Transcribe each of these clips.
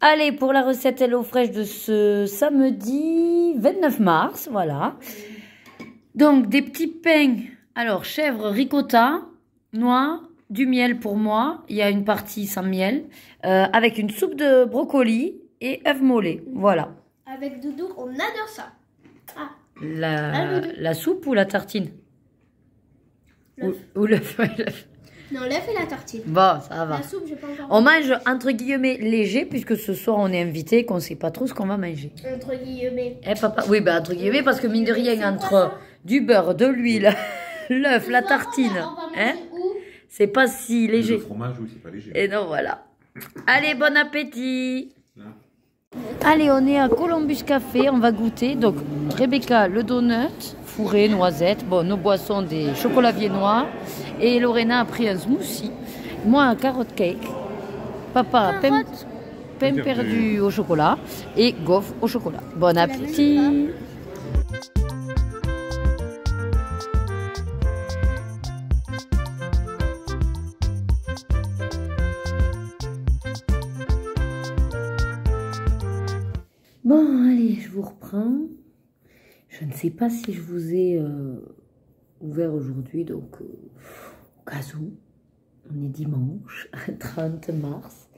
Allez, pour la recette Hello Fresh de ce samedi 29 mars, voilà. Donc, des petits pains, alors chèvre ricotta, noix, du miel pour moi, il y a une partie sans miel, avec une soupe de brocoli et œufs mollets, voilà. Avec Doudou, on adore ça. Ah. La soupe ou la tartine? Ou l'œuf, ouais, l'œuf. Non, l'œuf et la tartine. Bon, ça va. La soupe, j'ai pas encore. On mange entre guillemets léger, puisque ce soir on est invité, qu'on sait pas trop ce qu'on va manger. Entre guillemets. Eh papa, oui, bah entre guillemets, parce que mine de rien, entre du beurre, de l'huile, l'œuf, la tartine, hein, c'est pas si léger. Le fromage, oui, c'est pas léger. Et non, voilà. Allez, bon appétit. Allez, on est à Columbus Café, on va goûter. Donc, Rebecca, le donut, fourré, noisette. Bon, nos boissons, des chocolats viennois. Et Lorena a pris un smoothie. Moi, un carotte cake. Papa, pain perdu au chocolat. Et gaufre au chocolat. Bon appétit. Bon, allez, je vous reprends. Je ne sais pas si je vous ai ouvert aujourd'hui, donc au cas où, on est dimanche, 30 mars.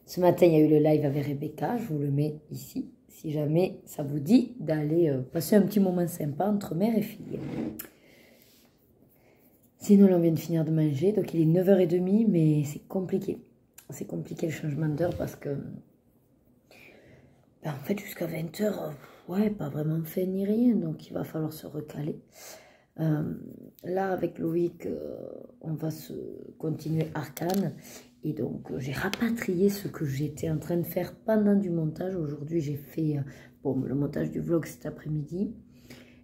Ce matin, il y a eu le live avec Rebecca, je vous le mets ici, si jamais ça vous dit d'aller passer un petit moment sympa entre mère et fille. Sinon, là, on vient de finir de manger, donc il est 9h30, mais c'est compliqué. C'est compliqué le changement d'heure parce que... Ben, en fait, jusqu'à 20h, ouais, pas vraiment fait ni rien, donc il va falloir se recaler. Là, avec Loïc, on va se continuer Arcane. Et donc, j'ai rapatrié ce que j'étais en train de faire pendant du montage. Aujourd'hui, j'ai fait bon, le montage du vlog cet après-midi.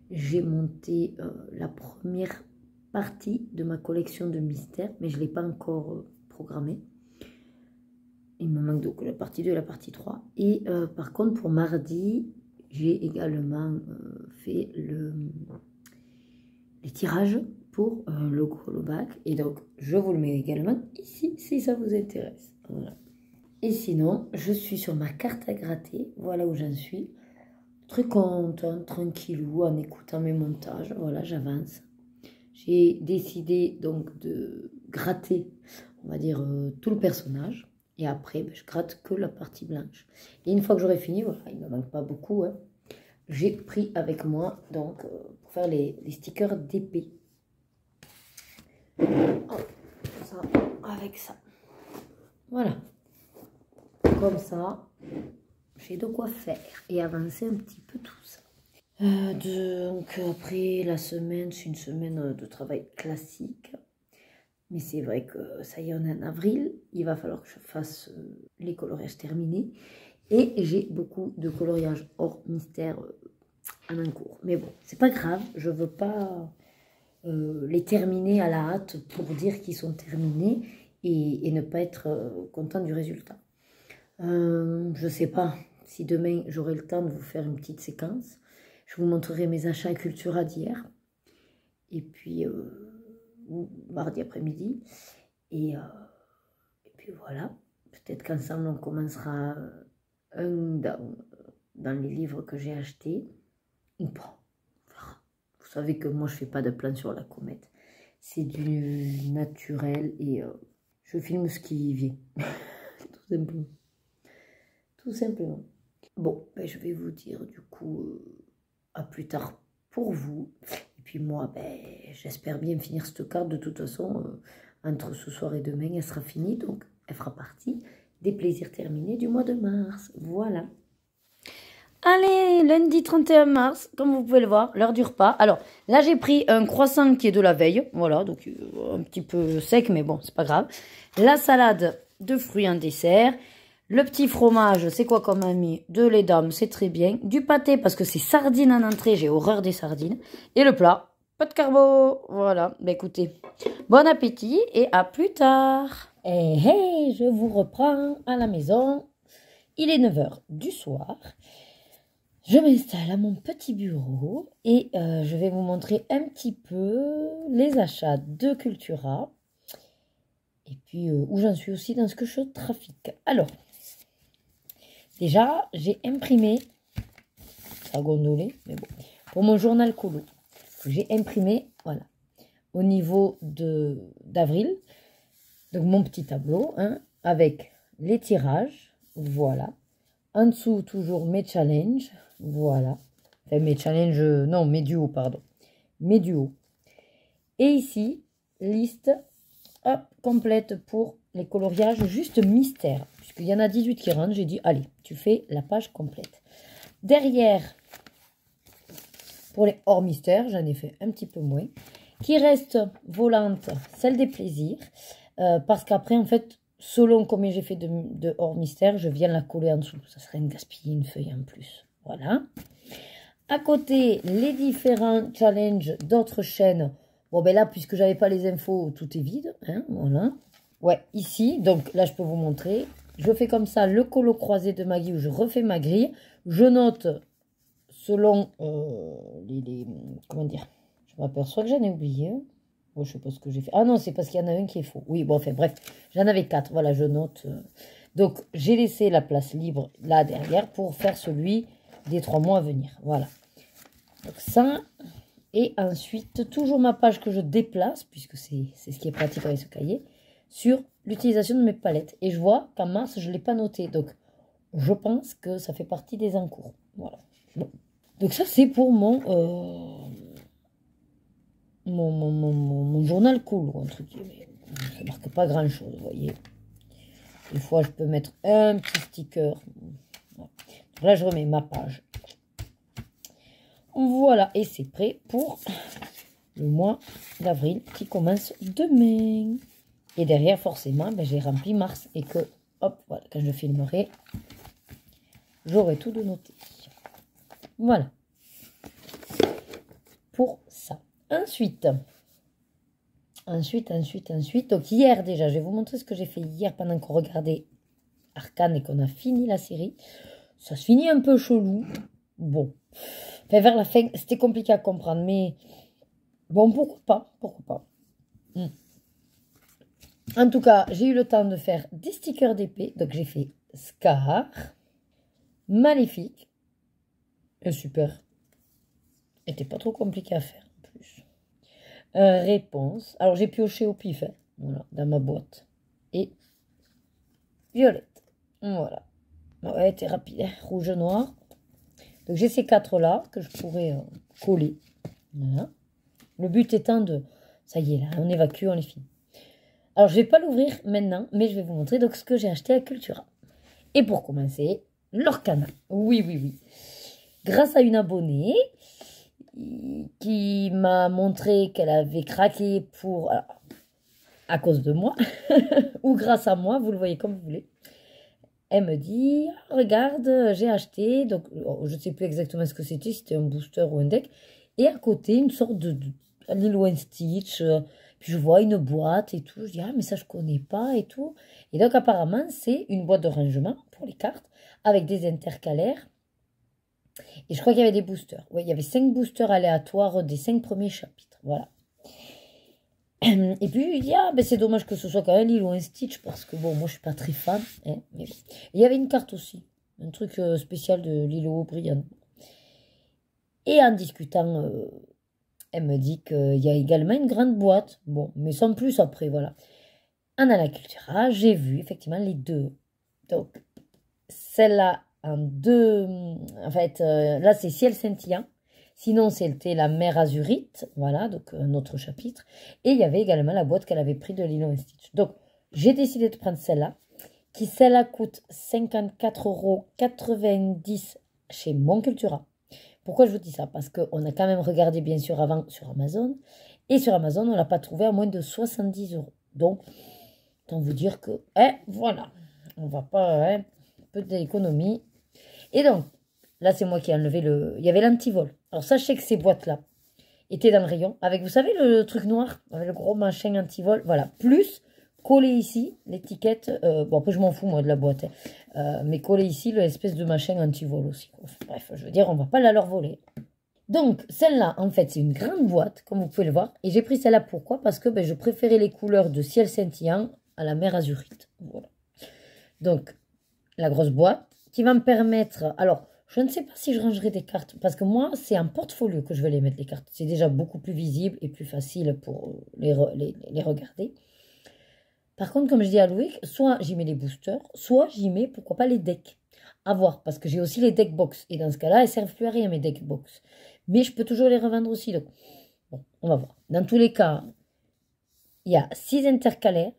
J'ai monté la première partie de ma collection de mystères, mais je ne l'ai pas encore programmée. Il me manque donc la partie 2 et la partie 3. Et par contre, pour mardi, j'ai également fait les tirages pour le Holoback. Et donc, je vous le mets également ici, si ça vous intéresse. Voilà. Et sinon, je suis sur ma carte à gratter. Voilà où j'en suis. Très contente, tranquillou, en écoutant mes montages. Voilà, j'avance. J'ai décidé donc de gratter, on va dire, tout le personnage. Et après, ben, je gratte que la partie blanche. Et une fois que j'aurai fini, voilà, il ne me manque pas beaucoup, hein, j'ai pris avec moi donc pour faire les stickers d'épée. Oh, ça, avec ça. Voilà. Comme ça, j'ai de quoi faire et avancer un petit peu tout ça. Donc après, la semaine, c'est une semaine de travail classique. Mais c'est vrai que ça y est, on est en avril. Il va falloir que je fasse les coloriages terminés. Et j'ai beaucoup de coloriages hors mystère en cours. Mais bon, c'est pas grave. Je veux pas les terminer à la hâte pour dire qu'ils sont terminés et ne pas être content du résultat. Je sais pas si demain j'aurai le temps de vous faire une petite séquence. Je vous montrerai mes achats Cultura d'hier. Et puis... mardi après-midi et puis voilà, peut-être qu'ensemble on commencera un dans les livres que j'ai achetés ou pas. Vous savez que moi je fais pas de plan sur la comète, c'est du naturel et je filme ce qui vient. Tout simplement. Bon, ben, je vais vous dire du coup à plus tard pour vous. Et puis moi, ben, j'espère bien finir cette carte. De toute façon, entre ce soir et demain, elle sera finie. Donc, elle fera partie des plaisirs terminés du mois de mars. Voilà. Allez, lundi 31 mars, comme vous pouvez le voir, l'heure du repas. Alors, là, j'ai pris un croissant qui est de la veille. Voilà, donc un petit peu sec, mais bon, c'est pas grave. La salade de fruits en dessert. Le petit fromage, c'est quoi comme ami? De lait d'âme, c'est très bien. Du pâté, parce que c'est sardines en entrée, j'ai horreur des sardines. Et le plat, pas de carbo. Voilà, bah écoutez, bon appétit et à plus tard. Hey, hey, je vous reprends à la maison. Il est 9h du soir. Je m'installe à mon petit bureau et je vais vous montrer un petit peu les achats de Cultura. Et puis où j'en suis aussi dans ce que je trafique. Alors... Déjà, j'ai imprimé, ça a gondolé, mais bon, pour mon journal colo, j'ai imprimé, voilà, au niveau d'avril, donc mon petit tableau, hein, avec les tirages, voilà. En dessous, toujours mes challenges, voilà. Enfin, mes challenges, non, mes duos, pardon. Mes duos. Et ici, liste, hop, complète pour les coloriages, juste mystère. Puisqu'il y en a 18 qui rentrent, j'ai dit, allez, tu fais la page complète. Derrière, pour les hors mystère, j'en ai fait un petit peu moins. Qui reste volante, celle des plaisirs. Parce qu'après, en fait, selon combien j'ai fait de hors mystère, je viens la coller en dessous. Ça serait une gaspiller une feuille en plus. Voilà. À côté, les différents challenges d'autres chaînes. Bon, ben là, puisque j'avais pas les infos, tout est vide. Hein, voilà. Ouais, ici, donc là, je peux vous montrer. Je fais comme ça le colo croisé de Maggie où je refais ma grille. Je note selon comment dire. Je m'aperçois que j'en ai oublié. Bon, je sais pas ce que j'ai fait. Ah non, c'est parce qu'il y en a un qui est faux. Oui, bon, enfin, bref. J'en avais 4. Voilà, je note. Donc, j'ai laissé la place libre là derrière pour faire celui des 3 mois à venir. Voilà. Donc, ça. Et ensuite, toujours ma page que je déplace, puisque c'est ce qui est pratique avec ce cahier, sur l'utilisation de mes palettes. Et je vois qu'en mars, je ne l'ai pas noté. Donc, je pense que ça fait partie des encours. Voilà. Bon. Donc, ça, c'est pour mon journal cool, un truc. Ça ne marque pas grand chose, vous voyez. Des fois, je peux mettre un petit sticker. Voilà. Donc là, je remets ma page. Voilà, et c'est prêt pour le mois d'avril qui commence demain. Et derrière, forcément, ben, j'ai rempli mars et que, hop, voilà, quand je filmerai, j'aurai tout de noté. Voilà. Pour ça. Ensuite, donc hier déjà, je vais vous montrer ce que j'ai fait hier pendant qu'on regardait Arcane et qu'on a fini la série. Ça se finit un peu chelou. Bon, enfin, vers la fin, c'était compliqué à comprendre, mais bon, pourquoi pas. En tout cas, j'ai eu le temps de faire des stickers d'épée, donc j'ai fait Scar, Maléfique, et super. Était pas trop compliqué à faire en plus. Réponse. Alors j'ai pioché au pif, hein, voilà, dans ma boîte. Et violette. Voilà. Ouais, était rapide. Hein, rouge, noir. Donc j'ai ces 4 là que je pourrais coller. Voilà. Le but étant de... Ça y est, là, on évacue, on les fini. Alors je vais pas l'ouvrir maintenant, mais je vais vous montrer donc ce que j'ai acheté à Cultura. Et pour commencer, l'Orcana. Oui. Grâce à une abonnée qui m'a montré qu'elle avait craqué pour... Alors, à cause de moi, ou grâce à moi, vous le voyez comme vous voulez. Elle me dit, regarde, j'ai acheté, donc je ne sais plus exactement ce que c'était, c'était un booster ou un deck, et à côté, une sorte de Lilo & Stitch, puis je vois une boîte et tout, je dis, ah mais ça je connais pas et tout. Et donc apparemment, c'est une boîte de rangement pour les cartes, avec des intercalaires, et je crois qu'il y avait des boosters. Oui, il y avait 5 boosters aléatoires des 5 premiers chapitres, voilà. Et puis il dit, ah ben c'est dommage que ce soit quand même Lilo & Stitch, parce que bon, moi je suis pas très fan, hein, mais bon. Il y avait une carte aussi, un truc spécial de Lilo Brian. Et en discutant, elle me dit qu'il y a également une grande boîte, bon, mais sans plus après, voilà. En allant à Cultura, j'ai vu effectivement les deux. Donc, celle-là en deux, en fait, là c'est Ciel scintillant. Sinon, c'était la mer azurite, voilà, donc un autre chapitre. Et il y avait également la boîte qu'elle avait pris de Lilo & Stitch. Donc, j'ai décidé de prendre celle-là, qui celle-là coûte 54,90 € chez Mon Cultura. Pourquoi je vous dis ça? Parce qu'on a quand même regardé, bien sûr, avant sur Amazon. Et sur Amazon, on ne l'a pas trouvé à moins de 70 €. Donc, autant vous dire que, voilà, on va pas, un peu d'économie. Et donc, là, c'est moi qui ai enlevé le... Il y avait l'antivol. Alors, sachez que ces boîtes-là étaient dans le rayon. Avec, vous savez, le truc noir, avec le gros machin antivol. Voilà. Plus, collé ici, l'étiquette... bon, après, je m'en fous, moi, de la boîte. Hein. Mais collé ici, l'espèce de machin antivol aussi. Bref, je veux dire, on ne va pas la leur voler. Donc, celle-là, en fait, c'est une grande boîte, comme vous pouvez le voir. Et j'ai pris celle-là, pourquoi? Parce que je préférais les couleurs de Ciel scintillant à la mer azurite. Voilà. Donc, la grosse boîte qui va me permettre... Alors, je ne sais pas si je rangerai des cartes, parce que moi, c'est en portfolio que je vais les mettre, les cartes. C'est déjà beaucoup plus visible et plus facile pour les regarder. Par contre, comme je dis à Loïc, soit j'y mets les boosters, soit j'y mets, pourquoi pas, les decks. À voir, parce que j'ai aussi les deck box. Et dans ce cas-là, elles ne servent plus à rien, mes deck box. Mais je peux toujours les revendre aussi. Donc, bon, on va voir. Dans tous les cas, il y a 6 intercalaires.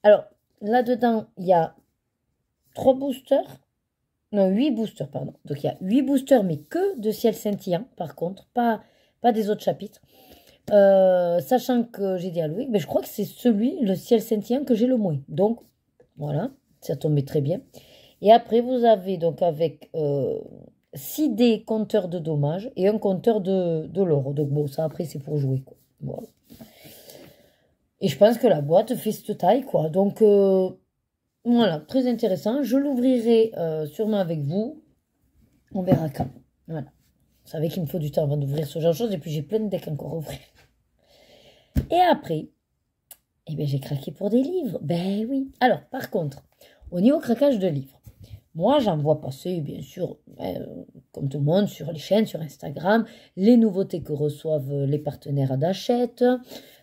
Alors, là-dedans, il y a 3 boosters. Non, 8 boosters, pardon. Donc, il y a 8 boosters, mais que de ciel scintillant, par contre. Pas des autres chapitres. Sachant que j'ai dit à Louis, mais je crois que c'est celui, le ciel scintillant, que j'ai le moins. Donc, voilà, ça tombait très bien. Et après, vous avez donc avec 6 dés compteurs de dommages et un compteur de l'or. Donc, bon, ça après, c'est pour jouer, quoi. Voilà. Et je pense que la boîte fait cette taille, quoi. Donc, voilà, très intéressant. Je l'ouvrirai sûrement avec vous. On verra quand. Voilà. Vous savez qu'il me faut du temps avant d'ouvrir ce genre de choses. Et puis, j'ai plein de decks encore à ouvrir. Et après, eh bien, j'ai craqué pour des livres. Ben oui. Alors, par contre, au niveau craquage de livres, moi, j'en vois passer, bien sûr, comme tout le monde, sur les chaînes, sur Instagram, les nouveautés que reçoivent les partenaires d'Hachette.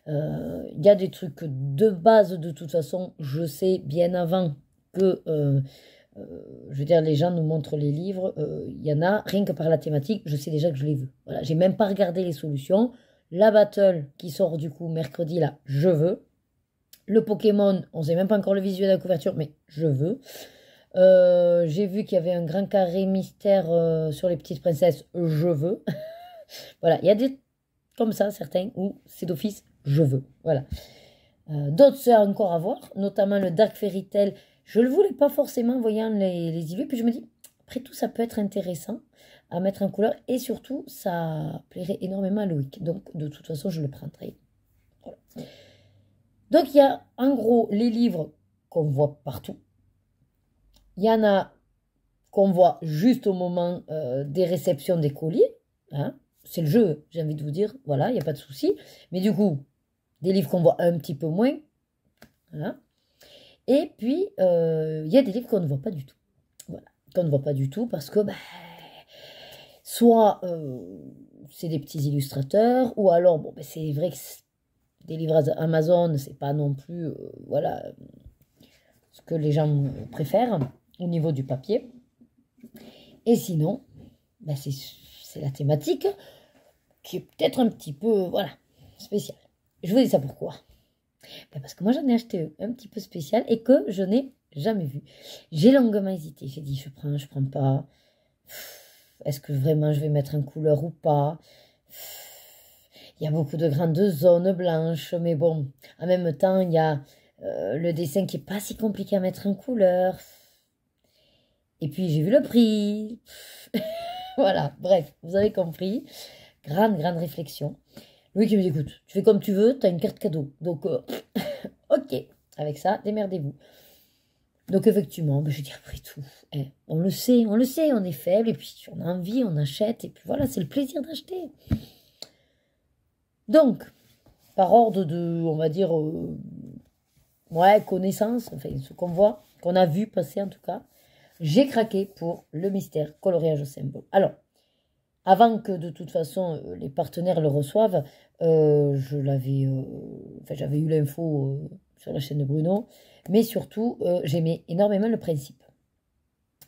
Il y a des trucs de base, de toute façon, je sais bien avant que, je veux dire, les gens nous montrent les livres. Il y en a, rien que par la thématique, je sais déjà que je les veux. Voilà, j'ai même pas regardé les solutions. La battle qui sort du coup mercredi, là, je veux. Le Pokémon, on ne sait même pas encore le visuel de la couverture, mais je veux. J'ai vu qu'il y avait un grand carré mystère sur les petites princesses, je veux. Voilà, il y a des comme ça, certains, où c'est d'office, je veux. Voilà. D'autres, c'est encore à voir, notamment le Dark Fairy Tail. Je ne le voulais pas forcément en voyant les IV, puis je me dis, après tout, ça peut être intéressant à mettre en couleur, et surtout, ça plairait énormément à Loïc. Donc, de toute façon, je le prendrai. Voilà. Donc, il y a, en gros, les livres qu'on voit partout. Il y en a qu'on voit juste au moment des réceptions des colis. Hein. C'est le jeu, j'ai envie de vous dire. Voilà, il n'y a pas de souci. Mais du coup, des livres qu'on voit un petit peu moins. Voilà. Et puis, il y a des livres qu'on ne voit pas du tout. Voilà. Qu'on ne voit pas du tout parce que, soit c'est des petits illustrateurs, ou alors, bon, c'est vrai que des livres Amazon, c'est pas non plus, voilà, ce que les gens préfèrent au niveau du papier. Et sinon, c'est la thématique qui est peut-être un petit peu, voilà, spéciale. Je vous dis ça pourquoi? Parce que moi, j'en ai acheté un petit peu spécial et que je n'ai jamais vu. J'ai longuement hésité. J'ai dit, je prends pas. Est-ce que vraiment je vais mettre en couleur ou pas? Il y a beaucoup de grandes zones blanches, mais bon, en même temps, il y a le dessin qui n'est pas si compliqué à mettre en couleur. Et puis, j'ai vu le prix. Voilà, bref, vous avez compris. Grande réflexion. Louis qui me dit, écoute, tu fais comme tu veux, tu as une carte cadeau. Donc, ok, avec ça, démerdez-vous. Donc, effectivement, je dis, après tout, on le sait, on est faible, et puis on a envie, on achète, et puis voilà, c'est le plaisir d'acheter. Donc, par ordre de, on va dire, connaissance, enfin, ce qu'on voit, qu'on a vu passer en tout cas, j'ai craqué pour le mystère coloriage symbole. Alors, avant que de toute façon les partenaires le reçoivent, j'avais eu l'info sur la chaîne de Bruno, mais surtout, j'aimais énormément le principe.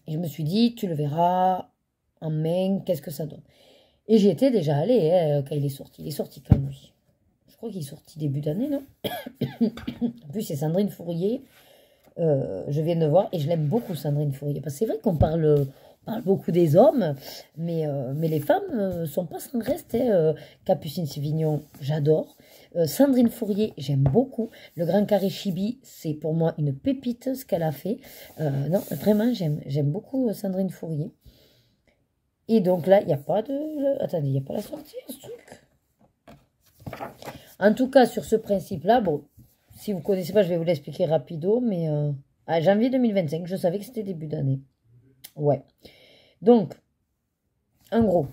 Et je me suis dit, tu le verras en main, qu'est-ce que ça donne? Et j'y étais déjà allée quand il est sorti. Il est sorti quand, lui? Je crois qu'il est sorti début d'année, non? En plus, c'est Sandrine Fourier. Je viens de voir et je l'aime beaucoup, Sandrine Fourier. Parce que c'est vrai qu'on parle beaucoup des hommes, mais les femmes sont pas sans reste. Capucine Sévignon, j'adore. Sandrine Fourier, j'aime beaucoup. Le Grand Carré Chibi, c'est pour moi une pépite ce qu'elle a fait. Non, vraiment, j'aime beaucoup Sandrine Fourier. Et donc là, il n'y a pas de... Attendez, il n'y a pas la sortie, ce truc. En tout cas, sur ce principe-là, bon, si vous ne connaissez pas, je vais vous l'expliquer rapido, mais à janvier 2025, je savais que c'était début d'année. Ouais. Donc, en gros,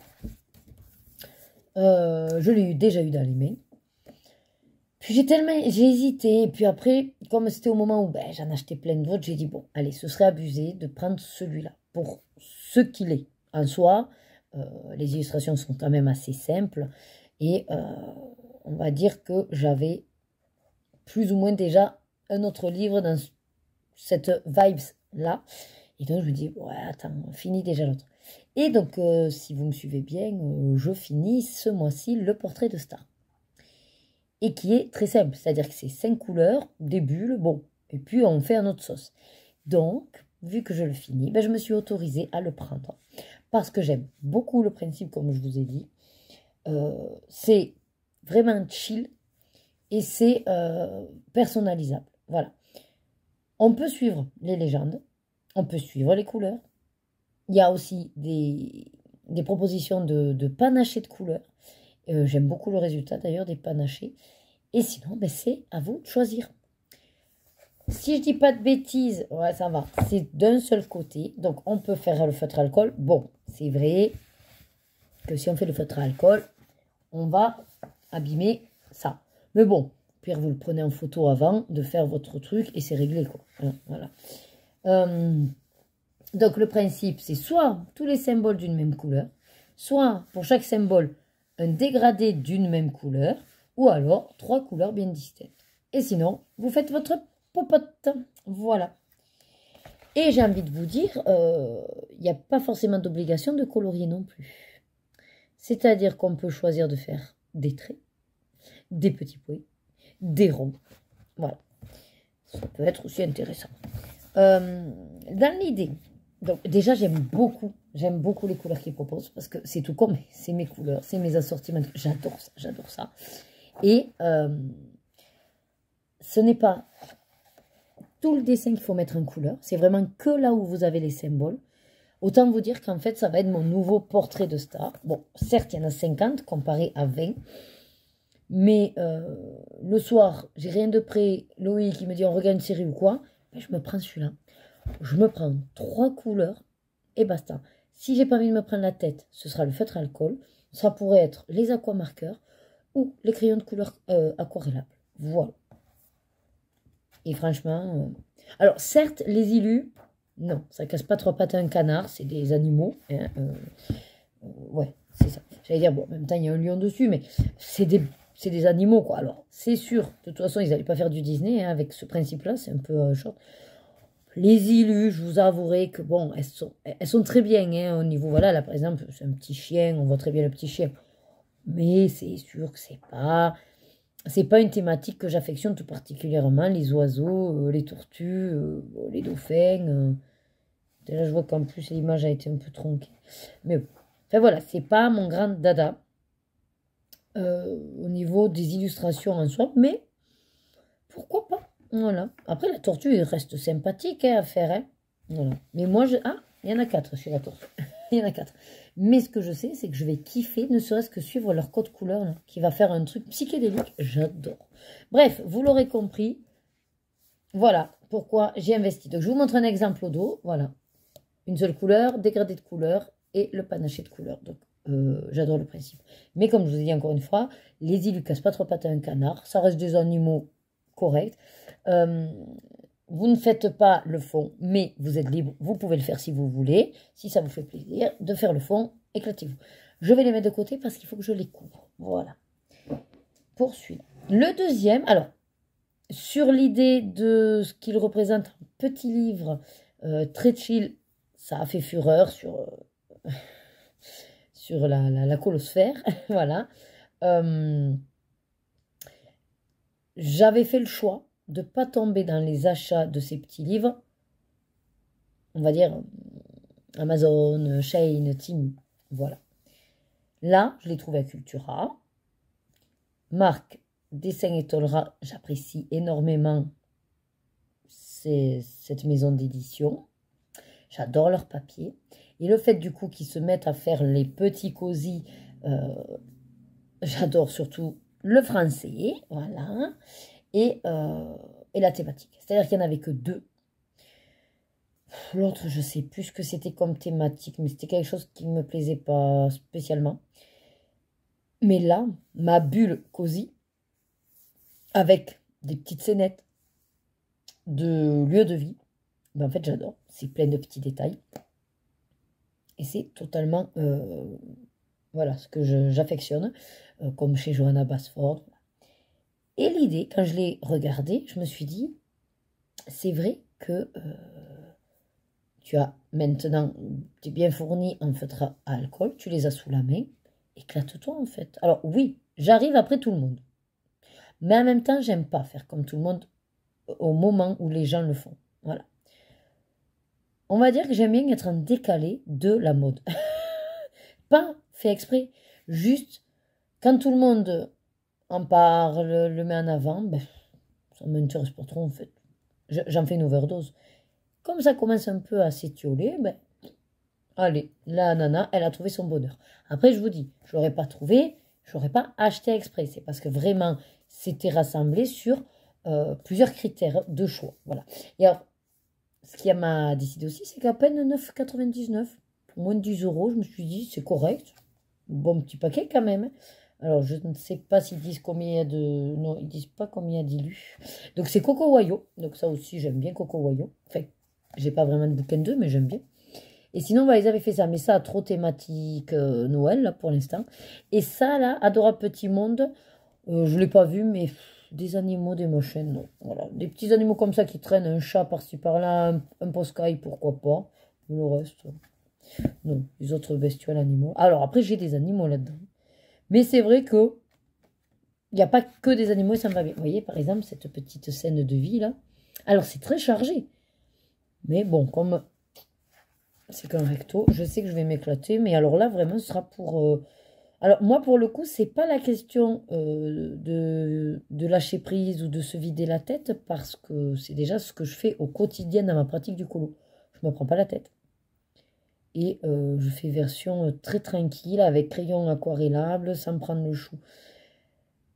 je l'ai déjà eu dans les mains. Puis j'ai hésité, et puis après, comme c'était au moment où j'en achetais plein d'autres, j'ai dit, bon, allez, ce serait abusé de prendre celui-là. pour ce qu'il est. En soi, les illustrations sont quand même assez simples et on va dire que j'avais plus ou moins déjà un autre livre dans cette vibes-là. Et donc, je me dis, ouais, attends, on finit déjà l'autre. Et donc, si vous me suivez bien, je finis ce mois-ci le portrait de Star. Et qui est très simple, c'est-à-dire que c'est 5 couleurs, des bulles, bon, et puis on fait un autre sauce. Donc, vu que je le finis, ben, je me suis autorisée à le prendre. Parce que j'aime beaucoup le principe, comme je vous ai dit. C'est vraiment chill et c'est personnalisable. Voilà. On peut suivre les légendes, on peut suivre les couleurs. Il y a aussi des propositions de panachés de couleurs. J'aime beaucoup le résultat d'ailleurs des panachés. Et sinon, ben, c'est à vous de choisir. Si je dis pas de bêtises, ouais, ça va. C'est d'un seul côté. Donc, on peut faire le feutre alcool. Bon, c'est vrai que si on fait le feutre alcool, on va abîmer ça. Mais bon, pire, vous le prenez en photo avant de faire votre truc et c'est réglé, quoi. Voilà. Donc, le principe, c'est soit tous les symboles d'une même couleur, soit pour chaque symbole, un dégradé d'une même couleur, ou alors 3 couleurs bien distinctes. Et sinon, vous faites votre popote. Voilà. Et j'ai envie de vous dire, il n'y a pas forcément d'obligation de colorier non plus. C'est-à-dire qu'on peut choisir de faire des traits, des petits points, des ronds. Voilà. Ça peut être aussi intéressant. Dans l'idée, donc déjà j'aime beaucoup les couleurs qu'ils proposent parce que c'est tout comme, c'est mes couleurs, c'est mes assortiments. J'adore ça. Et ce n'est pas tout le dessin qu'il faut mettre en couleur, c'est vraiment que là où vous avez les symboles. Autant vous dire qu'en fait, ça va être mon nouveau portrait de star. Bon, certes, il y en a 50 comparé à 20. Mais le soir, j'ai rien de prêt. Loïc qui me dit on regarde une série ou quoi. Ben, je me prends celui-là. Je me prends 3 couleurs et basta. Si j'ai pas envie de me prendre la tête, ce sera le feutre alcool. Ça pourrait être les aquamarqueurs ou les crayons de couleur aquarellables. Voilà. Et franchement... Alors, certes, les illus... Non, ça casse pas 3 pattes à un canard, c'est des animaux. Hein, ouais, c'est ça. J'allais dire, bon, en même temps, il y a un lion dessus, mais c'est des animaux, quoi. Alors, c'est sûr, de toute façon, ils n'allaient pas faire du Disney hein, avec ce principe-là, c'est un peu short. Les illus, je vous avouerai que, bon, elles sont très bien, hein, au niveau, voilà, là, par exemple, c'est un petit chien, on voit très bien le petit chien. Mais c'est sûr que c'est pas une thématique que j'affectionne tout particulièrement, les oiseaux, les tortues, les dauphins... Déjà, je vois qu'en plus, l'image a été un peu tronquée. Mais bon. Enfin, voilà, c'est pas mon grand dada au niveau des illustrations en soi. Mais pourquoi pas? Voilà. Après, la tortue, il reste sympathique hein, à faire. Hein. Voilà. Mais moi, ah, il y en a 4 chez la tortue. Il y en a 4. Mais ce que je sais, c'est que je vais kiffer, ne serait-ce que suivre leur code couleur, là, qui va faire un truc psychédélique. J'adore. Bref, vous l'aurez compris. Voilà pourquoi j'ai investi. Donc, je vous montre un exemple au dos. Voilà. Une seule couleur, dégradé de couleur et le panaché de couleur. Donc, j'adore le principe. Mais comme je vous ai dit encore une fois, les îles ne cassent pas 3 pattes à un canard. Ça reste des animaux corrects. Vous ne faites pas le fond, mais vous êtes libre. Vous pouvez le faire si vous voulez. Si ça vous fait plaisir de faire le fond, éclatez-vous. Je vais les mettre de côté parce qu'il faut que je les couvre. Voilà. Poursuivre. Le deuxième, alors, sur l'idée de ce qu'il représente un petit livre très chill, ça a fait fureur sur la colosphère. Voilà. J'avais fait le choix de ne pas tomber dans les achats de ces petits livres. On va dire Amazon, Shein, Temu. Voilà. Là, je l'ai trouvé à Cultura. Marque Dessin et Tolera, j'apprécie énormément cette maison d'édition. J'adore leur papier. Et le fait du coup qu'ils se mettent à faire les petits cosy, j'adore surtout le français, voilà, et la thématique. C'est-à-dire qu'il n'y en avait que 2. L'autre, je ne sais plus ce que c'était comme thématique, mais c'était quelque chose qui ne me plaisait pas spécialement. Mais là, ma bulle cosy, avec des petites scénettes de lieu de vie, ben en fait j'adore. C'est plein de petits détails. Et c'est totalement, voilà, ce que j'affectionne, comme chez Johanna Basford. Et l'idée, quand je l'ai regardé, je me suis dit, c'est vrai que tu as maintenant, tu es bien fourni en feutres à alcool, tu les as sous la main, éclate-toi en fait. Alors oui, j'arrive après tout le monde. Mais en même temps, j'aime pas faire comme tout le monde au moment où les gens le font. Voilà. On va dire que j'aime bien être en décalé de la mode. Pas fait exprès, juste quand tout le monde en parle, le met en avant, ben, ça m'intéresse pas trop en fait. J'en fais une overdose. Comme ça commence un peu à s'étioler, ben, allez, la nana, elle a trouvé son bonheur. Après, je vous dis, je l'aurais pas trouvé, je l'aurais pas acheté exprès. C'est parce que vraiment, c'était rassemblé sur plusieurs critères de choix. Voilà. Et alors, ce qui m'a décidé aussi, c'est qu'à peine 9,99 pour moins de 10 euros, je me suis dit, c'est correct. Bon petit paquet quand même. Alors, je ne sais pas s'ils disent combien il y a de... Non, ils disent pas combien il y a d'ilus. Donc, c'est Coco Wayo. Donc, ça aussi, j'aime bien Coco Wayo. Enfin, j'ai pas vraiment de bouquin d'eux, mais j'aime bien. Et sinon, bah, ils avaient fait ça. Mais ça, trop thématique Noël, là, pour l'instant. Et ça, là, Adorable Petit Monde, je ne l'ai pas vu, mais des animaux, des machines, non. Voilà. Des petits animaux comme ça qui traînent, un chat par-ci par-là, un poscaille, pourquoi pas. Mais le reste, non. Les autres bestioles animaux. Alors, après, j'ai des animaux là-dedans. Mais c'est vrai que il n'y a pas que des animaux et ça me va bien. Vous voyez, par exemple, cette petite scène de vie, là. Alors, c'est très chargé. Mais bon, comme c'est qu'un recto, je sais que je vais m'éclater. Mais alors là, vraiment, ce sera pour... Alors, moi, pour le coup, c'est pas la question de lâcher prise ou de se vider la tête, parce que c'est déjà ce que je fais au quotidien dans ma pratique du colo. Je me prends pas la tête. Et je fais version très tranquille, avec crayon aquarellable, sans me prendre le chou.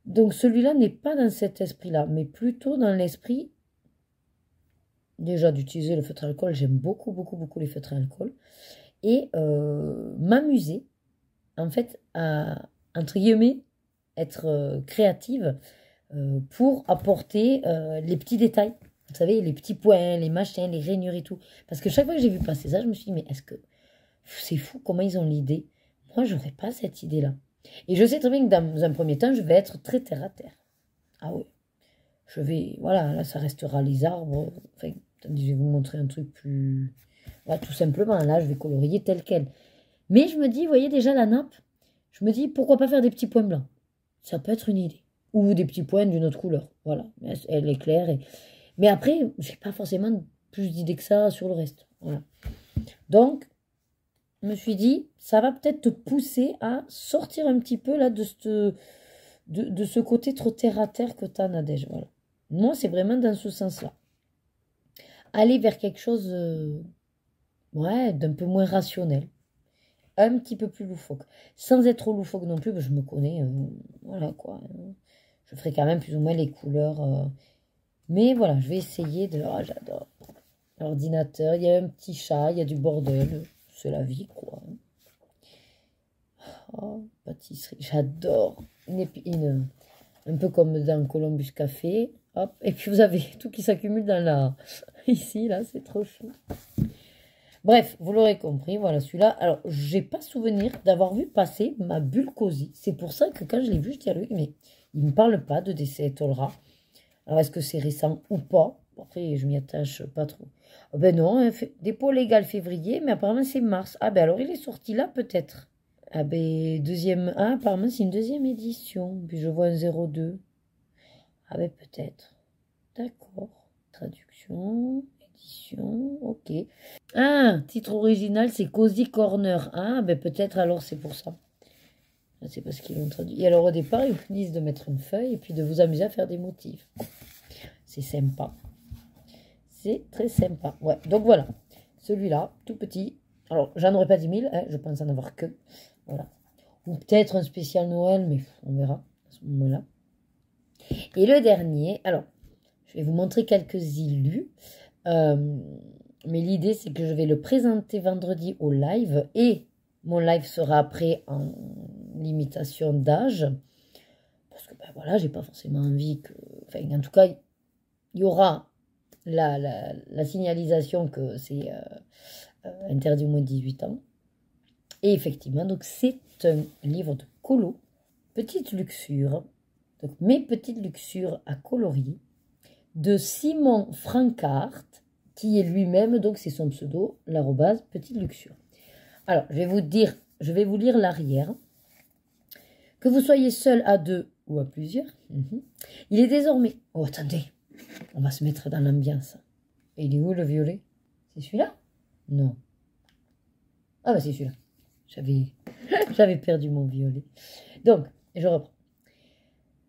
Donc, celui-là n'est pas dans cet esprit-là, mais plutôt dans l'esprit, déjà, d'utiliser le feutre à alcool. J'aime beaucoup, beaucoup, beaucoup les feutres à alcool. Et m'amuser, en fait, à, entre guillemets, être créative pour apporter les petits détails. Vous savez, les petits points, les machins, les rainures et tout. Parce que chaque fois que j'ai vu passer ça, je me suis dit, mais est-ce que c'est fou comment ils ont l'idée? Moi, j'aurais pas cette idée-là. Et je sais très bien que dans un premier temps, je vais être très terre à terre. Ah oui. Je vais, voilà, là, ça restera les arbres. Enfin, attendez, je vais vous montrer un truc plus... Voilà, tout simplement, là, je vais colorier tel quel. Mais je me dis, vous voyez déjà la nappe, je me dis, pourquoi pas faire des petits points blancs? Ça peut être une idée. Ou des petits points d'une autre couleur. Voilà, elle est claire. Mais après, j'ai pas forcément plus d'idées que ça sur le reste. Voilà. Donc, je me suis dit, ça va peut-être te pousser à sortir un petit peu là de ce côté trop terre-à-terre que tu as, Nadège. Voilà. Moi, c'est vraiment dans ce sens-là. Aller vers quelque chose ouais, d'un peu moins rationnel. Un petit peu plus loufoque. Sans être trop loufoque non plus, je me connais. Voilà quoi. Je ferai quand même plus ou moins les couleurs. Mais voilà, je vais essayer de... Ah, j'adore. L'ordinateur, il y a un petit chat, il y a du bordel. C'est la vie, quoi. Oh, pâtisserie, j'adore. Un peu comme dans Columbus Café. Hop. Et puis vous avez tout qui s'accumule dans la... Ici, là, c'est trop chou. Bref, vous l'aurez compris, voilà celui-là. Alors, j'ai pas souvenir d'avoir vu passer ma bulle cosy. C'est pour ça que quand je l'ai vu, je dis à lui, mais il ne me parle pas de décès Tolra. Alors, est-ce que c'est récent ou pas? Après, je m'y attache pas trop. Oh, ben non, hein, dépôt légal février, mais apparemment c'est mars. Ah ben alors, il est sorti là peut-être. Ah ben, deuxième... Ah, apparemment c'est une deuxième édition. Puis je vois un 02. Ah ben peut-être. D'accord. Traduction, édition, ok. Ah, titre original, c'est Cozy Corner. Ah, ben peut-être alors c'est pour ça. C'est parce qu'ils l'ont traduit. Et alors au départ, ils vous disent de mettre une feuille et puis de vous amuser à faire des motifs. C'est sympa. C'est très sympa. Ouais, donc voilà. Celui-là, tout petit. Alors, j'en aurais pas 10 000, hein, je pense en avoir que. Voilà. Ou peut-être un spécial Noël, mais on verra à ce moment-là. Et le dernier, alors, je vais vous montrer quelques illus. Mais l'idée, c'est que je vais le présenter vendredi au live. Et mon live sera après en limitation d'âge. Parce que, ben voilà, j'ai pas forcément envie que... Enfin, en tout cas, il y aura la signalisation que c'est interdit au moins de 18 ans. Et effectivement, donc c'est un livre de colo, petite luxure, donc mes petites luxures à colorier, de Simon Frankart, qui est lui-même, donc c'est son pseudo, l'arrobase petite luxure. Alors, je vais vous lire l'arrière. Que vous soyez seul à deux ou à plusieurs, il est désormais... Oh, attendez, on va se mettre dans l'ambiance. Et il est où le violet? C'est celui-là? Non. Ah bah c'est celui-là. J'avais perdu mon violet. Donc, je reprends.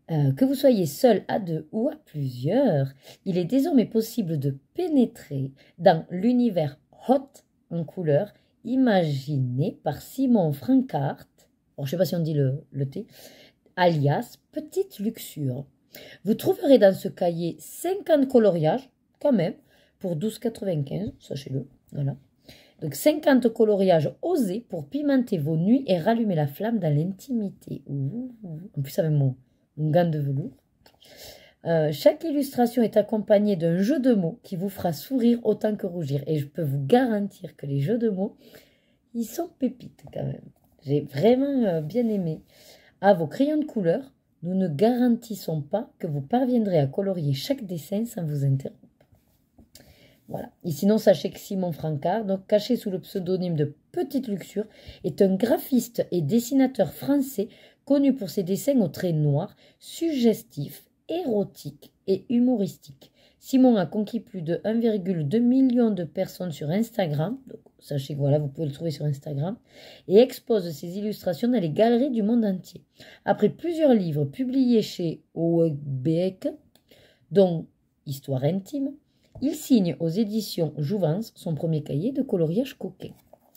Que vous soyez seul à deux ou à plusieurs, il est désormais possible de pénétrer dans l'univers hot en couleur imaginé par Simon Frankart, je ne sais pas si on dit le T, alias Petite Luxure. Vous trouverez dans ce cahier 50 coloriages, quand même, pour 12,95, sachez-le, voilà. Donc 50 coloriages osés pour pimenter vos nuits et rallumer la flamme dans l'intimité. En plus avec mon gant de velours. Chaque illustration est accompagnée d'un jeu de mots qui vous fera sourire autant que rougir. Et je peux vous garantir que les jeux de mots, ils sont pépites quand même. J'ai vraiment bien aimé. À vos crayons de couleur, nous ne garantissons pas que vous parviendrez à colorier chaque dessin sans vous interrompre. Voilà. Et sinon, sachez que Simon Frankart, donc caché sous le pseudonyme de Petite Luxure, est un graphiste et dessinateur français connu pour ses dessins aux traits noirs, suggestifs, érotiques et humoristiques. Simon a conquis plus de 1,2 million de personnes sur Instagram, donc sachez que voilà, vous pouvez le trouver sur Instagram, et expose ses illustrations dans les galeries du monde entier. Après plusieurs livres publiés chez Houellebecq, dont Histoire intime, il signe aux éditions Jouvence son premier cahier de coloriage coquin.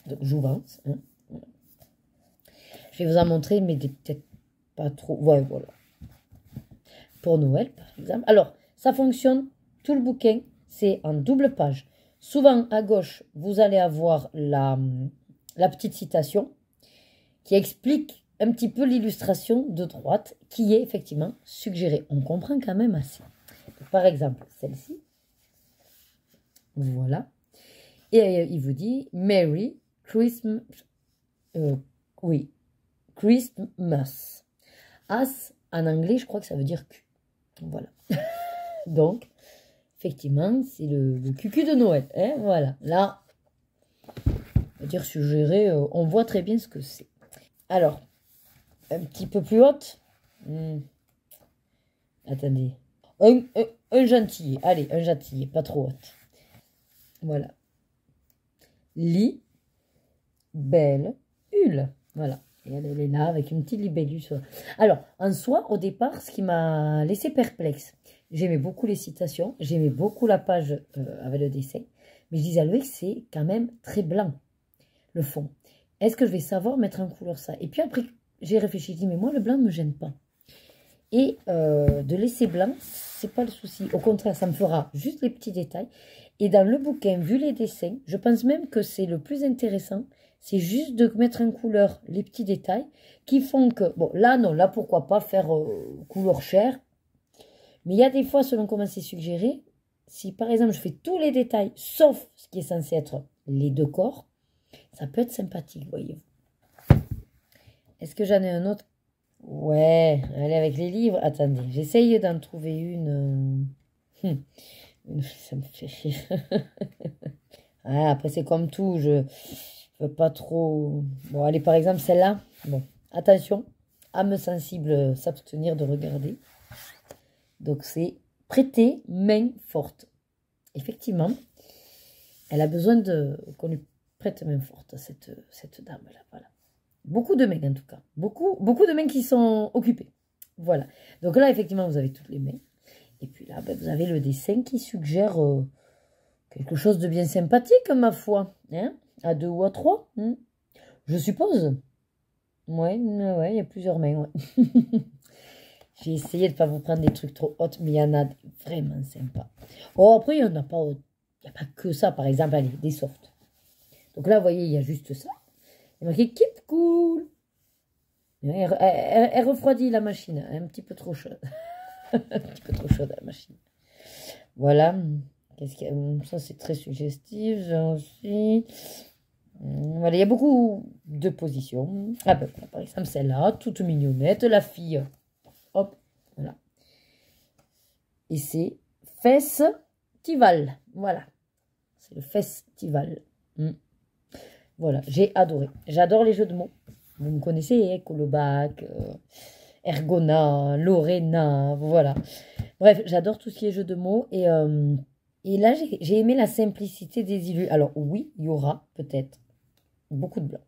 Donc Jouvence, hein. Je vais vous en montrer, mais peut-être pas trop. Ouais, voilà. Pour Noël, par exemple. Alors, ça fonctionne. Tout le bouquin, c'est en double page. Souvent, à gauche, vous allez avoir la petite citation qui explique un petit peu l'illustration de droite qui est effectivement suggérée. On comprend quand même assez. Donc, par exemple, celle-ci. Voilà. Et il vous dit Merry Christmas. Oui. Christmas. As, en anglais, je crois que ça veut dire cul. Voilà. Donc, effectivement, c'est le cucu de Noël. Hein, voilà. Là, on va dire suggéré, on voit très bien ce que c'est. Alors, un petit peu plus haute. Attendez. Un gentillet. Allez, un gentillet, pas trop haute. Voilà. Lit, belle, hule. Voilà. Et elle est là avec une petite libellule. Alors, en soi, au départ, ce qui m'a laissé perplexe, j'aimais beaucoup les citations, j'aimais beaucoup la page avec le dessin, mais je disais à Loïc, c'est quand même très blanc, le fond. Est-ce que je vais savoir mettre en couleur ça? Et puis après, j'ai réfléchi, je dis, mais moi, le blanc ne me gêne pas. Et de laisser blanc, c'est pas le souci. Au contraire, ça me fera juste les petits détails. Et dans le bouquin, vu les dessins, je pense même que c'est le plus intéressant. C'est juste de mettre en couleur les petits détails qui font que... Bon, là, non, là, pourquoi pas faire couleur chair. Mais il y a des fois, selon comment c'est suggéré, si par exemple, je fais tous les détails, sauf ce qui est censé être les deux corps, ça peut être sympathique, voyez-vous. Est-ce que j'en ai un autre? Ouais, allez, avec les livres. Attendez, j'essaye d'en trouver une. Ça me fait rire. Ah, après, c'est comme tout, je veux pas trop... Bon, allez, par exemple, celle-là. Bon, attention, âme sensible, s'abstenir de regarder. Donc, c'est prêter main forte. Effectivement, elle a besoin qu'on lui prête main forte, cette dame-là. Voilà. Beaucoup de mains, en tout cas. Beaucoup de mains qui sont occupées. Voilà. Donc là, effectivement, vous avez toutes les mains. Et puis là, ben, vous avez le dessin qui suggère quelque chose de bien sympathique, ma foi. Hein, à 2 ou à 3, je suppose. Ouais, il y a plusieurs mains. Ouais. J'ai essayé de ne pas vous prendre des trucs trop hauts, mais il y en a vraiment sympas. Oh, après, il n'y en a pas, il n'y a pas que ça. Par exemple, allez, des softs. Donc là, vous voyez, il y a juste ça. Il y a marqué Keep Cool. Elle refroidit la machine. Un petit peu trop chaude. Un petit peu trop chaude la machine. Voilà. Qu'est-ce qu'il y a? Ça, c'est très suggestif. J'ai aussi. Voilà, il y a beaucoup de positions. Ah ben, voilà, par exemple, celle-là, toute mignonnette, la fille. Hop, voilà. Et c'est festival. Voilà. C'est le festival. Voilà, j'ai adoré. J'adore les jeux de mots. Vous me connaissez, hein, Colobac, Ergona, Lorena, voilà. Bref, j'adore tout ce qui est jeux de mots. Et là, j'ai aimé la simplicité des illus. Alors oui, il y aura peut-être beaucoup de blanc.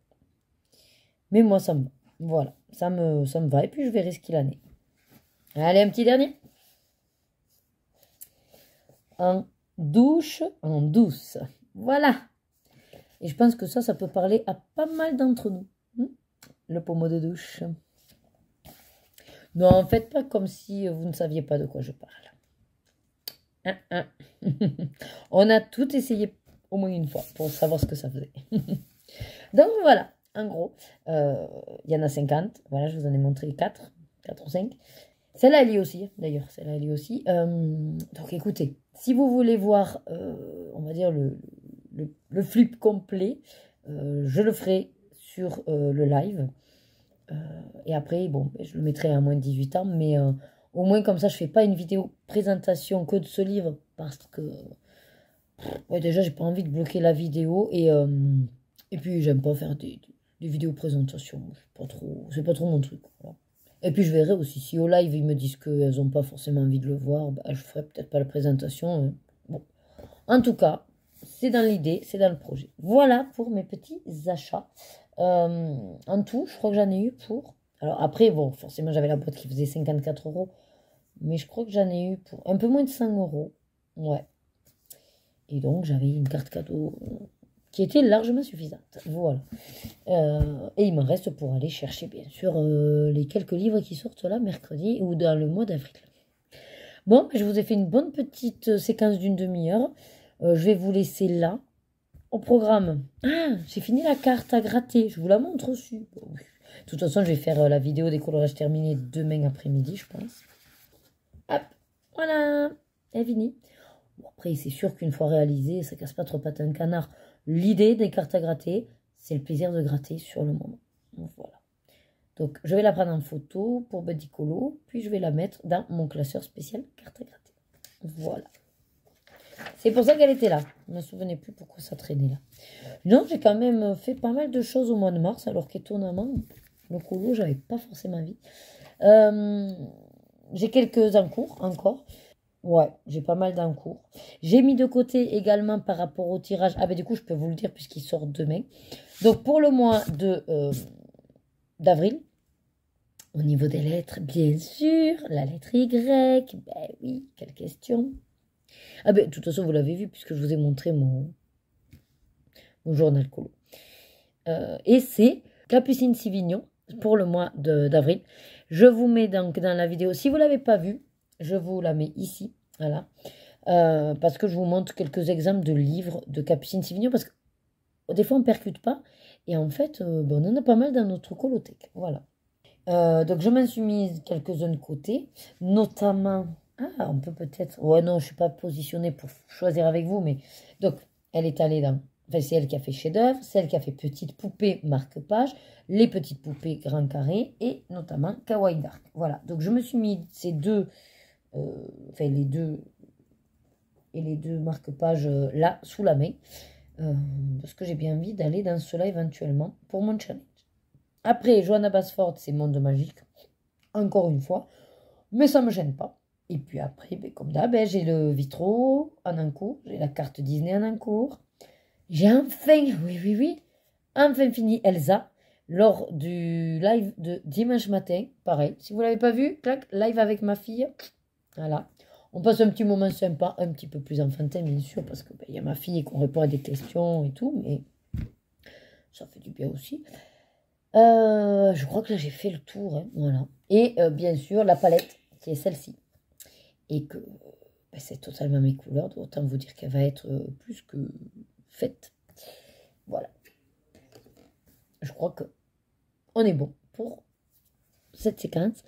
Mais moi, ça me va. Voilà, ça me va. Et puis, je verrai ce qu'il en est. Allez, un petit dernier. En douche, en douce. Voilà. Et je pense que ça peut parler à pas mal d'entre nous. Le pommeau de douche. Non, faites pas comme si vous ne saviez pas de quoi je parle. On a tout essayé au moins une fois pour savoir ce que ça faisait. Donc voilà, en gros, il y en a 50. Voilà, je vous en ai montré 4 ou 5. Celle-là, elle y est aussi, d'ailleurs. Celle-là, elle y est aussi. Donc écoutez, si vous voulez voir, on va dire, le flip complet, je le ferai sur le live. Et après, bon, je le mettrai à moins de 18 ans, mais au moins comme ça, je fais pas une vidéo présentation que de ce livre, parce que ouais, déjà, j'ai pas envie de bloquer la vidéo, et puis j'aime pas faire des vidéos présentation, c'est pas trop mon truc. Voilà. Et puis je verrai aussi, si au live ils me disent qu'elles n'ont pas forcément envie de le voir, bah, je ferai peut-être pas la présentation. Bon. En tout cas, c'est dans l'idée, c'est dans le projet. Voilà pour mes petits achats. En tout, je crois que j'en ai eu pour... Alors après, bon, forcément, j'avais la boîte qui faisait 54 €. Mais je crois que j'en ai eu pour un peu moins de 100 €. Ouais. Et donc, j'avais une carte cadeau qui était largement suffisante. Voilà. Et il me reste pour aller chercher, bien sûr, les quelques livres qui sortent là, mercredi ou dans le mois d'avril. Bon, je vous ai fait une bonne petite séquence d'une demi-heure. Je vais vous laisser là. Au programme. Ah, j'ai fini la carte à gratter. Je vous la montre aussi. Bon, oui. De toute façon, je vais faire la vidéo des colorages terminés demain après-midi, je pense. Hop, voilà. Elle est finie. Bon, après, c'est sûr qu'une fois réalisé, ça casse pas trop pattes à un canard. L'idée des cartes à gratter, c'est le plaisir de gratter sur le moment. Voilà. Donc, je vais la prendre en photo pour Buddy Colo, puis je vais la mettre dans mon classeur spécial carte à gratter. Voilà. C'est pour ça qu'elle était là. Je ne me souvenais plus pourquoi ça traînait là. Non, j'ai quand même fait pas mal de choses au mois de mars, alors qu'étonnamment, le colo, j'avais pas forcément envie. J'ai quelques encours encore. Ouais, j'ai pas mal d'encours. J'ai mis de côté également par rapport au tirage. Ah ben du coup, je peux vous le dire puisqu'il sort demain. Donc pour le mois d'avril, au niveau des lettres, bien sûr, la lettre Y. Ben oui, quelle question. Ah ben, de toute façon, vous l'avez vu puisque je vous ai montré mon journal colo. Et c'est Capucine Sivignon pour le mois d'avril. Je vous mets donc dans la vidéo. Si vous ne l'avez pas vue, je vous la mets ici. Voilà. Parce que je vous montre quelques exemples de livres de Capucine Sivignon. Parce que des fois, on ne percute pas. Et en fait, on en a pas mal dans notre colothèque. Voilà. Donc, je m'en suis mise quelques-uns de côté. Notamment... Ah, on peut peut-être... Ouais, non, je ne suis pas positionnée pour choisir avec vous, mais... Donc, elle est allée dans... Enfin, c'est elle qui a fait chef-d'œuvre, celle qui a fait Petite Poupée marque-page, les Petites Poupées Grand Carré, et notamment Kawaii Dark. Voilà, donc je me suis mis ces deux... enfin, les deux marque-pages là, sous la main, parce que j'ai bien envie d'aller dans cela éventuellement pour mon challenge. Après, Johanna Basford, c'est Monde Magique, encore une fois, mais ça ne me gêne pas. Et puis après, comme d'hab, j'ai le Vitro en encours, j'ai la carte Disney en encours. J'ai enfin, oui, enfin fini Elsa lors du live de dimanche matin. Pareil, si vous ne l'avez pas vu, clac, live avec ma fille. Voilà. On passe un petit moment sympa, un petit peu plus enfantin, bien sûr, parce que y a ma fille et qu'on répond à des questions et tout, mais ça fait du bien aussi. Je crois que là, j'ai fait le tour, hein, voilà. Et bien sûr, la palette, qui est celle-ci. Et que c'est totalement mes couleurs, autant vous dire qu'elle va être plus que faite. Voilà. Je crois que on est bon pour cette séquence.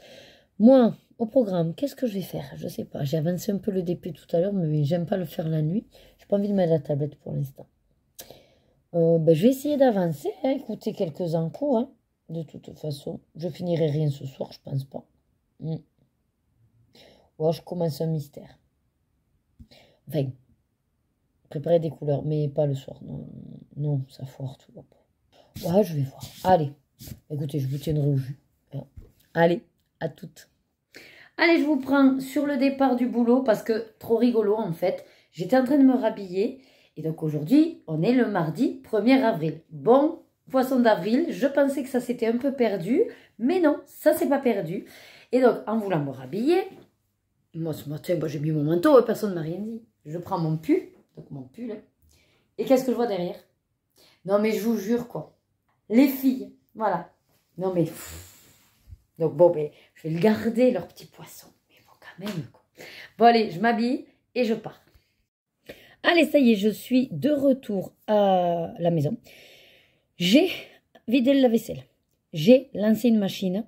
Moi, au programme, qu'est-ce que je vais faire? Je sais pas. J'ai avancé un peu le DP tout à l'heure, mais j'aime pas le faire la nuit. J'ai pas envie de mettre la tablette pour l'instant. Ben, je vais essayer d'avancer, hein, écouter quelques encours, hein, de toute façon. Je finirai rien ce soir, je pense pas. Ouais, je commence un mystère. Enfin, préparer des couleurs, mais pas le soir. Non, non, ça foire tout après. Ouais, je vais voir. Allez, écoutez, je vous tiendrai au jus. Allez, à toutes. Allez, je vous prends sur le départ du boulot parce que trop rigolo en fait. J'étais en train de me rhabiller et donc aujourd'hui, on est le mardi 1er avril. Bon, poisson d'avril, je pensais que ça s'était un peu perdu, mais non, ça s'est pas perdu. Et donc, en voulant me rhabiller, moi ce matin, j'ai mis mon manteau, personne ne m'a rien dit. Je prends mon pull, donc mon pull, hein, et qu'est-ce que je vois derrière? Non mais je vous jure quoi, les filles, voilà. Non mais... Donc bon, ben, je vais le garder, leur petit poisson. Mais bon, quand même, quoi. Bon, allez, je m'habille et je pars. Allez, ça y est, je suis de retour à la maison. J'ai vidé le lave-vaisselle. J'ai lancé une machine.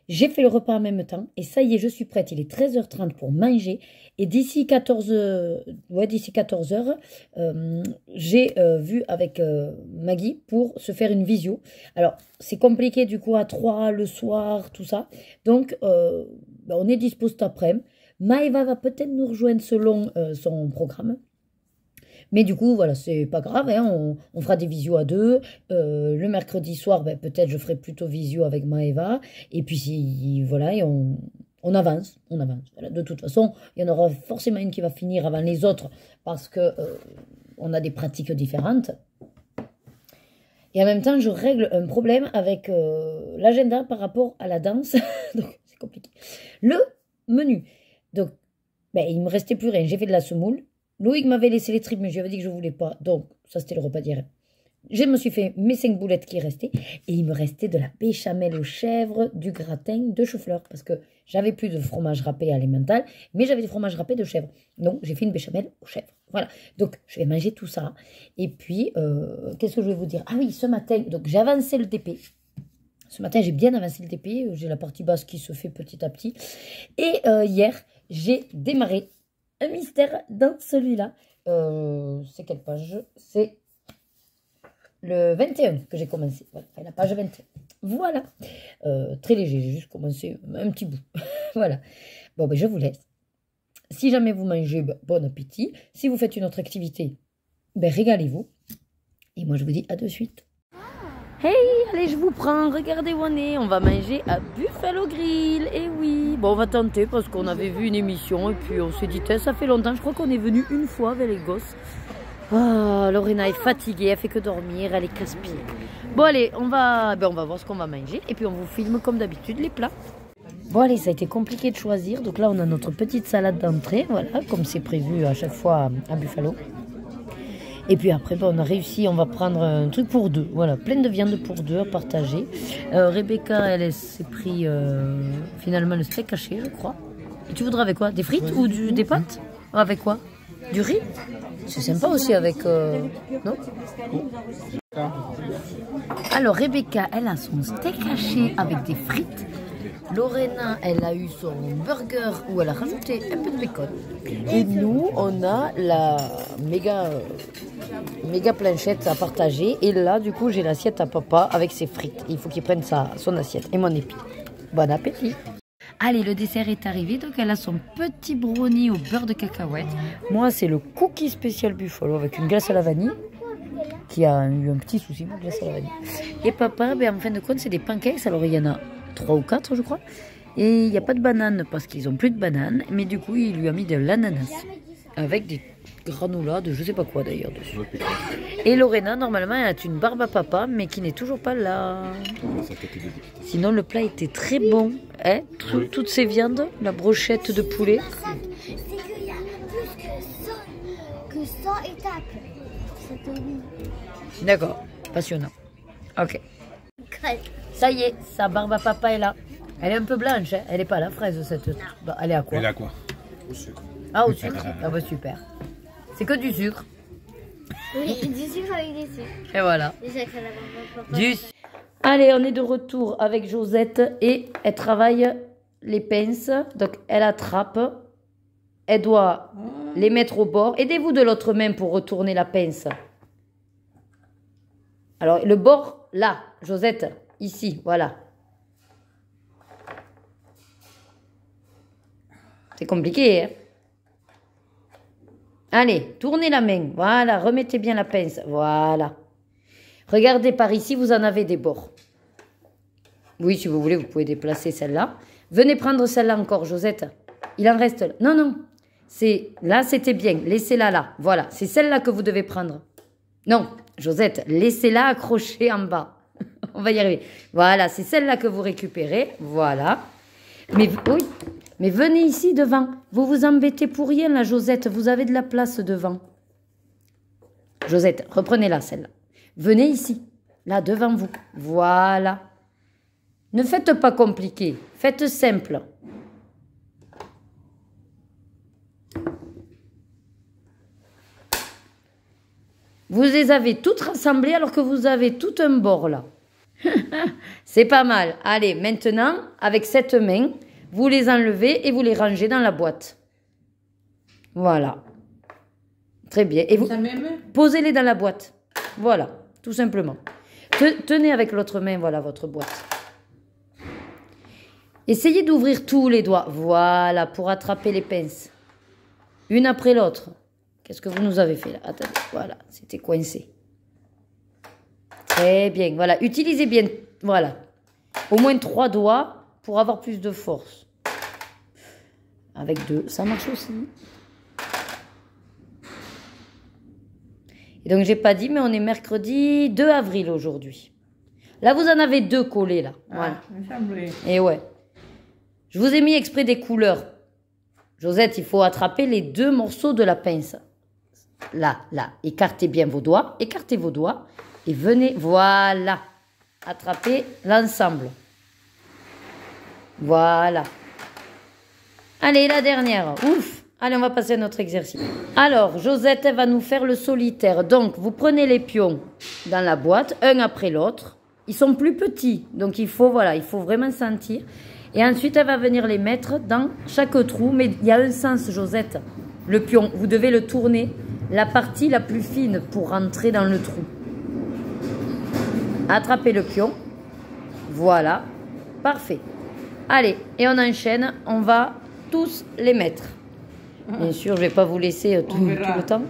J'ai fait le repas en même temps. Et ça y est, je suis prête. Il est 13h30 pour manger. Et d'ici 14h, j'ai vu avec Maggie pour se faire une visio. Alors, c'est compliqué du coup à 3 le soir, tout ça. Donc, on est dispo cet après-midi. Maëva va peut-être nous rejoindre selon son programme. Mais du coup, voilà, c'est pas grave, hein, on fera des visios à deux. Le mercredi soir, ben, peut-être je ferai plutôt visio avec Maëva. Et puis, si, voilà, et on avance, on avance. Voilà. De toute façon, il y en aura forcément une qui va finir avant les autres parce que on a des pratiques différentes. Et en même temps, je règle un problème avec l'agenda par rapport à la danse. Donc, c'est compliqué. Le menu. Donc, ben, il ne me restait plus rien. J'ai fait de la semoule. Loïc m'avait laissé les tripes, mais je lui avais dit que je ne voulais pas. Donc, ça, c'était le repas d'hier. Je me suis fait mes 5 boulettes qui restaient. Et il me restait de la béchamel aux chèvres, du gratin de chou-fleur. Parce que j'avais plus de fromage râpé alimental, mais j'avais du fromage râpé de chèvre. Donc, j'ai fait une béchamel aux chèvres. Voilà. Donc, je vais manger tout ça. Et puis, qu'est-ce que je vais vous dire? Ah oui, ce matin, donc j'ai avancé le DP. Ce matin, j'ai bien avancé le DP. J'ai la partie basse qui se fait petit à petit. Et hier, j'ai démarré un mystère dans celui-là. C'est quelle page? C'est le 21 que j'ai commencé. Voilà, enfin, la page 21. Voilà. Très léger, j'ai juste commencé un petit bout. Voilà. Bon, ben, je vous laisse. Si jamais vous mangez, ben, bon appétit. Si vous faites une autre activité, ben, régalez-vous. Et moi, je vous dis à de suite. Hey, allez, je vous prends. Regardez où on est. On va manger à Buffalo Grill. Et oui. Bon, on va tenter parce qu'on avait vu une émission et puis on s'est dit, ça fait longtemps. Je crois qu'on est venu une fois avec les gosses. Ah, Lorena est fatiguée. Elle fait que dormir. Elle est casse-pied. Bon, allez, on va voir ce qu'on va manger. Et puis, on vous filme comme d'habitude les plats. Bon, allez, ça a été compliqué de choisir. Donc là, on a notre petite salade d'entrée. Voilà, comme c'est prévu à chaque fois à Buffalo. Et puis après, on a réussi, on va prendre un truc pour deux. Voilà, plein de viande pour deux à partager. Rebecca, elle s'est pris finalement le steak haché, je crois. Et tu voudrais avec quoi? Des frites ou des pâtes? Avec quoi? Du riz? C'est sympa aussi avec... non? Alors, Rebecca, elle a son steak haché avec des frites. Lorena, elle a eu son burger où elle a rajouté un peu de bacon. Et nous, on a la méga planchette à partager. Et là, du coup, j'ai l'assiette à papa avec ses frites. Il faut qu'il prenne son assiette et mon épi. Bon appétit. Allez, le dessert est arrivé. Donc, elle a son petit brownie au beurre de cacahuète. Moi, c'est le cookie spécial Buffalo avec une glace à la vanille. Qui a eu un petit souci, une glace à la vanille. Et papa, ben, en fin de compte, c'est des pancakes. Alors, il y en a 3 ou 4, je crois. Et il n'y a pas de banane parce qu'ils n'ont plus de banane. Mais du coup, il lui a mis de l'ananas. Avec des granulats de je sais pas quoi d'ailleurs dessus. Et Lorena, normalement, elle a une barbe à papa, mais qui n'est toujours pas là. Sinon, le plat était très bon. Hein, toutes ces viandes, la brochette de poulet. C'est qu'il y a plus que 100 étapes. D'accord, passionnant. Ok. Ça y est, sa barbe à papa est là. Elle est un peu blanche, hein. Elle n'est pas à la fraise cette. Bah, elle est à quoi? Elle est à quoi? Au sucre. Ah, au sucre. Ah bah super. C'est que du sucre. Oui, du sucre avec des sucres. Et voilà. Du... Allez, on est de retour avec Josette et elle travaille les pinces. Donc elle attrape. Elle doit les mettre au bord. Aidez-vous de l'autre main pour retourner la pince. Alors, le bord, là, Josette, ici, voilà. C'est compliqué, hein? Allez, tournez la main. Voilà, remettez bien la pince. Voilà. Regardez par ici, vous en avez des bords. Oui, si vous voulez, vous pouvez déplacer celle-là. Venez prendre celle-là encore, Josette. Il en reste là. Non, non. Là, c'était bien. Laissez-la là. Voilà, c'est celle-là que vous devez prendre. Non, Josette, laissez-la accrochée en bas. On va y arriver. Voilà, c'est celle-là que vous récupérez. Voilà. Mais oui, mais venez ici devant. Vous vous embêtez pour rien, là, Josette. Vous avez de la place devant. Josette, reprenez-la, celle-là. Venez ici, là, devant vous. Voilà. Ne faites pas compliqué. Faites simple. Vous les avez toutes rassemblées alors que vous avez tout un bord, là. C'est pas mal. Allez, maintenant, avec cette main, vous les enlevez et vous les rangez dans la boîte. Voilà. Très bien. Et vous posez-les dans la boîte. Voilà, tout simplement. Tenez avec l'autre main, voilà, votre boîte. Essayez d'ouvrir tous les doigts. Voilà, pour attraper les pinces. Une après l'autre. Qu'est-ce que vous nous avez fait là? Attendez, voilà, c'était coincé. Très bien, voilà. Utilisez bien, voilà. Au moins 3 doigts pour avoir plus de force. Avec 2, ça marche aussi. Et donc, j'ai pas dit, mais on est mercredi 2 avril aujourd'hui. Là, vous en avez 2 collés, là. Voilà. Et ouais. Je vous ai mis exprès des couleurs. Josette, il faut attraper les 2 morceaux de la pince. Là, là. Écartez bien vos doigts. Écartez vos doigts. Et venez, voilà. Attrapez l'ensemble. Voilà. Allez, la dernière. Ouf. Allez, on va passer à notre exercice. Alors, Josette, elle va nous faire le solitaire. Donc, vous prenez les pions dans la boîte, un après l'autre. Ils sont plus petits. Donc, il faut, voilà, il faut vraiment sentir. Et ensuite, elle va venir les mettre dans chaque trou. Mais il y a un sens, Josette. Le pion, vous devez le tourner. La partie la plus fine pour rentrer dans le trou. Attrapez le pion. Voilà. Parfait. Allez, et on enchaîne. On va tous les mettre. Bien sûr, je ne vais pas vous laisser tout le temps.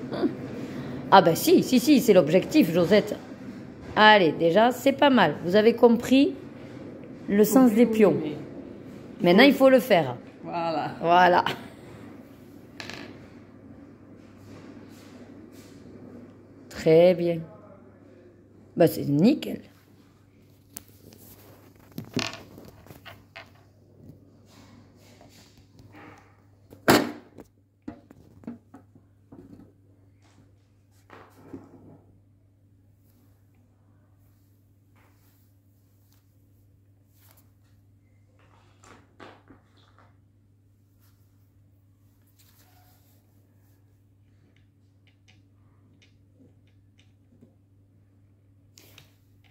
Ah ben si, c'est l'objectif, Josette. Allez, déjà, c'est pas mal. Vous avez compris le sens des pions. Maintenant, il faut le faire. Voilà. Voilà. Très bien. Bah, c'est nickel.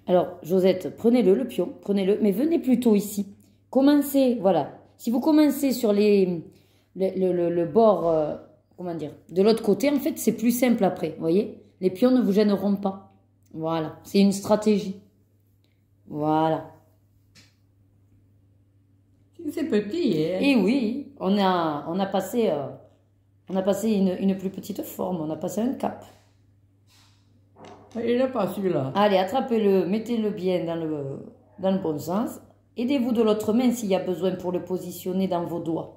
Alors, Josette, prenez-le, le pion, prenez-le, mais venez plutôt ici. Commencez, voilà. Si vous commencez sur le bord, comment dire, de l'autre côté, en fait, c'est plus simple après, vous voyez? Les pions ne vous gêneront pas. Voilà, c'est une stratégie. Voilà. C'est petit, hein? Et oui, on a passé une plus petite forme, on a passé un cap. Il n'est pas celui-là. Allez, attrapez-le, mettez-le bien dans le bon sens. Aidez-vous de l'autre main s'il y a besoin pour le positionner dans vos doigts.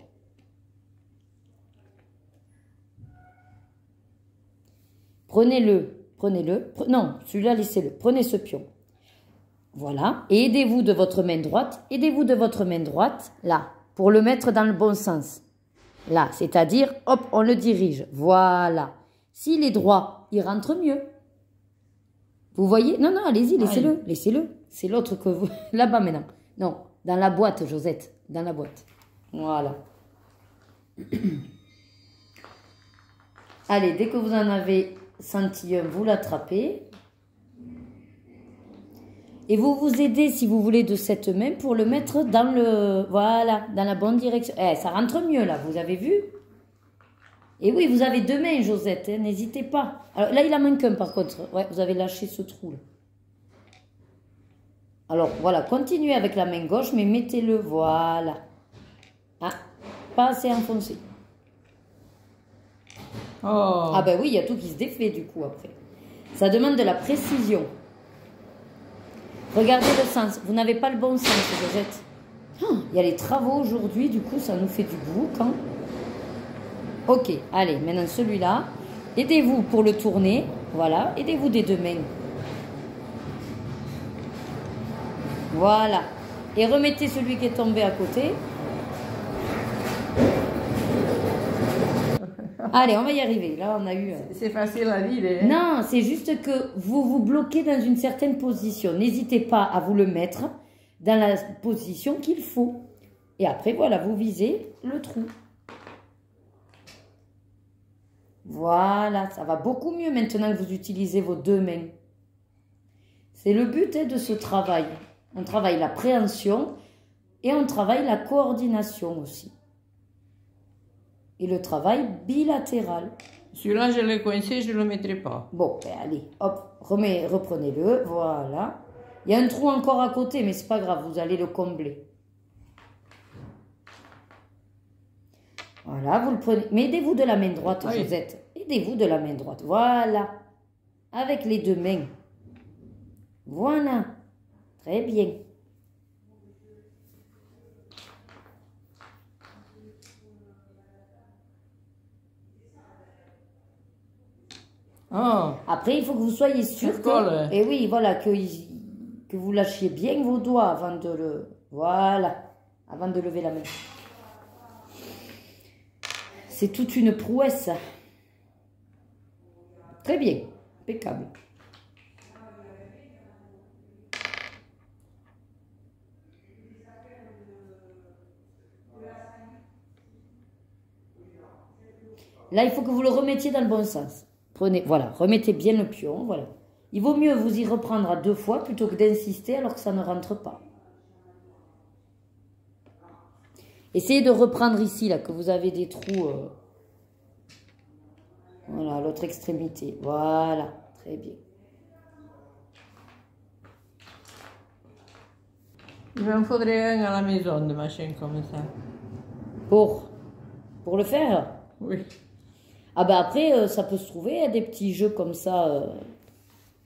Prenez-le. Non, celui-là, laissez-le. Prenez ce pion. Voilà. Et aidez-vous de votre main droite. Aidez-vous de votre main droite, là, pour le mettre dans le bon sens. Là, c'est-à-dire, hop, on le dirige. Voilà. S'il est droit, il rentre mieux. Vous voyez? Non, non, allez-y, laissez-le. Laissez-le. C'est l'autre que vous... Là-bas maintenant. Non, dans la boîte, Josette. Dans la boîte. Voilà. Allez, dès que vous en avez senti un, vous l'attrapez. Et vous vous aidez, si vous voulez, de cette main pour le mettre dans le... Voilà, dans la bonne direction. Eh, ça rentre mieux, là, vous avez vu? Et oui, vous avez 2 mains, Josette, hein, n'hésitez pas. Alors là, il en manque un, par contre. Ouais, vous avez lâché ce trou, là. Alors, voilà, continuez avec la main gauche, mais mettez-le, voilà. Ah, pas assez enfoncé. Oh. Ah ben oui, il y a tout qui se défait du coup après. Ça demande de la précision. Regardez le sens. Vous n'avez pas le bon sens, Josette. Oh, il y a les travaux aujourd'hui, du coup, ça nous fait du bouc. Hein. Ok, allez, maintenant celui-là. Aidez-vous pour le tourner. Voilà, aidez-vous des 2 mains. Voilà. Et remettez celui qui est tombé à côté. Allez, on va y arriver. Là, on a eu... C'est facile à dire. Hein? Non, c'est juste que vous vous bloquez dans une certaine position. N'hésitez pas à vous le mettre dans la position qu'il faut. Et après, voilà, vous visez le trou. Voilà, ça va beaucoup mieux maintenant que vous utilisez vos 2 mains. C'est le but de ce travail. On travaille la préhension et on travaille la coordination aussi. Et le travail bilatéral. Celui-là, je l'ai coincé, je ne le mettrai pas. Bon, ben allez, hop, reprenez-le, voilà. Il y a un trou encore à côté, mais c'est pas grave, vous allez le combler. Voilà, vous le prenez. Mais aidez-vous de la main droite, oui. Josette. Aidez-vous de la main droite, voilà. Avec les 2 mains. Voilà, très bien. Oh. Après, il faut que vous soyez sûr que... Et oui, voilà, que vous lâchiez bien vos doigts avant de le... Voilà, avant de lever la main. C'est toute une prouesse. Très bien, impeccable. Là, il faut que vous le remettiez dans le bon sens. Prenez, voilà, remettez bien le pion, voilà. Il vaut mieux vous y reprendre à 2 fois plutôt que d'insister alors que ça ne rentre pas. Essayez de reprendre ici, là, que vous avez des trous. Voilà, à l'autre extrémité. Voilà, très bien. Il me faudrait un à la maison de machin comme ça. Pour le faire? Oui. Ah ben après, ça peut se trouver des petits jeux comme ça,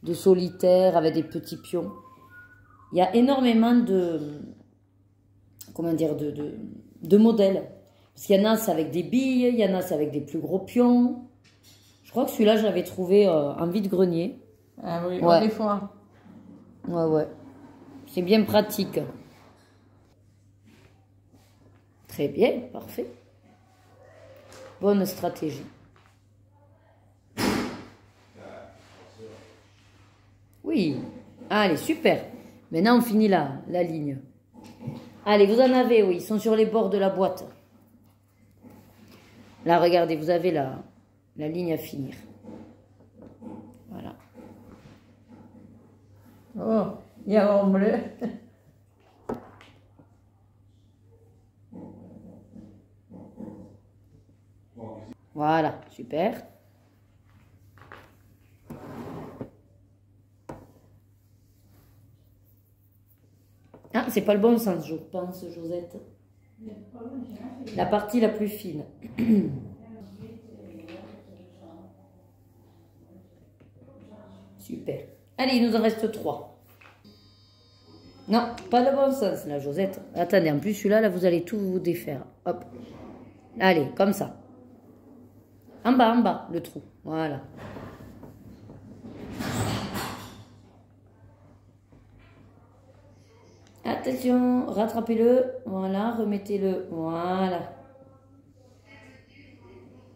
de solitaire avec des petits pions. Il y a énormément de, comment dire, de modèles. Parce qu'il y en a, c'est avec des billes, il y en a, c'est avec des plus gros pions. Je crois que celui-là, je l'avais trouvé en vide-grenier. Ah oui, ouais. Des fois. Ouais, ouais. C'est bien pratique. Très bien, parfait. Bonne stratégie. Oui, allez, super. Maintenant, on finit la ligne. Allez, vous en avez, oui, ils sont sur les bords de la boîte. Là, regardez, vous avez la ligne à finir. Voilà. Oh, il y a l'ombre. Voilà, super. Ah, c'est pas le bon sens, je pense, Josette. La partie la plus fine. Super. Allez, il nous en reste 3. Non, pas le bon sens, là, Josette. Attendez, en plus, celui-là, là, vous allez tout vous défaire. Hop. Allez, comme ça. En bas, le trou. Voilà. Attention, rattrapez-le. Voilà, remettez-le. Voilà.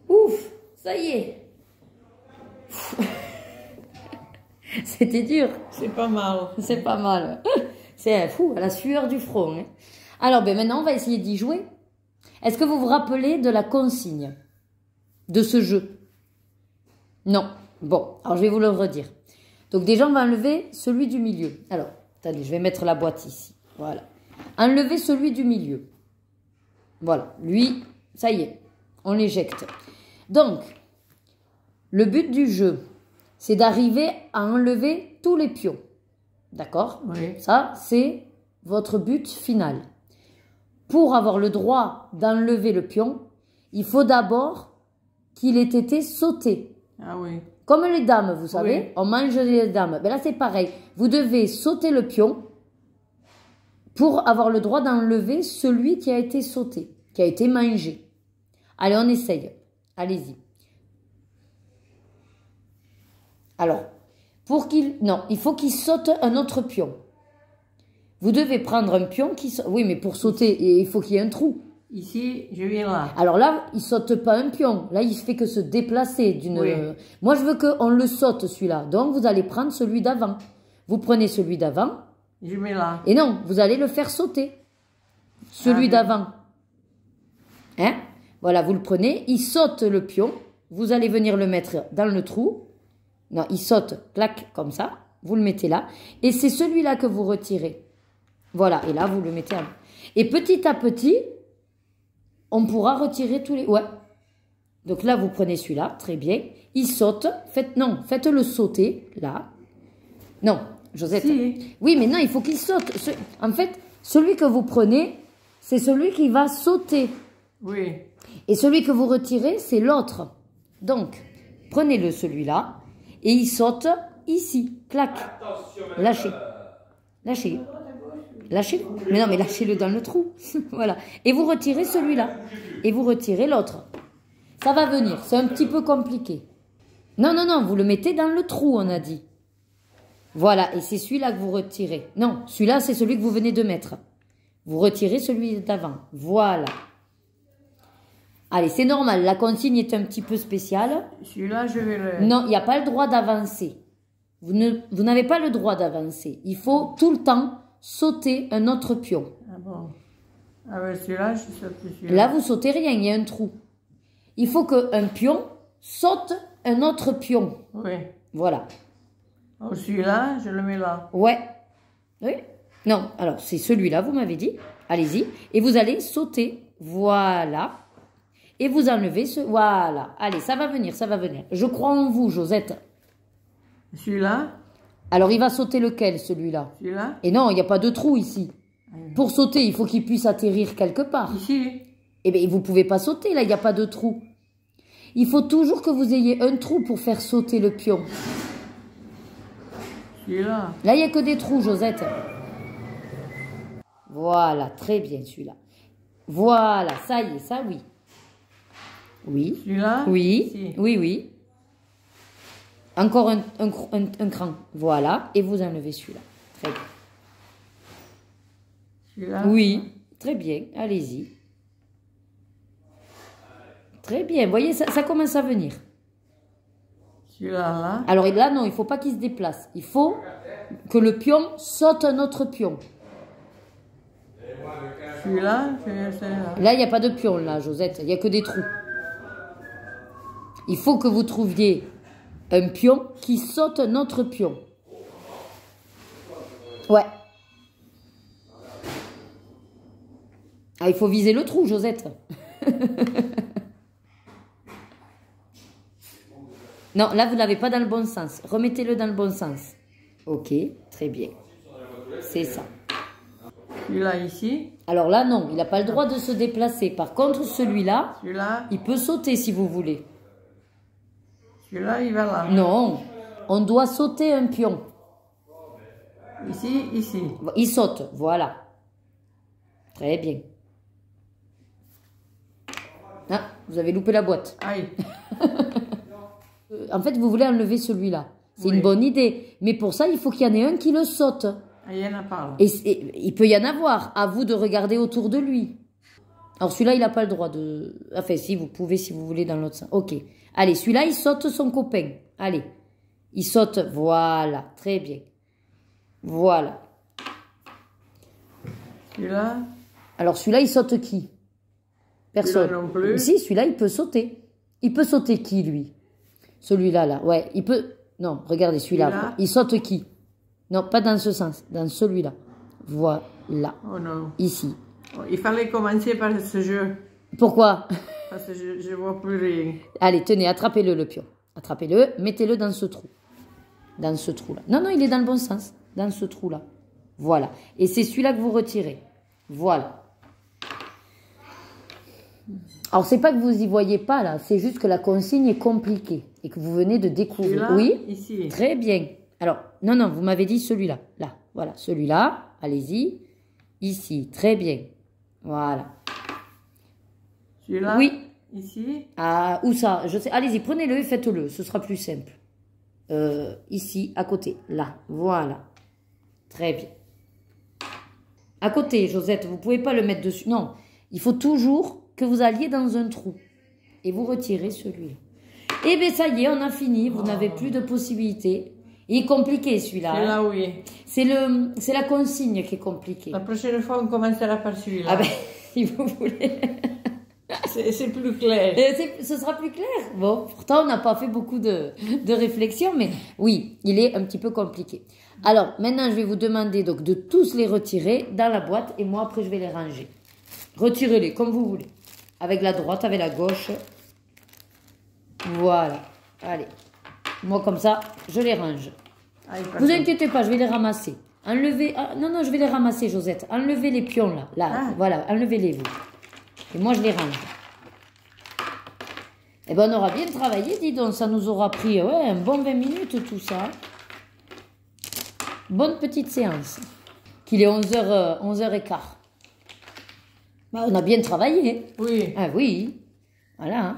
Ouf, ça y est. C'était dur. C'est pas mal. C'est pas mal. C'est fou, à la sueur du front. Hein. Alors, ben maintenant, on va essayer d'y jouer. Est-ce que vous vous rappelez de la consigne de ce jeu? Non. Bon, alors je vais vous le redire. Donc déjà, on va enlever celui du milieu. Alors, attendez, je vais mettre la boîte ici. Voilà. Enlevez celui du milieu. Voilà. Lui, ça y est, on l'éjecte. Donc, le but du jeu, c'est d'arriver à enlever tous les pions. D'accord? Oui. Ça, c'est votre but final. Pour avoir le droit d'enlever le pion, il faut d'abord qu'il ait été sauté. Ah oui. Comme les dames, vous savez, Oui. on mange les dames. Ben là, c'est pareil. Vous devez sauter le pion pour avoir le droit d'enlever celui qui a été sauté, qui a été mangé. Allez, on essaye. Allez-y. Alors, non, il faut qu'il saute un autre pion. Vous devez prendre un pion qui saute. Oui, mais pour sauter, il faut qu'il y ait un trou. Ici, je viens là. Alors là, il saute pas un pion. Là, il fait que se déplacer d'une... Oui. Moi, je veux qu'on le saute, celui-là. Donc, vous allez prendre celui d'avant. Vous prenez celui d'avant. Je mets là. Et non, vous allez le faire sauter. Celui oui. d'avant. Hein? Voilà, vous le prenez. Il saute le pion. Vous allez venir le mettre dans le trou. Non, il saute, clac, comme ça. Vous le mettez là. Et c'est celui-là que vous retirez. Voilà, et là, vous le mettez en... Et petit à petit, on pourra retirer tous les... Ouais. Donc là, vous prenez celui-là, très bien. Il saute. Faites-le sauter, là. Non, Josette. Si. Oui, mais non, il faut qu'il saute. En fait, celui que vous prenez, c'est celui qui va sauter. Oui. Et celui que vous retirez, c'est l'autre. Donc, prenez-le, celui-là. Et il saute ici. Clac. Lâchez. Lâchez. Lâchez-le. Mais non, mais lâchez-le dans le trou. Voilà. Et vous retirez celui-là. Et vous retirez l'autre. Ça va venir. C'est un petit peu compliqué. Non, non, non. Vous le mettez dans le trou, on a dit. Voilà. Et c'est celui-là que vous retirez. Non, celui-là, c'est celui que vous venez de mettre. Vous retirez celui d'avant. Voilà. Allez, c'est normal. La consigne est un petit peu spéciale. Celui-là, je vais le... Non, il n'y a pas le droit d'avancer. Vous n'avez pas le droit d'avancer. Il faut tout le temps sauter un autre pion. Ah bon. Ah ben celui-là, je saute celui-là. Là, vous sautez rien, il y a un trou. Il faut qu'un pion saute un autre pion. Oui. Voilà. Oh, celui-là, je le mets là. Ouais. Oui. Non, alors c'est celui-là, vous m'avez dit. Allez-y. Et vous allez sauter. Voilà. Et vous enlevez ce... Voilà. Allez, ça va venir, ça va venir. Je crois en vous, Josette. Celui-là. Alors, il va sauter lequel, celui-là? Celui-là. Et non, il n'y a pas de trou ici. Pour sauter, il faut qu'il puisse atterrir quelque part. Ici. Eh bien, vous ne pouvez pas sauter, là, il n'y a pas de trou. Il faut toujours que vous ayez un trou pour faire sauter le pion. Celui-là. Là, il n'y a que des trous, Josette. Voilà, très bien, celui-là. Voilà, ça y est, ça, oui. Oui. Celui-là. Oui, Ici. oui, oui. Encore un cran. Voilà, et vous enlevez celui-là. Très bien. Celui-là. Oui, très bien, allez-y. Très bien, vous voyez, ça commence à venir. Celui-là, là. Alors là, non, il ne faut pas qu'il se déplace. Il faut que le pion saute un autre pion. Celui-là, je vais celui-là. Là, il n'y a pas de pion, là, Josette. Il n'y a que des trous. Il faut que vous trouviez un pion qui saute un autre pion. Ouais. Ah, il faut viser le trou, Josette. Non, là, vous ne l'avez pas dans le bon sens. Remettez-le dans le bon sens. Ok, très bien. C'est ça. Celui-là, ici. Alors là, non, il n'a pas le droit de se déplacer. Par contre, celui-là, Celui-là. il peut sauter si vous voulez. Celui-là, il va là. Non, on doit sauter un pion. Ici, ici. Il saute, voilà. Très bien. Ah, vous avez loupé la boîte. Aïe. En fait, vous voulez enlever celui-là. C'est Oui. une bonne idée. Mais pour ça, il faut qu'il y en ait un qui le saute. Ah, il y en a pas là. Et il peut y en avoir. À vous de regarder autour de lui. Alors celui-là, il n'a pas le droit de... Enfin, si, vous pouvez, si vous voulez, dans l'autre sens. Ok. Allez, celui-là, il saute son copain. Allez. Il saute. Voilà. Très bien. Voilà. Celui-là. Alors celui-là, il saute qui? Personne. Celui-là non plus. Si, celui-là, il peut sauter. Il peut sauter qui, lui? Celui-là, là. Ouais, il peut... Non, regardez, celui-là. Celui-là. Il saute qui? Non, pas dans ce sens. Dans celui-là. Voilà. Oh non. Ici. Oh, il fallait commencer par ce jeu. Pourquoi? Parce que je vois plus rien. Allez, tenez, attrapez-le, le pion. Attrapez-le, mettez-le dans ce trou. Dans ce trou-là. Non, non, il est dans le bon sens. dans ce trou-là. Voilà. Et c'est celui-là que vous retirez. Voilà. Alors, c'est pas que vous y voyez pas, là. C'est juste que la consigne est compliquée et que vous venez de découvrir. Oui, ici. Très bien. Alors, non, non, vous m'avez dit celui-là. Là, voilà. Celui-là, allez-y. Ici, très bien. Voilà. Celui-là? Oui. Ici? Ah, où ça? Je sais. Allez-y, prenez-le et faites-le. Ce sera plus simple. Ici, à côté. Là, voilà. Très bien. À côté, Josette, vous ne pouvez pas le mettre dessus. Non, il faut toujours que vous alliez dans un trou. Et vous retirez celui-là. Eh bien, ça y est, on a fini. Vous n'avez plus de possibilités. Il est compliqué, celui-là. Celui-là, oui. C'est la consigne qui est compliquée. La prochaine fois, on commencera par celui-là. Ah ben, si vous voulez. C'est plus clair. Ce sera plus clair. Bon, pourtant, on n'a pas fait beaucoup de réflexion, mais oui, il est un petit peu compliqué. Alors, maintenant, je vais vous demander donc de tous les retirer dans la boîte et moi, après, je vais les ranger. Retirez-les comme vous voulez. Avec la droite, avec la gauche. Voilà. Allez. Moi, comme ça, je les range. Vous inquiétez pas, je vais les ramasser. Enlevez... Ah, non, non, je vais les ramasser, Josette. Enlevez les pions, là. Là, voilà. Enlevez-les, vous. Et moi, je les range. Eh ben, on aura bien travaillé, dis donc. Ça nous aura pris un bon 20 minutes, tout ça. Bonne petite séance. Qu'il est 11h, 11h15. Bah, on a bien travaillé. Oui. Ah oui. Voilà.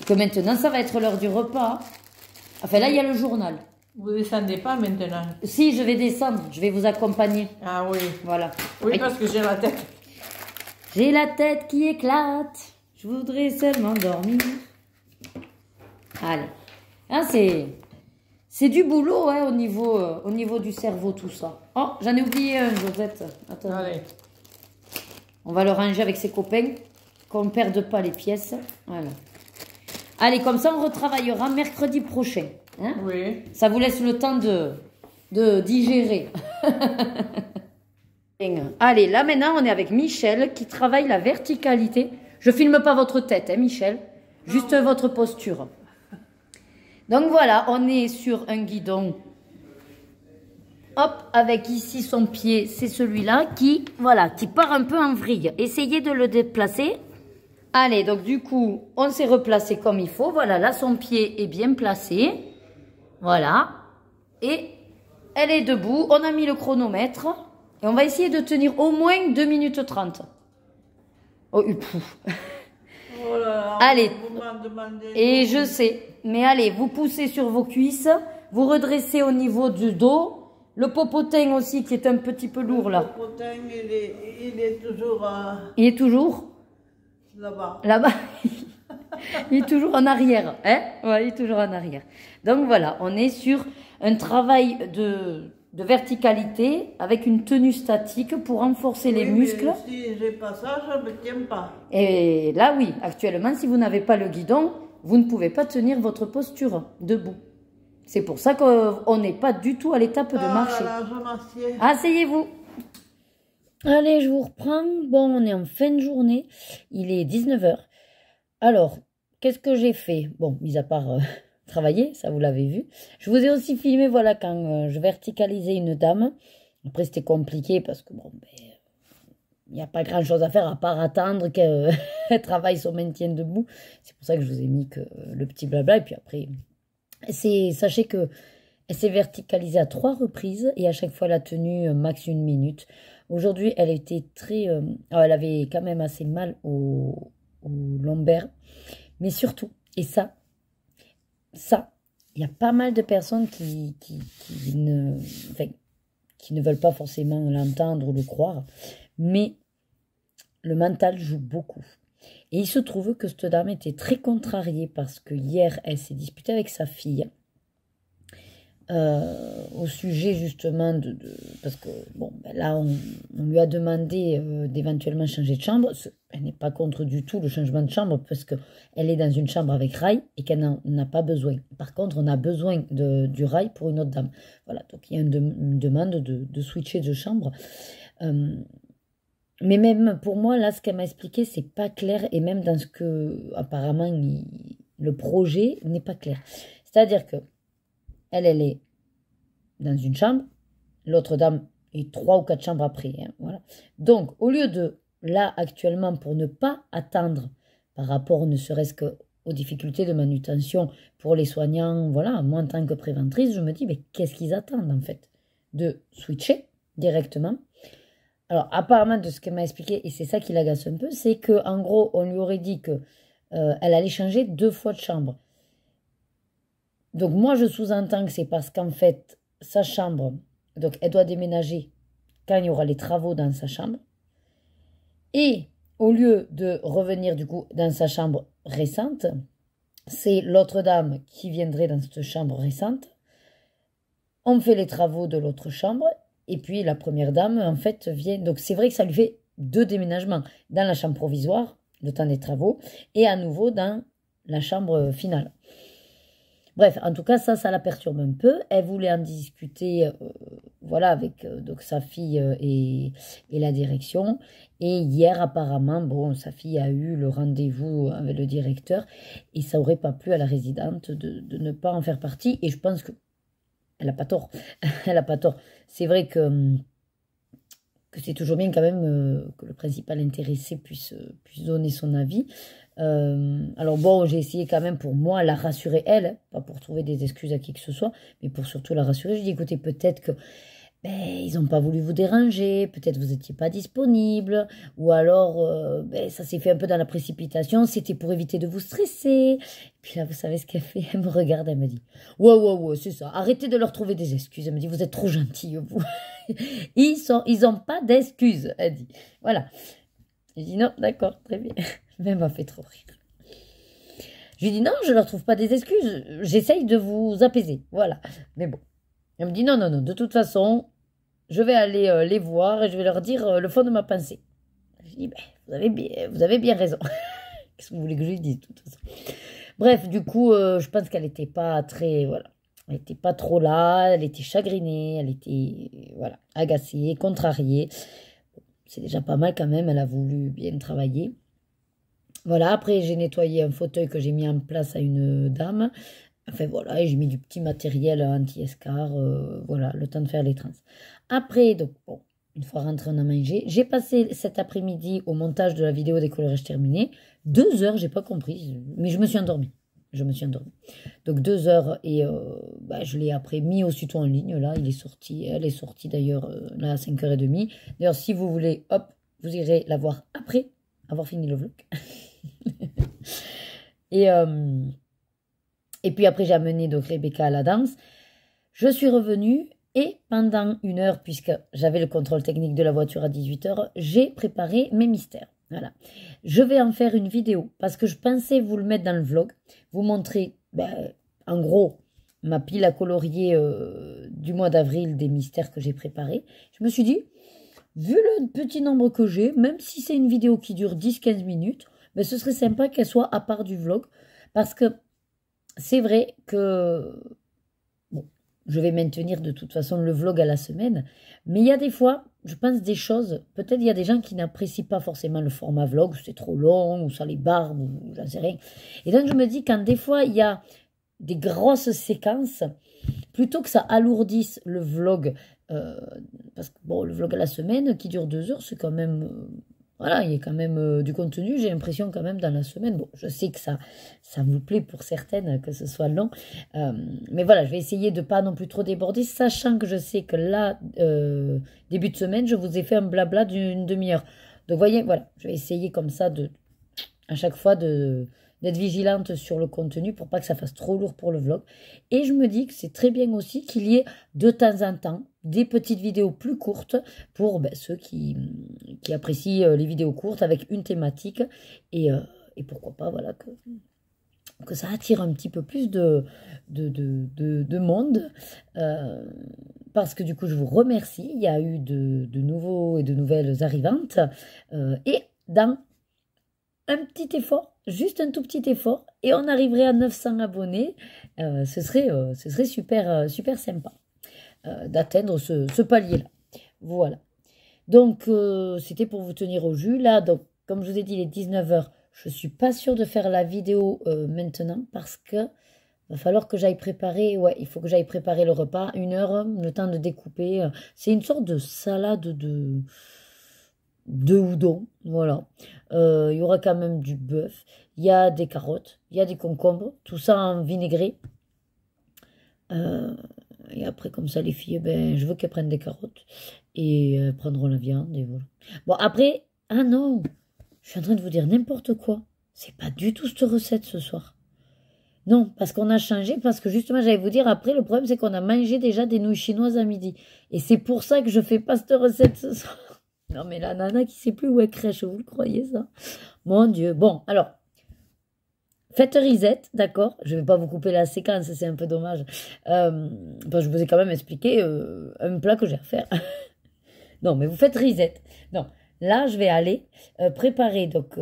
Et que maintenant, ça va être l'heure du repas. Enfin, là, il y a le journal. Vous descendez pas maintenant? Si, je vais descendre. Je vais vous accompagner. Ah oui. Voilà. Oui, parce que j'ai la tête. J'ai la tête qui éclate. Je voudrais seulement dormir. Allez. Hein, c'est du boulot hein, au niveau du cerveau, tout ça. Oh, j'en ai oublié un, Josette. Attends. Allez. On va le ranger avec ses copains. Qu'on ne perde pas les pièces. Voilà. Allez, comme ça, on retravaillera mercredi prochain. Hein? Oui. Ça vous laisse le temps de digérer. Allez, là maintenant, on est avec Michel qui travaille la verticalité. Je filme pas votre tête, hein, Michel. Juste votre posture. Donc voilà, on est sur un guidon. Hop, avec ici son pied, c'est celui-là qui, voilà, qui part un peu en vrille. Essayez de le déplacer. Allez, donc du coup, on s'est replacé comme il faut. Voilà, là, son pied est bien placé. Voilà. Et elle est debout. On a mis le chronomètre. Et on va essayer de tenir au moins 2 minutes 30. Oh, pouf. Oh là là, allez. Vous m'en demandez. Et je sais. Mais allez, vous poussez sur vos cuisses. Vous redressez au niveau du dos. Le popotin aussi qui est un petit peu lourd là. Le popotin, il est toujours... Il est toujours là-bas. Là-bas. Il est toujours en arrière. Hein? Ouais, il est toujours en arrière. Donc voilà, on est sur un travail de verticalité avec une tenue statique pour renforcer les muscles. Mais si j'ai pas ça, je ne me tiens pas. Et là, oui, actuellement, si vous n'avez pas le guidon, vous ne pouvez pas tenir votre posture debout. C'est pour ça qu'on n'est pas du tout à l'étape de marcher. Là, je m'assieds. Asseyez-vous. Allez, je vous reprends. Bon, on est en fin de journée. Il est 19h. Alors, qu'est-ce que j'ai fait? Bon, mis à part travailler, ça vous l'avez vu. Je vous ai aussi filmé, voilà, quand je verticalisais une dame. Après, c'était compliqué parce que, bon, ben, il n'y a pas grand-chose à faire à part attendre qu'elle travaille son maintien debout. C'est pour ça que je vous ai mis que le petit blabla. Et puis après, sachez que elle s'est verticalisée à 3 reprises et à chaque fois, elle a tenu max 1 minute. Aujourd'hui, elle était très... elle avait quand même assez mal au lombaire. Mais surtout, et ça, il y a pas mal de personnes qui ne veulent pas forcément l'entendre ou le croire. Mais le mental joue beaucoup. Et il se trouve que cette dame était très contrariée parce que hier, elle s'est disputée avec sa fille au sujet justement parce que, bon, ben là, on lui a demandé d'éventuellement changer de chambre. Elle n'est pas contre du tout le changement de chambre parce qu'elle est dans une chambre avec rail et qu'elle n'en a pas besoin. Par contre, on a besoin du rail pour une autre dame. Voilà, donc il y a une demande de switcher de chambre. Mais même pour moi, là, ce qu'elle m'a expliqué, c'est pas clair. Et même dans ce que, apparemment, le projet n'est pas clair. C'est-à-dire que elle est dans une chambre l'autre dame est 3 ou 4 chambres après. Hein, voilà. Donc, au lieu de, là, actuellement, pour ne pas attendre par rapport ne serait-ce qu'aux difficultés de manutention pour les soignants, voilà, moi en tant que préventrice, je me dis, mais qu'est-ce qu'ils attendent en fait? De switcher directement. Alors, apparemment, de ce qu'elle m'a expliqué, et c'est ça qui l'agace un peu, c'est qu'en gros, on lui aurait dit que elle allait changer 2 fois de chambre. Donc, moi, je sous-entends que c'est parce qu'en fait, sa chambre, donc elle doit déménager quand il y aura les travaux dans sa chambre. Et au lieu de revenir du coup dans sa chambre récente, c'est l'autre dame qui viendrait dans cette chambre récente. On fait les travaux de l'autre chambre. Et puis la première dame, en fait, vient. Donc c'est vrai que ça lui fait 2 déménagements. Dans la chambre provisoire, le temps des travaux, et à nouveau dans la chambre finale. Bref, en tout cas, ça la perturbe un peu. Elle voulait en discuter, voilà, avec donc sa fille et la direction. Et hier, apparemment, bon, sa fille a eu le rendez-vous avec le directeur et ça n'aurait pas plu à la résidente de ne pas en faire partie. Et je pense que elle n'a pas tort. Elle n'a pas tort. C'est vrai que c'est toujours bien quand même que le principal intéressé puisse donner son avis. Alors bon, j'ai essayé quand même pour moi la rassurer elle, hein, pas pour trouver des excuses à qui que ce soit, mais pour surtout la rassurer. Je dis écoutez, peut-être que ils n'ont pas voulu vous déranger, peut-être vous n'étiez pas disponible, ou alors ça s'est fait un peu dans la précipitation, c'était pour éviter de vous stresser. Et puis là, vous savez ce qu'elle fait? Elle me regarde, elle me dit ouais, c'est ça, arrêtez de leur trouver des excuses. Elle me dit vous êtes trop gentille, vous. Ils n'ont pas d'excuses, elle dit. Voilà. Je dis non, d'accord, très bien. Mais elle m'a fait trop rire. Je lui dis non, je leur trouve pas des excuses, j'essaye de vous apaiser, voilà. Mais bon, elle me dit non, de toute façon, je vais aller les voir et je vais leur dire le fond de ma pensée. Je dis, ben, vous avez bien raison. Qu'est-ce que vous voulez que je lui dise, de toute façon? Bref, du coup, je pense qu'elle n'était pas très, voilà, elle n'était pas trop là, elle était chagrinée, elle était, voilà, agacée, contrariée. C'est déjà pas mal quand même, elle a voulu bien travailler. Voilà, après j'ai nettoyé un fauteuil que j'ai mis en place à une dame. Enfin voilà, et j'ai mis du petit matériel anti-escar, voilà, le temps de faire les trans. Après, donc bon, une fois rentré, on a mangé. J'ai passé cet après-midi au montage de la vidéo décolorage terminé. 2 heures, j'ai pas compris, mais je me suis endormie. Donc 2 heures et je l'ai après mis aussitôt en ligne. Là, elle est sortie d'ailleurs là à 5h30. D'ailleurs, si vous voulez, hop, vous irez la voir après avoir fini le vlog. Et puis après, j'ai amené donc Rebecca à la danse. Je suis revenue et pendant 1 heure, puisque j'avais le contrôle technique de la voiture à 18h, j'ai préparé mes mystères. Voilà. Je vais en faire une vidéo parce que je pensais vous le mettre dans le vlog, vous montrer, en gros, ma pile à colorier du mois d'avril des mystères que j'ai préparés. Je me suis dit, vu le petit nombre que j'ai, même si c'est une vidéo qui dure 10-15 minutes, mais ce serait sympa qu'elle soit à part du vlog parce que c'est vrai que bon, je vais maintenir de toute façon le vlog à la semaine, mais il y a des fois, je pense des choses, peut-être il y a des gens qui n'apprécient pas forcément le format vlog, c'est trop long, ou ça les barbe, ou j'en sais rien. Et donc je me dis, quand des fois il y a des grosses séquences, plutôt que ça alourdisse le vlog, parce que bon, le vlog à la semaine qui dure 2 heures, c'est quand même... voilà, il y a quand même du contenu, j'ai l'impression quand même dans la semaine. Bon, je sais que ça vous plaît pour certaines que ce soit long. Mais voilà, je vais essayer de ne pas non plus trop déborder, sachant que je sais que là, début de semaine, je vous ai fait un blabla d'une demi-heure. Donc, voyez, voilà, je vais essayer comme ça à chaque fois d'être vigilante sur le contenu pour pas que ça fasse trop lourd pour le vlog. Et je me dis que c'est très bien aussi qu'il y ait de temps en temps des petites vidéos plus courtes pour ceux qui apprécient les vidéos courtes avec une thématique et pourquoi pas voilà que ça attire un petit peu plus de monde parce que du coup je vous remercie, il y a eu de nouveaux et de nouvelles arrivantes et dans un petit effort, juste un tout petit effort et on arriverait à 900 abonnés, ce serait super sympa d'atteindre ce palier-là. Voilà. Donc, c'était pour vous tenir au jus. Là, donc, comme je vous ai dit, il est 19h. Je ne suis pas sûre de faire la vidéo maintenant parce que va falloir que j'aille préparer, ouais, il faut que j'aille préparer le repas, 1 heure, le temps de découper. C'est une sorte de salade de udon, voilà. Il y aura quand même du bœuf, il y a des carottes, il y a des concombres, tout ça en vinaigré. Et après, comme ça, les filles, ben, je veux qu'elles prennent des carottes et prendront la viande, et voilà. Bon, après, ah non, je suis en train de vous dire n'importe quoi. C'est pas du tout cette recette ce soir. Non, parce qu'on a changé, parce que justement, j'allais vous dire, après, le problème, c'est qu'on a mangé déjà des nouilles chinoises à midi. Et c'est pour ça que je fais pas cette recette ce soir. Non, mais la nana qui sait plus où elle crèche, vous le croyez, ça? Mon Dieu. Bon, alors, faites reset, d'accord? Je vais pas vous couper la séquence, c'est un peu dommage. Je vous ai quand même expliqué un plat que j'ai à faire. Non, mais vous faites reset. Non, là, je vais aller préparer. Donc,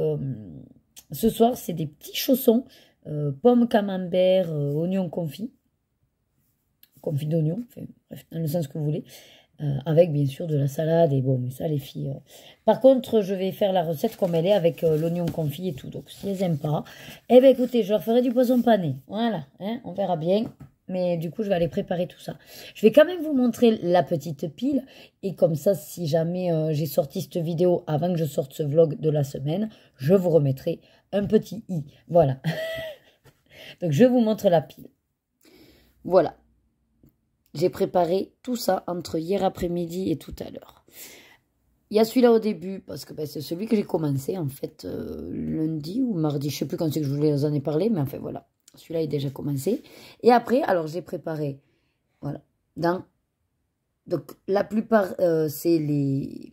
ce soir, c'est des petits chaussons, pommes camembert, oignons confits. Confit d'oignons, enfin, bref, dans le sens que vous voulez. Avec bien sûr de la salade et bon, mais ça les filles. Par contre, je vais faire la recette comme elle est avec l'oignon confit et tout. Donc si elles n'aiment pas, eh bien écoutez, je leur ferai du poisson pané. Voilà, hein, on verra bien. Mais du coup, je vais aller préparer tout ça. Je vais quand même vous montrer la petite pile. Et comme ça, si jamais j'ai sorti cette vidéo avant que je sorte ce vlog de la semaine, je vous remettrai un petit i. Voilà. Donc je vous montre la pile. Voilà. J'ai préparé tout ça entre hier après-midi et tout à l'heure. Il y a celui-là au début, parce que ben, c'est celui que j'ai commencé, en fait, lundi ou mardi. Je ne sais plus quand c'est que je vous en ai parlé, mais enfin, voilà. Celui-là est déjà commencé. Et après, alors, j'ai préparé, voilà, donc, la plupart, c'est les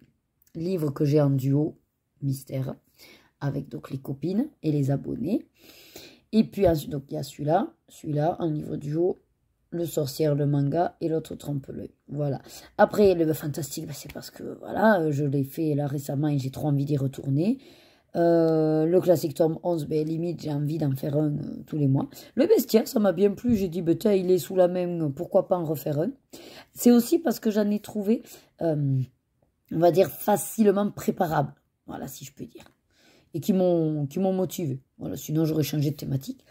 livres que j'ai en duo, mystère, avec donc les copines et les abonnés. Et puis, ensuite, donc, il y a celui-là, en livre duo, le sorcière, le manga et l'autre trompe-l'œil. Voilà. Après, le fantastique, ben, c'est parce que voilà, je l'ai fait là récemment et j'ai trop envie d'y retourner. Le classique tome 11, ben, limite, j'ai envie d'en faire un tous les mois. Le bestiaire, ça m'a bien plu. J'ai dit, ben, il est sous la main, pourquoi pas en refaire un. C'est aussi parce que j'en ai trouvé, on va dire, facilement préparable. Voilà, si je peux dire. Et qui m'ont motivé. Voilà, sinon, j'aurais changé de thématique.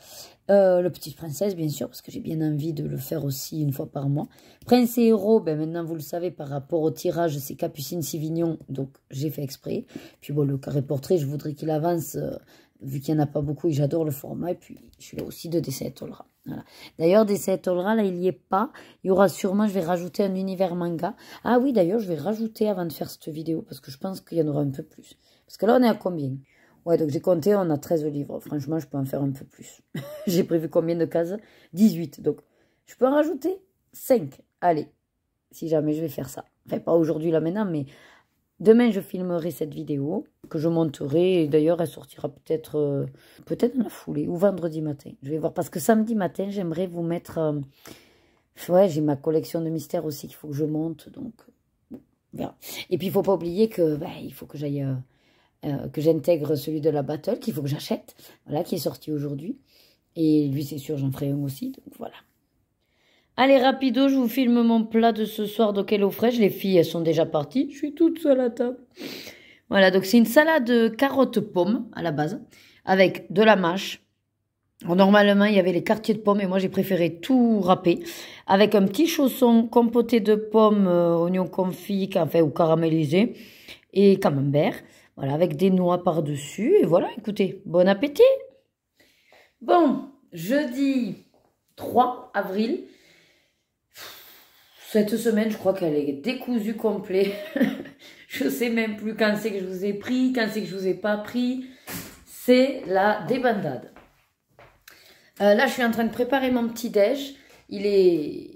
Le Petite Princesse, bien sûr, parce que j'ai bien envie de le faire aussi 1 fois par mois. Prince et Héros, ben maintenant, vous le savez, par rapport au tirage, c'est Capucine Sivignon, donc j'ai fait exprès. Puis bon, le carré portrait, je voudrais qu'il avance, vu qu'il n'y en a pas beaucoup, et j'adore le format. Et puis, je suis là aussi de Dessin Tolra. Voilà. D'ailleurs, Dessin Tolra, là, il n'y est pas. Il y aura sûrement, je vais rajouter un univers manga. Ah oui, d'ailleurs, je vais rajouter avant de faire cette vidéo, parce que je pense qu'il y en aura un peu plus. Parce que là, on est à combien ? Ouais, donc j'ai compté, on a 13 livres. Franchement, je peux en faire un peu plus. J'ai prévu combien de cases? 18. Donc, je peux en rajouter 5. Allez, si jamais je vais faire ça. Enfin, pas aujourd'hui, là, maintenant, mais demain, je filmerai cette vidéo que je monterai. Et d'ailleurs, elle sortira peut-être dans la foulée ou vendredi matin. Je vais voir. Parce que samedi matin, j'aimerais vous mettre... ouais, j'ai ma collection de mystères aussi qu'il faut que je monte. Donc, on verra. Et puis, il ne faut pas oublier que il faut que j'aille... que j'intègre celui de la Battle, qu'il faut que j'achète, voilà, qui est sorti aujourd'hui. Et lui, c'est sûr, j'en ferai un aussi, donc voilà. Allez, rapido, je vous filme mon plat de ce soir de HelloFresh. Les filles, elles sont déjà parties. Je suis toute seule à table. Voilà, donc c'est une salade carottes-pommes à la base, avec de la mâche. Normalement, il y avait les quartiers de pommes et moi, j'ai préféré tout râper. Avec un petit chausson compoté de pommes, oignons confits, enfin, ou caramélisés, et camembert. Voilà, avec des noix par-dessus. Et voilà, écoutez, bon appétit. Bon, jeudi 3 avril. Cette semaine, je crois qu'elle est décousue complet. Je sais même plus quand c'est que je vous ai pris, quand c'est que je vous ai pas pris. C'est la débandade. Là, je suis en train de préparer mon petit-déj. Il est...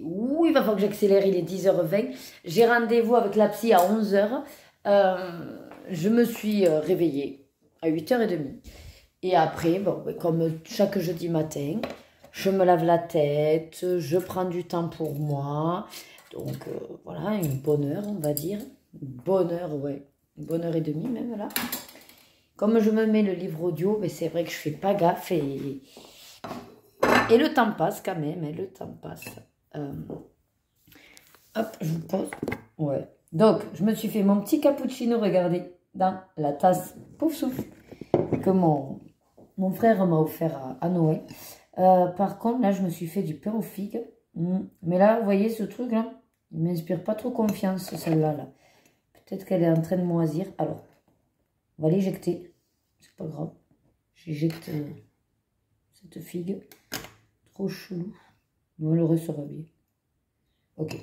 Ouh, il va falloir que j'accélère, il est 10h20. J'ai rendez-vous avec la psy à 11h. Je me suis réveillée à 8h30. Et après, bon, comme chaque jeudi matin, je me lave la tête, je prends du temps pour moi. Donc, voilà, une bonne heure, on va dire. Une bonne heure, ouais. Une bonne heure et demie même, là. Comme je me mets le livre audio, mais c'est vrai que je fais pas gaffe et le temps passe quand même, hein, le temps passe. Hop, je vous pose. Ouais. Donc, je me suis fait mon petit cappuccino, regardez, dans la tasse pouf souffle que mon frère m'a offert à Noël. Par contre, là, je me suis fait du pain aux figues. Mais là, vous voyez ce truc-là, il ne m'inspire pas trop confiance, celle-là. Là. Peut-être qu'elle est en train de moisir. Alors, on va l'éjecter. C'est pas grave. J'éjecte cette figue. Trop chelou. Malheureux sera bien. Ok.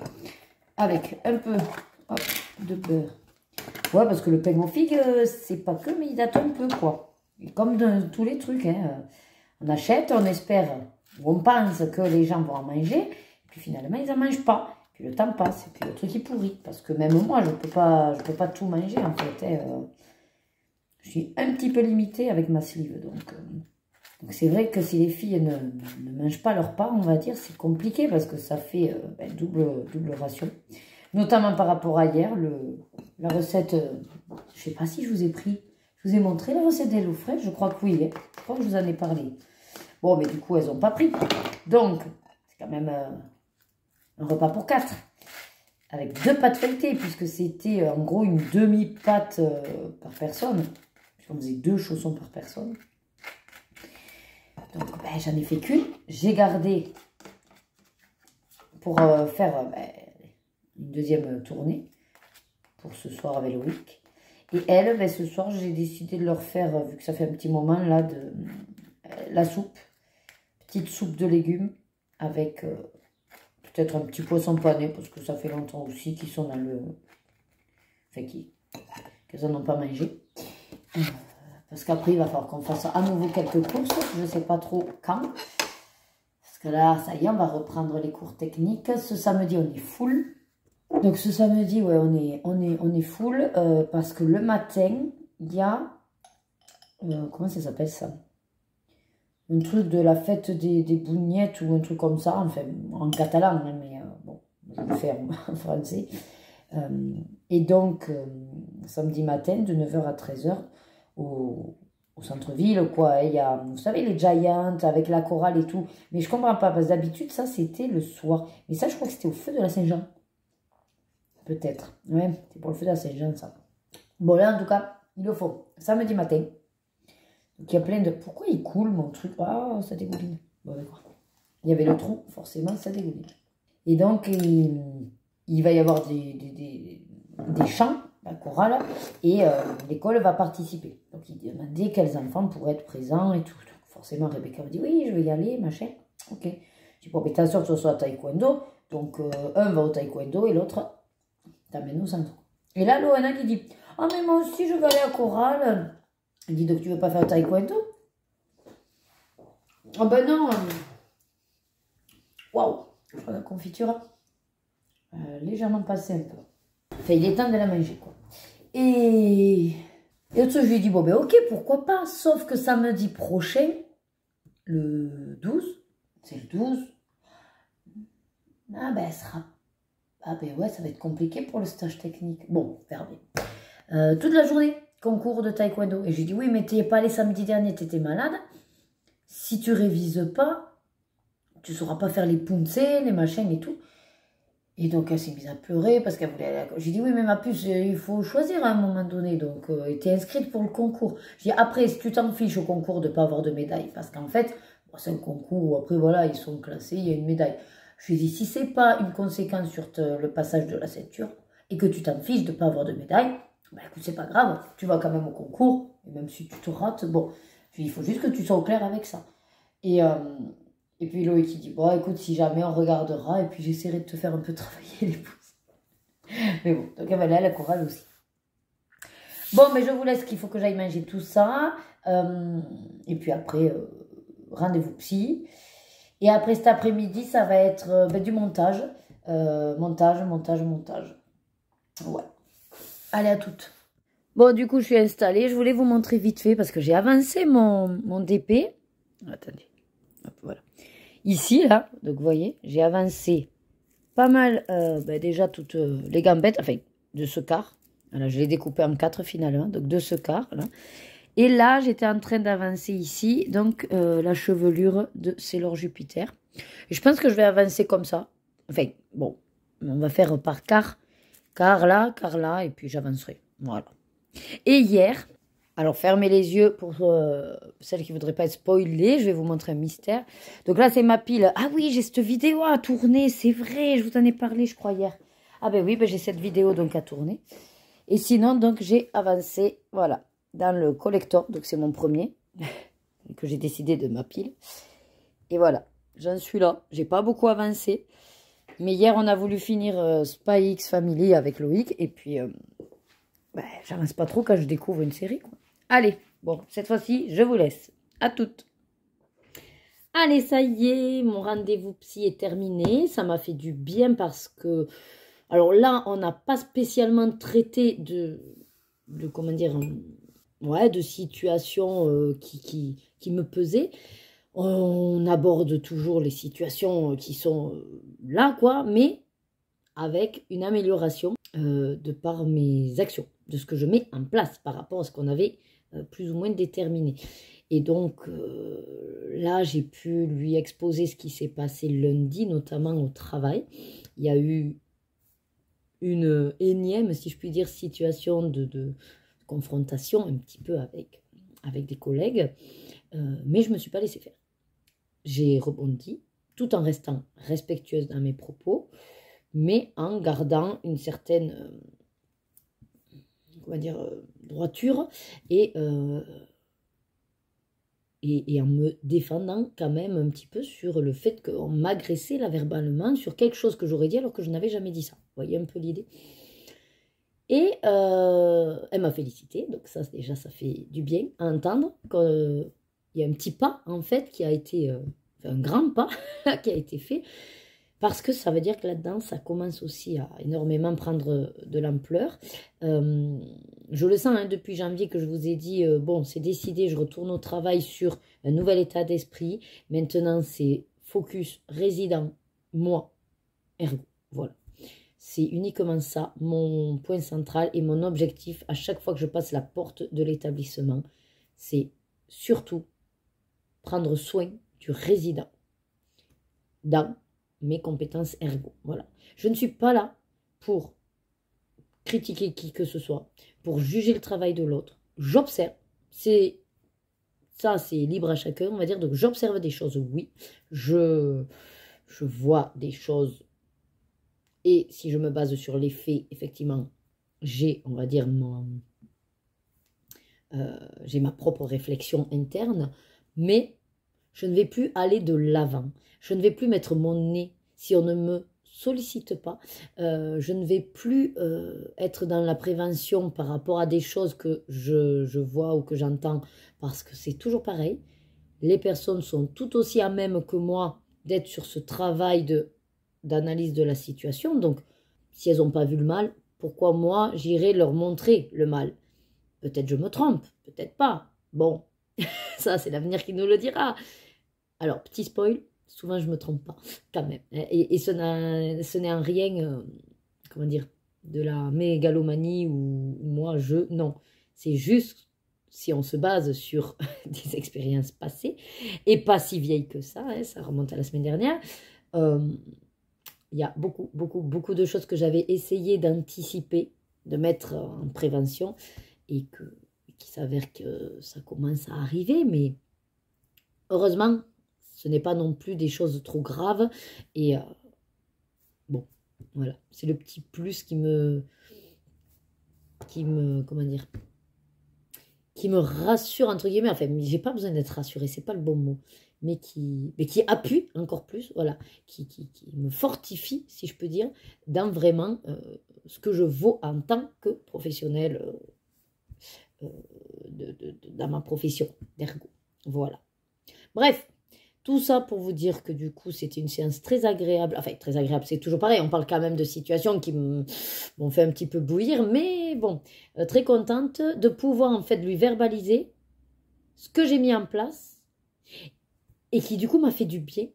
Avec un peu hop, de beurre. Ouais, parce que le pain aux figues, c'est pas que, mais il date un peu, quoi. Et comme dans tous les trucs, hein. On achète, on espère, ou on pense que les gens vont en manger, et puis finalement, ils n'en mangent pas. Puis le temps passe, et puis le truc est pourri. Parce que même moi, je peux pas tout manger, en fait. Hein. Je suis un petit peu limitée avec ma sleeve, donc c'est vrai que si les filles ne mangent pas leur part, on va dire, c'est compliqué, parce que ça fait double ration. Notamment par rapport à hier, la recette, je sais pas si je vous ai pris, je vous ai montré la recette des fraîches, je crois que oui, hein. Je crois que je vous en ai parlé. Bon, mais du coup, elles n'ont pas pris. Donc, c'est quand même un repas pour 4. Avec 2 pâtes feuilletées, puisque c'était en gros une demi-pâte par personne. Puisqu'on faisait 2 chaussons par personne. Donc, j'en ai fait qu'une. J'ai gardé pour faire une deuxième tournée pour ce soir avec Loïc. Et elle, ce soir, j'ai décidé de leur faire, vu que ça fait un petit moment là, de la soupe. Petite soupe de légumes avec peut-être un petit poisson pané, parce que ça fait longtemps aussi qu'ils sont dans le... Enfin, qu'ils n'en ont pas mangé. Parce qu'après, il va falloir qu'on fasse à nouveau quelques courses. Je ne sais pas trop quand. Parce que là, ça y est, on va reprendre les cours techniques. Ce samedi, on est full. Donc ce samedi, ouais, on est full. Parce que le matin, il y a... comment ça s'appelle ça? Un truc de la fête des bougnettes ou un truc comme ça, enfin en catalan, hein, mais bon, je vais le faire en français. Et donc, samedi matin, de 9h à 13h, au centre-ville, quoi. Il y a, vous savez, les Giants avec la chorale et tout. Mais je comprends pas, parce que d'habitude, ça, c'était le soir. Mais ça, je crois que c'était au feu de la Saint-Jean. Peut-être. Ouais, c'est pour le feu de la Saint-Jean, ça. Bon, là, en tout cas, il le faut. Samedi matin. Donc il y a plein de... Pourquoi il coule mon truc? Ah, ça dégouline. Bon, d'accord. Il y avait le trou, forcément, ça dégouline. Et donc, il va y avoir des chants, la chorale, et l'école va participer. Donc il demandait quels enfants pourraient être présents et tout. Donc, forcément, Rebecca me dit, oui, je vais y aller, machin. Ok. Je dis, bon, mais t'as sûr que ce soit à taekwondo. Donc, un va au taekwondo et l'autre t'amène au centre. Et là, Loana qui dit, ah, mais moi aussi, je vais aller à chorale. Il dit, donc tu veux pas faire taekwondo? Oh ben non. Waouh, la confiture légèrement passée un peu. Enfin, il est temps de la manger, quoi. Et autre, je lui ai dit, bon ben ok, pourquoi pas, sauf que samedi prochain, le 12, c'est le 12, ah ben elle sera, ah ben ouais, ça va être compliqué pour le stage technique. Bon, on verra bien. Toute la journée. Concours de taekwondo. Et j'ai dit, oui, mais t'es pas allé samedi dernier, t'étais malade. Si tu révises pas, tu sauras pas faire les pouncés, les machins et tout. Et donc, elle s'est mise à pleurer parce qu'elle voulait aller à l'école. J'ai dit, oui, mais ma puce, il faut choisir à un moment donné. Donc, t'es inscrite pour le concours. J'ai dit, après, si tu t'en fiches au concours de pas avoir de médaille, parce qu'en fait, bon, c'est un concours où après, voilà, ils sont classés, il y a une médaille. Je lui ai dit, si c'est pas une conséquence sur le passage de la ceinture et que tu t'en fiches de pas avoir de médaille, bah écoute, c'est pas grave, tu vas quand même au concours, et même si tu te rates, bon, il faut juste que tu sois au clair avec ça. Et puis Loïc qui dit, bon écoute, si jamais on regardera, et puis j'essaierai de te faire un peu travailler les pouces. Mais bon, donc elle va aller à la chorale aussi. Bon, mais je vous laisse qu'il faut que j'aille manger tout ça. Et puis après, rendez-vous psy. Et après cet après-midi, ça va être du montage. Montage. Ouais. Allez, à toutes. Bon, du coup, je suis installée. Je voulais vous montrer vite fait parce que j'ai avancé mon DP. Attendez. Hop, voilà. Ici, là, donc vous voyez, j'ai avancé pas mal, déjà toutes les gambettes, enfin, de ce quart. Voilà, je l'ai découpé en 4 finalement, donc de ce quart, là. Et là, j'étais en train d'avancer ici, donc la chevelure de Sailor Jupiter. Et je pense que je vais avancer comme ça. Enfin, bon, on va faire par quart là, et puis j'avancerai. Voilà. Et hier, Alors, fermez les yeux pour celles qui ne voudraient pas être spoilées. Je vais vous montrer un mystère. Donc là, c'est ma pile. Ah oui, j'ai cette vidéo à tourner. C'est vrai, je vous en ai parlé, je crois, hier. Ah ben oui, ben j'ai cette vidéo donc à tourner. Et sinon, donc, j'ai avancé, voilà, dans le collector. Donc, c'est mon premier que j'ai décidé de ma pile. Et voilà, j'en suis là. J'ai pas beaucoup avancé. Mais hier, on a voulu finir Spy X Family avec Loïc. Et puis, ben, j'avance pas trop quand je découvre une série, quoi. Allez, bon, cette fois-ci, je vous laisse. À toutes. Allez, ça y est, mon rendez-vous psy est terminé. Ça m'a fait du bien parce que... Alors là, on n'a pas spécialement traité de comment dire, ouais, de situations qui me pesaient. On aborde toujours les situations qui sont là, quoi, mais avec une amélioration de par mes actions, de ce que je mets en place par rapport à ce qu'on avait plus ou moins déterminé. Et donc, là, j'ai pu lui exposer ce qui s'est passé lundi, notamment au travail. Il y a eu une énième, si je puis dire, situation de confrontation un petit peu avec des collègues, mais je ne me suis pas laissée faire. J'ai rebondi, tout en restant respectueuse dans mes propos, mais en gardant une certaine comment dire, droiture et en me défendant quand même un petit peu sur le fait qu'on m'agressait là verbalement sur quelque chose que j'aurais dit alors que je n'avais jamais dit ça. Vous voyez un peu l'idée. Et elle m'a félicité, donc ça déjà ça fait du bien à entendre qu'il y a un petit pas en fait qui a été, un grand pas qui a été fait, parce que ça veut dire que là-dedans ça commence aussi à énormément prendre de l'ampleur. Je le sens hein, depuis janvier que je vous ai dit, bon c'est décidé, je retourne au travail sur un nouvel état d'esprit. Maintenant c'est focus, résident, moi, ergo, voilà. C'est uniquement ça, mon point central et mon objectif à chaque fois que je passe la porte de l'établissement. C'est surtout prendre soin du résident dans mes compétences ergo. Voilà. Je ne suis pas là pour critiquer qui que ce soit, pour juger le travail de l'autre. J'observe. Ça, c'est libre à chacun, on va dire. Donc, j'observe des choses, oui. Je vois des choses. Et si je me base sur les faits, effectivement, j'ai, on va dire, j'ai ma propre réflexion interne, mais je ne vais plus aller de l'avant. Je ne vais plus mettre mon nez si on ne me sollicite pas. Je ne vais plus être dans la prévention par rapport à des choses que je vois ou que j'entends, parce que c'est toujours pareil. Les personnes sont tout aussi à même que moi d'être sur ce travail d'analyse de la situation. Donc, si elles n'ont pas vu le mal, pourquoi moi, j'irai leur montrer le mal? Peut-être je me trompe, peut-être pas. Bon, ça, c'est l'avenir qui nous le dira. Alors, petit spoil, souvent, je ne me trompe pas, quand même. Et ce n'est en rien, comment dire, de la mégalomanie ou moi, non. C'est juste, si on se base sur des expériences passées, et pas si vieilles que ça, hein, ça remonte à la semaine dernière, il y a beaucoup de choses que j'avais essayé d'anticiper, de mettre en prévention, et qui s'avère que ça commence à arriver, mais heureusement, ce n'est pas non plus des choses trop graves, et bon, voilà, c'est le petit plus qui me, comment dire, qui me rassure, entre guillemets, enfin, j'ai pas besoin d'être rassurée, c'est pas le bon mot, mais qui appuie encore plus, voilà, qui me fortifie, si je peux dire, dans vraiment ce que je vaux en tant que professionnelle dans ma profession d'ergo. Voilà. Bref, tout ça pour vous dire que du coup, c'était une séance très agréable. Enfin, très agréable, c'est toujours pareil, on parle quand même de situations qui m'ont fait un petit peu bouillir, mais bon, très contente de pouvoir en fait lui verbaliser ce que j'ai mis en place et qui du coup m'a fait du bien.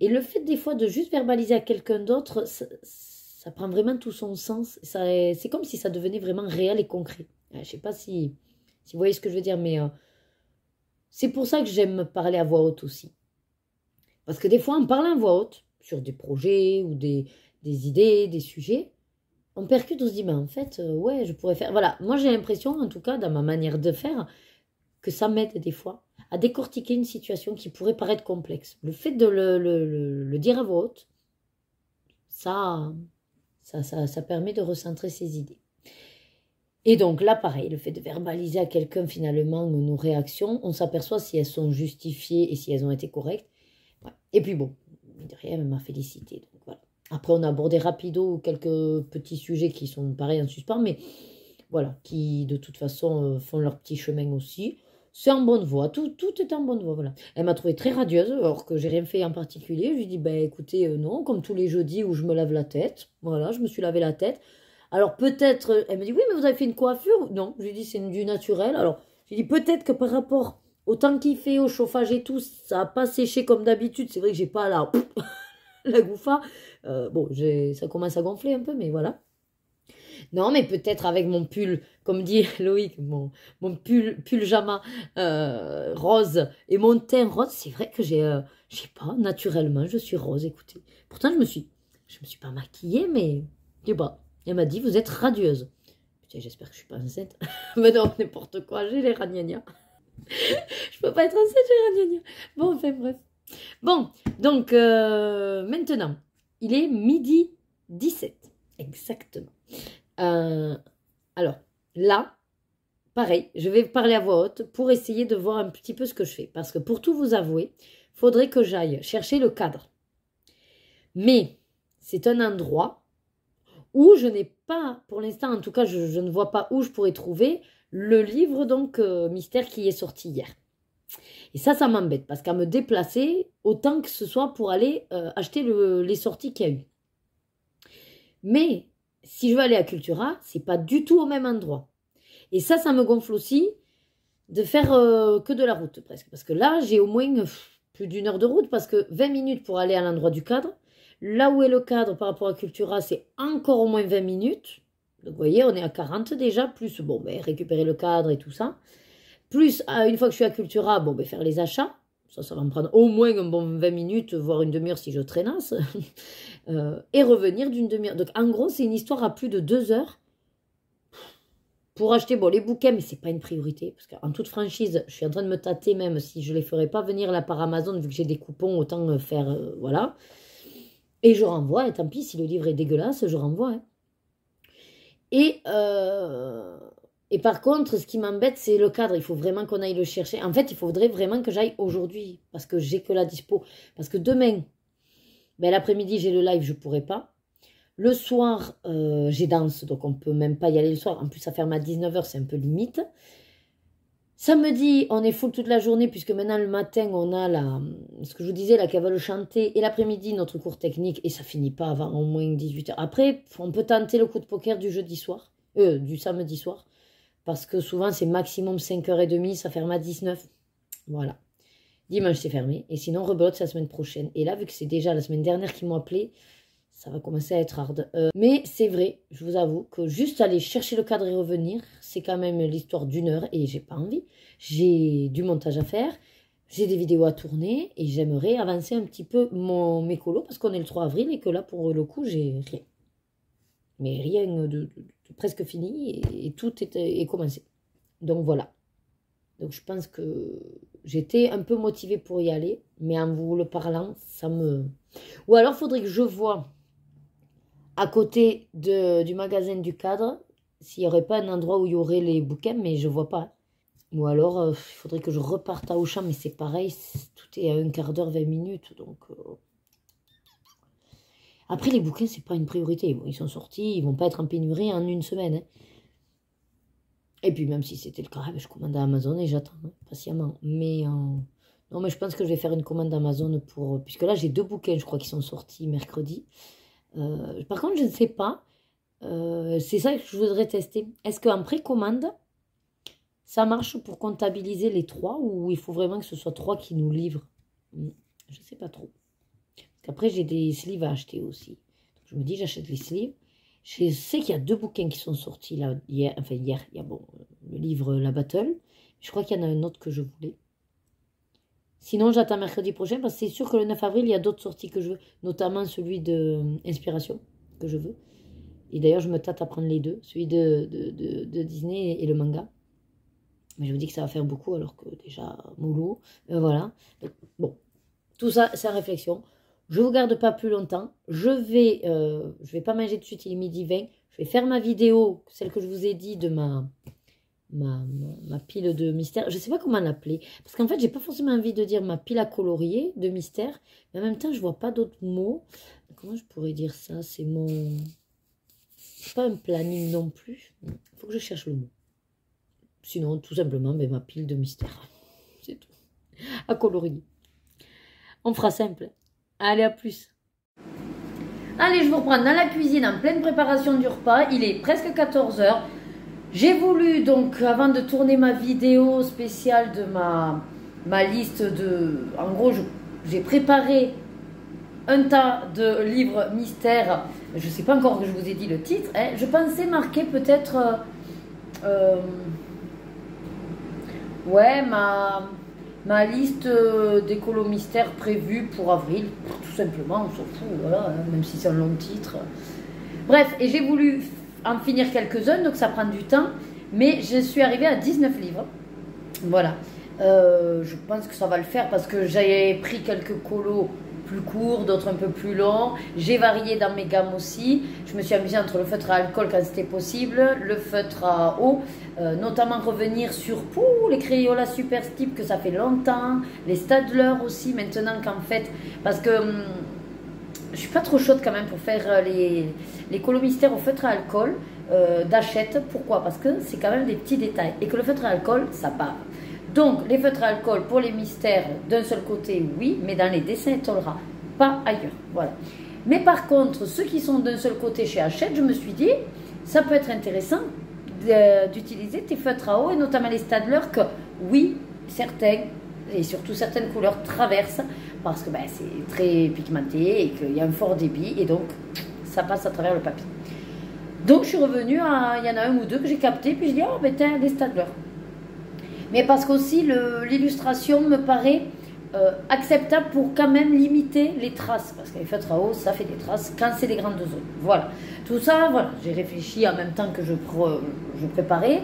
Et le fait des fois de juste verbaliser à quelqu'un d'autre, ça prend vraiment tout son sens. C'est comme si ça devenait vraiment réel et concret. Je ne sais pas si vous voyez ce que je veux dire, mais c'est pour ça que j'aime parler à voix haute aussi. Parce que des fois, en parlant à voix haute, sur des projets ou des idées, des sujets, on percute, on se dit, mais en fait, ouais, je pourrais faire... Voilà, moi j'ai l'impression, en tout cas, dans ma manière de faire, que ça m'aide des fois à décortiquer une situation qui pourrait paraître complexe. Le fait de le dire à voix haute, ça permet de recentrer ses idées. Et donc là, pareil, le fait de verbaliser à quelqu'un finalement nos réactions, on s'aperçoit si elles sont justifiées et si elles ont été correctes. Ouais. Et puis bon, de rien, elle m'a félicité. Donc voilà. Après, on a abordé rapido quelques petits sujets qui sont pareils en suspens, mais voilà, qui de toute façon font leur petit chemin aussi. C'est en bonne voie, tout est en bonne voie, voilà. Elle m'a trouvée très radieuse, alors que j'ai rien fait en particulier. Je lui ai dit, ben écoutez, non, comme tous les jeudis où je me lave la tête. Voilà, je me suis lavé la tête. Alors peut-être, elle me dit, oui, mais vous avez fait une coiffure? Non, je lui ai dit, c'est du naturel. Alors, j'ai dit, peut-être que par rapport au temps qu'il fait, au chauffage et tout, ça n'a pas séché comme d'habitude. C'est vrai que j'ai pas la gouffa. Bon, ça commence à gonfler un peu, mais voilà. Non, mais peut-être avec mon pull, comme dit Loïc, mon pull-jama rose et mon teint rose, c'est vrai que je sais pas, naturellement, je suis rose, écoutez. Pourtant, je me suis pas maquillée, mais je sais pas. Elle m'a dit, vous êtes radieuse. Putain, j'espère que je suis pas enceinte. Mais non, n'importe quoi, j'ai les ragnagnas. Je peux pas être enceinte, j'ai les ragnagnas. Bon, enfin, bref. Bon, donc, maintenant, il est midi 17, exactement. Alors, là, pareil, je vais parler à voix haute pour essayer de voir un petit peu ce que je fais. Parce que pour tout vous avouer, il faudrait que j'aille chercher le cadre. Mais c'est un endroit où je n'ai pas, pour l'instant en tout cas, je ne vois pas où je pourrais trouver le livre donc mystère qui est sorti hier. Et ça m'embête parce qu'à me déplacer, autant que ce soit pour aller acheter les sorties qu'il y a eu. Mais si je veux aller à Cultura, c'est pas du tout au même endroit. Et ça me gonfle aussi de faire que de la route presque. Parce que là, j'ai au moins plus d'1 heure de route parce que 20 minutes pour aller à l'endroit du cadre. Là où est le cadre par rapport à Cultura, c'est encore au moins 20 minutes. Donc vous voyez, on est à 40 déjà, plus bon, ben, récupérer le cadre et tout ça. Plus, une fois que je suis à Cultura, bon, ben, faire les achats. Ça va me prendre au moins un bon 20 minutes, voire une demi-heure si je traînasse. Et revenir d'une demi-heure. Donc en gros, c'est une histoire à plus de 2 heures pour acheter les bouquins, mais c'est pas une priorité. Parce qu'en toute franchise, je suis en train de me tâter même si je les ferais pas venir là par Amazon, vu que j'ai des coupons, autant faire, voilà. Et je renvoie, et tant pis, si le livre est dégueulasse, je renvoie. Hein. Et par contre, ce qui m'embête, c'est le cadre. Il faut vraiment qu'on aille le chercher. En fait, il faudrait vraiment que j'aille aujourd'hui, parce que j'ai que la dispo. Parce que demain, ben, l'après-midi, j'ai le live, je ne pourrai pas. Le soir, j'ai danse, donc on ne peut même pas y aller le soir. En plus, ça ferme à 19 h, c'est un peu limite. Samedi, on est full toute la journée, puisque maintenant, le matin, on a ce que je vous disais, là, qu'elle va le chanter. Et l'après-midi, notre cours technique, et ça finit pas avant au moins 18 h. Après, on peut tenter le coup de poker du jeudi soir, du samedi soir. Parce que souvent, c'est maximum 5h30, ça ferme à 19. Voilà. Dimanche, c'est fermé. Et sinon, rebelote, c'est la semaine prochaine. Et là, vu que c'est déjà la semaine dernière qu'ils m'ont appelé, ça va commencer à être hard. Mais c'est vrai, je vous avoue, que juste aller chercher le cadre et revenir, c'est quand même l'histoire d'1 heure et j'ai pas envie. J'ai du montage à faire, j'ai des vidéos à tourner et j'aimerais avancer un petit peu mes colos parce qu'on est le 3 avril et que là, pour le coup, j'ai rien. Mais rien de presque fini et tout est commencé. Donc voilà. Donc je pense que j'étais un peu motivée pour y aller, mais en vous le parlant, ça me... Ou alors, il faudrait que je voie à côté du magasin du cadre s'il n'y aurait pas un endroit où il y aurait les bouquins, mais je ne vois pas. Ou alors, il faudrait que je reparte à Auchan, mais c'est pareil, tout est à 1/4 d'heure, 20 minutes, donc... Après, les bouquins, c'est pas une priorité. Bon, ils sont sortis, ils vont pas être en pénurie en 1 semaine. Hein. Et puis, même si c'était le cas, je commande à Amazon et j'attends patiemment. Mais non, mais je pense que je vais faire une commande Amazon pour... Puisque là, j'ai 2 bouquins, je crois, qui sont sortis mercredi. Par contre, je ne sais pas. C'est ça que je voudrais tester. Est-ce qu'en précommande, ça marche pour comptabiliser les 3 ou il faut vraiment que ce soit 3 qui nous livrent? Je ne sais pas trop. Après, j'ai des sleeves à acheter aussi. Donc, je me dis, j'achète les sleeves. Je sais qu'il y a 2 bouquins qui sont sortis là, hier. Enfin, hier, il y a le livre La Battle. Je crois qu'il y en a un autre que je voulais. Sinon, j'attends mercredi prochain parce que c'est sûr que le 9 avril, il y a d'autres sorties que je veux. Notamment celui de Inspiration que je veux. Et d'ailleurs, je me tâte à prendre les deux, celui de Disney et le manga. Mais je me dis que ça va faire beaucoup, alors que déjà, mollo. Voilà. Donc, bon, tout ça, c'est en réflexion. Je ne vous garde pas plus longtemps. Je vais pas manger tout de suite, il est midi 20. Je vais faire ma vidéo, celle que je vous ai dit de ma pile de mystère. Je ne sais pas comment l'appeler. Parce qu'en fait, j'ai pas forcément envie de dire ma pile à colorier de mystère. Mais en même temps, je vois pas d'autres mots. Comment je pourrais dire ça? C'est mon... pas un planning non plus. Il faut que je cherche le mot. Sinon, tout simplement, ben, ma pile de mystère. C'est tout. À colorier. On fera simple. Allez, à plus. Allez, je vous reprends dans la cuisine en pleine préparation du repas. Il est presque 14 h. J'ai voulu, donc, avant de tourner ma vidéo spéciale de ma liste de... En gros, j'ai préparé un tas de livres mystères. Je ne sais pas encore que je vous ai dit le titre. Hein. Je pensais marquer peut-être... ouais, ma liste d'écolos mystères prévus pour avril. Tout simplement, on s'en fout, voilà, hein, même si c'est un long titre. Bref, et j'ai voulu en finir quelques-uns, donc ça prend du temps. Mais je suis arrivée à 19 livres. Voilà. Je pense que ça va le faire parce que j'ai pris quelques colos plus courts, d'autres un peu plus longs. J'ai varié dans mes gammes aussi. Je me suis amusée entre le feutre à alcool quand c'était possible, le feutre à eau, notamment revenir sur les Crayolas Super Stip que ça fait longtemps, les Staedtler aussi maintenant qu'en fait, parce que je suis pas trop chaude quand même pour faire les colos mystères au feutre à alcool d'Hachette. Pourquoi? Parce que c'est quand même des petits détails et que le feutre à alcool ça part. Donc, les feutres à alcool pour les mystères, d'un seul côté, oui, mais dans les dessins et tolera, pas ailleurs. Voilà. Mais par contre, ceux qui sont d'un seul côté chez Hachette, je me suis dit, ça peut être intéressant d'utiliser tes feutres à eau, et notamment les Staedtler, que oui, certains, et surtout certaines couleurs traversent, parce que ben, c'est très pigmenté et qu'il y a un fort débit, et donc ça passe à travers le papier. Donc, je suis revenue à, il y en a un ou deux que j'ai capté, puis je dis, oh, ben, tiens, les Staedtler. Mais parce qu'aussi l'illustration me paraît acceptable pour quand même limiter les traces. Parce que les feutres à eau, ça fait des traces quand c'est des grandes zones. Voilà. Tout ça, voilà. J'ai réfléchi en même temps que je préparais.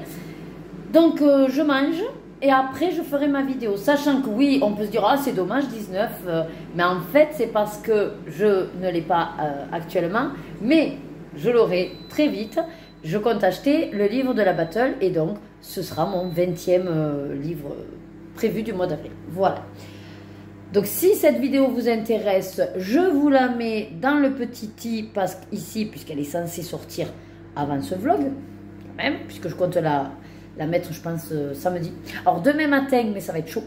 Donc, je mange et après, je ferai ma vidéo. Sachant que oui, on peut se dire, ah, c'est dommage, 19. Mais en fait, c'est parce que je ne l'ai pas actuellement. Mais je l'aurai très vite. Je compte acheter le livre de la Battle et donc ce sera mon 20e livre prévu du mois d'avril. Voilà. Donc si cette vidéo vous intéresse, je vous la mets dans le petit i parce qu'ici, puisqu'elle est censée sortir avant ce vlog, quand même, puisque je compte la mettre, je pense, samedi. Alors demain matin, mais ça va être chaud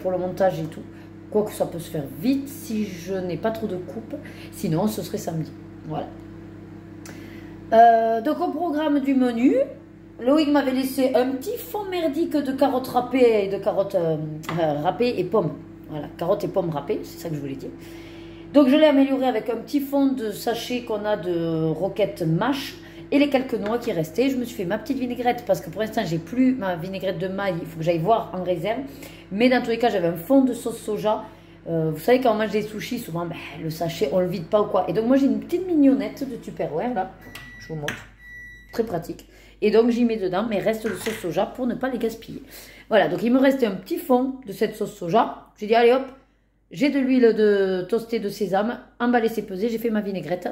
pour le montage et tout. Quoique ça peut se faire vite si je n'ai pas trop de coupe. Sinon, ce serait samedi. Voilà. Donc au programme du menu, Loïc m'avait laissé un petit fond merdique de carottes râpées et de carottes râpées et pommes. Voilà, carottes et pommes râpées, c'est ça que je voulais dire. Donc je l'ai amélioré avec un petit fond de sachet qu'on a de roquettes mâche et les quelques noix qui restaient. Je me suis fait ma petite vinaigrette parce que pour l'instant j'ai plus ma vinaigrette de maille, il faut que j'aille voir en réserve. Mais dans tous les cas j'avais un fond de sauce soja. Vous savez quand on mange des sushis, souvent ben, le sachet on le vide pas ou quoi. Et donc moi j'ai une petite mignonnette de Tupperware là. Je vous montre, très pratique. Et donc j'y mets dedans mes restes de sauce soja pour ne pas les gaspiller. Voilà, donc il me restait un petit fond de cette sauce soja. J'ai dit allez hop, j'ai de l'huile de toastée de sésame, emballé c'est pesé, j'ai fait ma vinaigrette.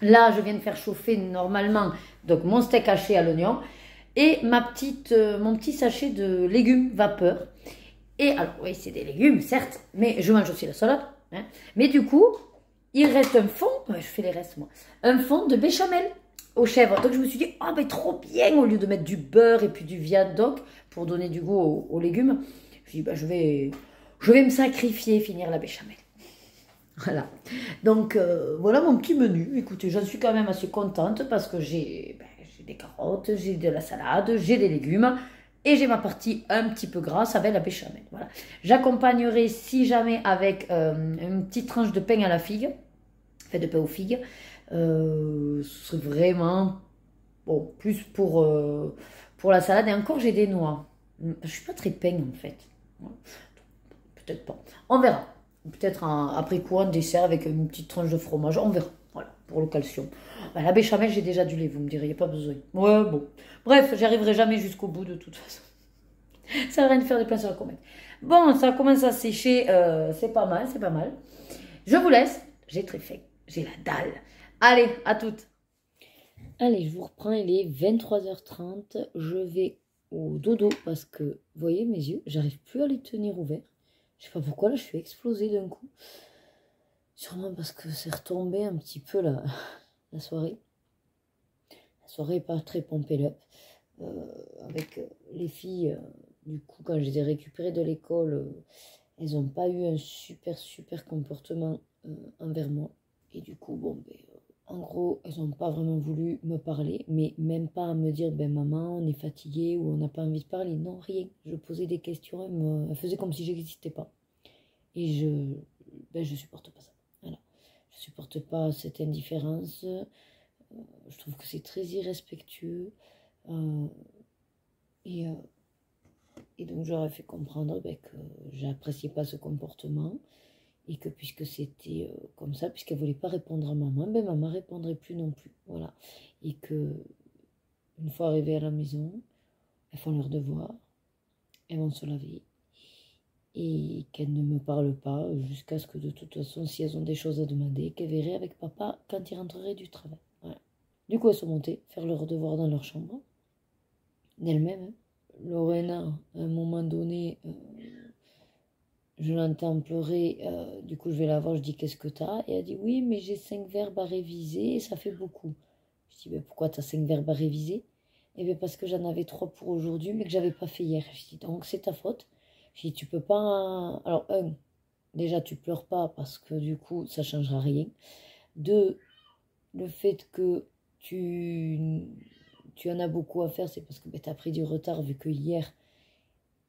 Là je viens de faire chauffer normalement donc mon steak haché à l'oignon et mon petit sachet de légumes vapeur. Et alors oui c'est des légumes certes, mais je mange aussi la salade. Hein. Mais du coup il reste un fond, je fais les restes moi, un fond de béchamel aux chèvres. Donc je me suis dit, oh ben trop bien, au lieu de mettre du beurre et puis du viadoc pour donner du goût aux légumes. Je dis, ben, je vais me sacrifier, finir la béchamel. Voilà. Donc voilà mon petit menu. Écoutez, j'en suis quand même assez contente parce que j'ai des carottes, j'ai de la salade, j'ai des légumes et j'ai ma partie un petit peu grasse avec la béchamel. Voilà. J'accompagnerai si jamais avec une petite tranche de pain à la figue, fait de pain aux figues. Ce serait vraiment bon, plus pour la salade. Et encore j'ai des noix. Je suis pas très pain en fait. Peut-être pas. On verra. Peut-être après coup un dessert avec une petite tranche de fromage. On verra. Voilà. pour le calcium. Ben, la béchamel, j'ai déjà du lait, vous me direz, il n'y a pas besoin. Ouais, bon. Bref, j'arriverai jamais jusqu'au bout de toute façon. Ça sert à rien de faire des plans sur la comète. Bon, ça commence à sécher, c'est pas mal, c'est pas mal. Je vous laisse, j'ai très faim, j'ai la dalle. Allez, à toutes. Allez, je vous reprends, il est 23h30, je vais au dodo parce que, vous voyez mes yeux, j'arrive plus à les tenir ouverts. Je sais pas pourquoi, là, je suis explosée d'un coup. Sûrement parce que c'est retombé un petit peu la soirée. La soirée n'est pas très pompée up. Avec les filles, du coup, quand je les ai récupérées de l'école, elles n'ont pas eu un super comportement envers moi. Et du coup, bon, ben, en gros, elles n'ont pas vraiment voulu me parler, mais même pas à me dire, ben maman, on est fatigué ou on n'a pas envie de parler. Non, rien. Je posais des questions, elles faisaient comme si j'existais pas. Et je supporte pas ça. Voilà. Je supporte pas cette indifférence. Je trouve que c'est très irrespectueux. Et donc j'aurais fait comprendre que j'appréciais pas ce comportement et que puisque c'était comme ça, puisqu'elle voulait pas répondre à maman, ben maman répondrait plus non plus. Voilà. Et que une fois arrivées à la maison, elles font leurs devoirs, elles vont se laver et qu'elles ne me parlent pas jusqu'à ce que de toute façon, si elles ont des choses à demander, qu'elles verraient avec papa quand il rentrerait du travail. Voilà. Du coup, elles sont montées faire leurs devoirs dans leur chambre, d'elles-mêmes. Hein. Lorena, à un moment donné, je l'entends pleurer, du coup je vais la voir, je dis qu'est-ce que t'as? Et elle dit oui, mais j'ai 5 verbes à réviser et ça fait beaucoup. Je dis ben, pourquoi t'as 5 verbes à réviser? Eh bien parce que j'en avais 3 pour aujourd'hui, mais que j'avais pas fait hier. Je dis donc c'est ta faute. Je dis tu peux pas. Alors, déjà tu pleures pas parce que du coup ça changera rien. 2, le fait que tu en as beaucoup à faire, c'est parce que ben, tu as pris du retard vu que hier,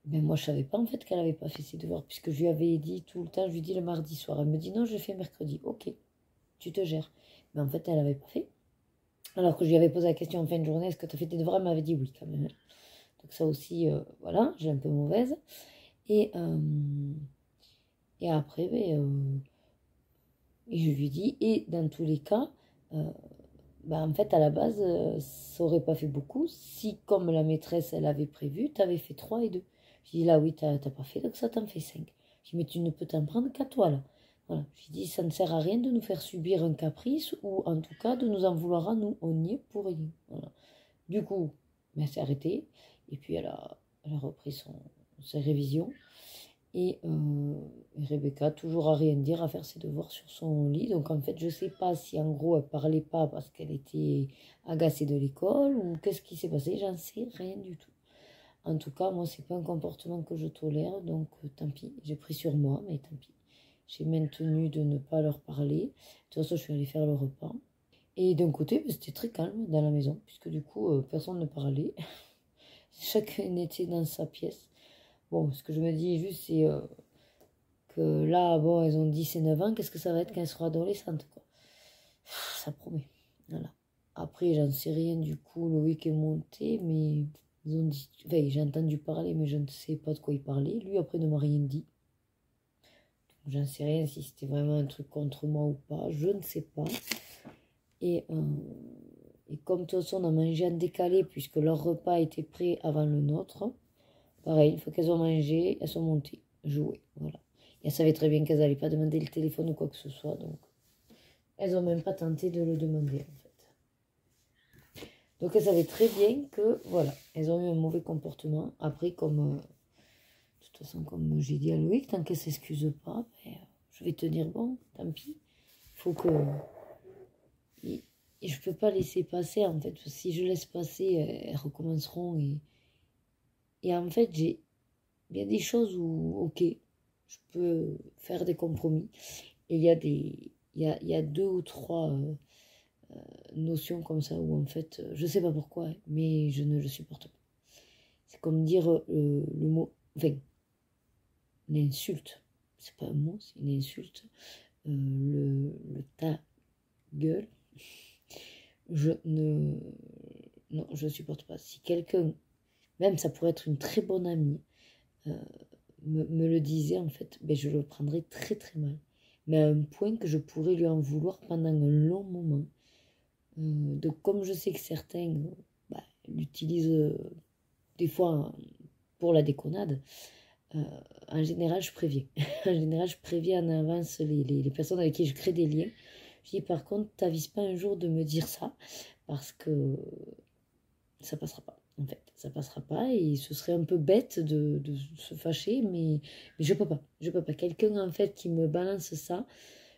ben, moi je savais pas en fait qu'elle avait pas fait ses devoirs, puisque je lui avais dit tout le temps, je lui dis le mardi soir. Elle me dit non, je fais mercredi. Ok, tu te gères. Mais en fait, elle avait pas fait. Alors que je lui avais posé la question en fin de journée, est-ce que tu as fait tes devoirs? Elle m'avait dit oui quand même. Donc ça aussi, voilà, j'ai un peu mauvaise. Et après, ben, et je lui dis, et dans tous les cas, bah en fait, à la base, ça aurait pas fait beaucoup si, comme la maîtresse, elle avait prévu, tu avais fait 3 et 2. Je dis, là, oui, t'as pas fait, donc ça t'en fait 5. Je dis, mais tu ne peux t'en prendre qu'à toi, là. Voilà. Je dis, ça ne sert à rien de nous faire subir un caprice, ou en tout cas, de nous en vouloir à nous. On n'y est pour rien. Voilà. Du coup, elle s'est arrêtée, et puis elle a repris ses révisions. Et Rebecca, toujours à rien dire, à faire ses devoirs sur son lit. Donc en fait, je ne sais pas si en gros, elle parlait pas parce qu'elle était agacée de l'école ou qu'est-ce qui s'est passé, j'en sais rien du tout. En tout cas, moi, c'est pas un comportement que je tolère, donc tant pis. J'ai pris sur moi, mais tant pis. J'ai maintenu de ne pas leur parler. De toute façon, je suis allée faire le repas. Et d'un côté, c'était très calme dans la maison, puisque du coup, personne ne parlait. Chacun était dans sa pièce. Bon, ce que je me dis juste, c'est que là, bon, elles ont 10 et 9 ans, qu'est-ce que ça va être quand elles seront adolescentes, quoi. Ça promet. Voilà. Après, j'en sais rien, du coup, Loïc est monté, mais ils ont dit... Enfin, j'ai entendu parler, mais je ne sais pas de quoi il parlait. Lui, après, ne m'a rien dit. J'en sais rien si c'était vraiment un truc contre moi ou pas. Je ne sais pas. Et comme de toute façon, on a mangé en décalé, puisque leur repas était prêt avant le nôtre. Pareil, une fois qu'elles ont mangé, elles sont montées, jouer, voilà. Et elles savaient très bien qu'elles n'allaient pas demander le téléphone ou quoi que ce soit, donc elles n'ont même pas tenté de le demander, en fait. Donc elles savaient très bien que, voilà, elles ont eu un mauvais comportement. Après, comme, de toute façon, comme j'ai dit à Loïc, tant qu'elles ne s'excusent pas, ben, je vais tenir bon, tant pis. Il faut que... Et je ne peux pas laisser passer, en fait. Si je laisse passer, elles recommenceront et en fait, il y a des choses où, ok, je peux faire des compromis. Et il y a 2 ou 3 notions comme ça où, en fait, je sais pas pourquoi, mais je ne le supporte pas. C'est comme dire le mot, enfin, une insulte. C'est pas un mot, c'est une insulte. Le ta gueule. Non, je supporte pas. Si quelqu'un... Même ça pourrait être une très bonne amie, me le disait en fait, ben, je le prendrais très très mal. Mais à un point que je pourrais lui en vouloir pendant un long moment. Donc comme je sais que certains l'utilisent des fois pour la déconnade, en général je préviens. En général je préviens en avance les personnes avec qui je crée des liens. Je dis par contre t'avises pas un jour de me dire ça, parce que ça passera pas. En fait, ça passera pas et ce serait un peu bête de se fâcher, mais je peux pas. Je peux pas. Quelqu'un en fait qui me balance ça,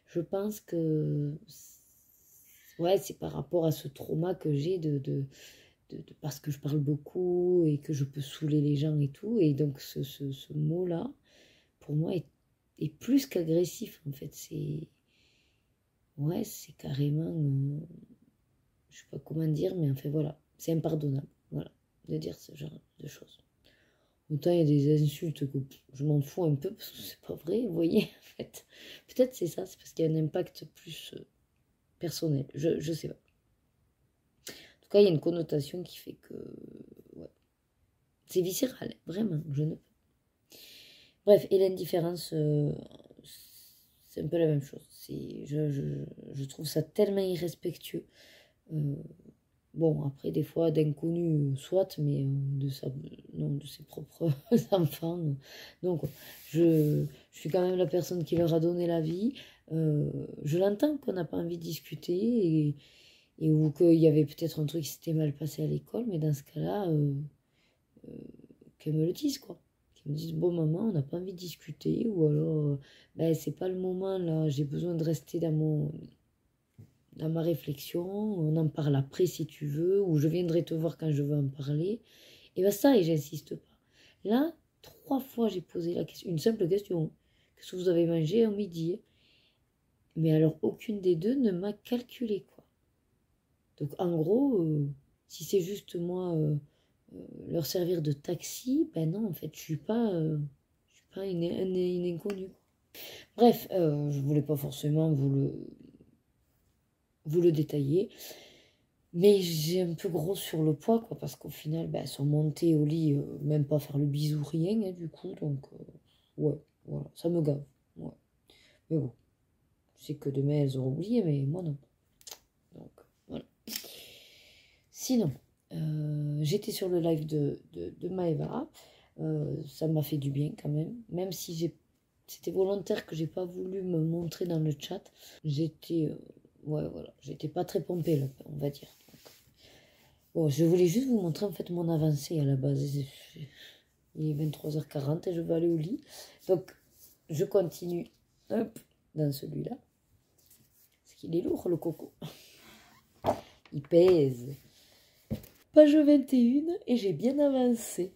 je pense que ouais, c'est par rapport à ce trauma que j'ai parce que je parle beaucoup et que je peux saouler les gens et tout. Et donc ce mot-là, pour moi, est plus qu'agressif en fait. Ouais, c'est carrément, je sais pas comment dire, mais en fait voilà, c'est impardonnable. Voilà, de dire ce genre de choses. Autant il y a des insultes que je m'en fous un peu parce que c'est pas vrai, vous voyez, en fait. Peut-être c'est ça, c'est parce qu'il y a un impact plus personnel, je sais pas. En tout cas, il y a une connotation qui fait que, ouais, c'est viscéral, vraiment, je ne peux. Bref, et l'indifférence, c'est un peu la même chose. Je trouve ça tellement irrespectueux. Bon, après, des fois, d'inconnus, soit, mais de ses propres enfants. Donc, je suis quand même la personne qui leur a donné la vie. Je l'entends qu'on n'a pas envie de discuter ou qu'il y avait peut-être un truc qui s'était mal passé à l'école, mais dans ce cas-là, qu'elles me le disent, quoi. Qu'elles me disent, bon, maman, on n'a pas envie de discuter, ou alors, c'est pas le moment, là, j'ai besoin de rester dans ma réflexion, on en parle après si tu veux, ou je viendrai te voir quand je veux en parler. Et ça, et j'insiste pas. Là, 3 fois j'ai posé la question, une simple question. Qu'est-ce que vous avez mangé à midi? Mais alors, aucune des deux ne m'a calculé, quoi. Donc, en gros, si c'est juste moi leur servir de taxi, ben non, en fait, je suis pas une inconnue. Bref, je voulais pas forcément vous le détailler, mais j'ai un peu gros sur le poids, quoi, parce qu'au final, elles sont montées au lit, même pas faire le bisou, rien, hein, du coup, donc, ouais, voilà, ça me gave, ouais. Mais bon, je sais que demain, elles auront oublié, mais moi, non. Donc, voilà. Sinon, j'étais sur le live de Maëva, ça m'a fait du bien, quand même si c'était volontaire que j'ai pas voulu me montrer dans le chat, j'étais... ouais, voilà, j'étais pas très pompée, là, on va dire. Donc, bon, je voulais juste vous montrer en fait mon avancée à la base. Il est 23h40 et je vais aller au lit. Donc, je continue, hop, dans celui-là. Parce qu'il est lourd, le coco. Il pèse. Page 21 et j'ai bien avancé.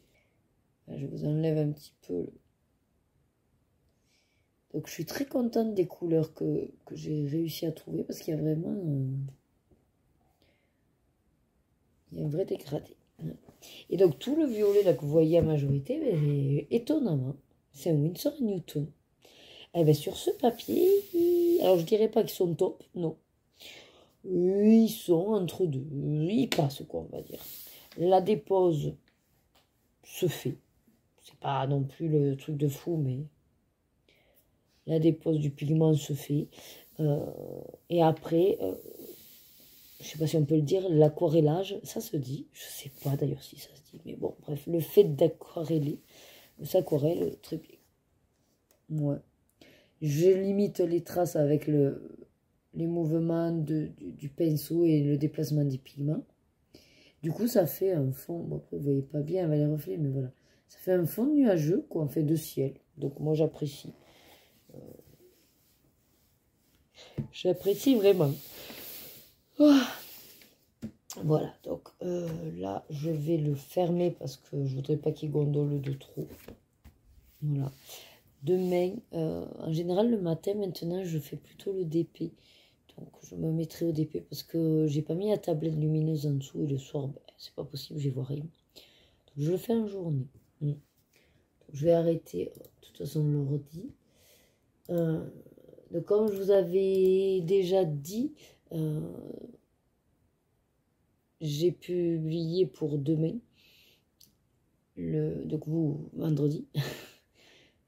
Je vous enlève un petit peu. Donc, je suis très contente des couleurs que j'ai réussi à trouver parce qu'il y a vraiment... il y a un vrai dégradé. Et donc, tout le violet là que vous voyez à majorité, étonnamment, c'est un Winsor & Newton. Et bien, sur ce papier, alors je dirais pas qu'ils sont top, non. Ils sont entre deux. Ils passent, quoi, on va dire. La dépose se fait. C'est pas non plus le truc de fou, mais la dépose du pigment se fait. Et après... je sais pas si on peut le dire, l'aquarellage, ça se dit, je sais pas d'ailleurs si ça se dit, mais bon, bref, le fait d'aquareller, s'aquarelle très bien. Ouais. Je limite les traces avec les mouvements du pinceau et le déplacement des pigments. Du coup, ça fait un fond, bon, après, vous voyez pas bien avec les reflets, mais voilà. Ça fait un fond nuageux, quoi, en fait, de ciel. Donc, moi, j'apprécie. J'apprécie vraiment. Voilà, donc là, je vais le fermer parce que je voudrais pas qu'il gondole de trop. Voilà. Demain, en général, le matin, maintenant, je fais plutôt le DP. Donc, je me mettrai au DP parce que j'ai pas mis la tablette lumineuse en dessous et le soir, c'est pas possible, j'y vois rien. Donc, je le fais en journée. Donc, je vais arrêter, de toute façon, on le redit. Donc, comme je vous avais déjà dit, j'ai publié pour demain, donc vous, vendredi,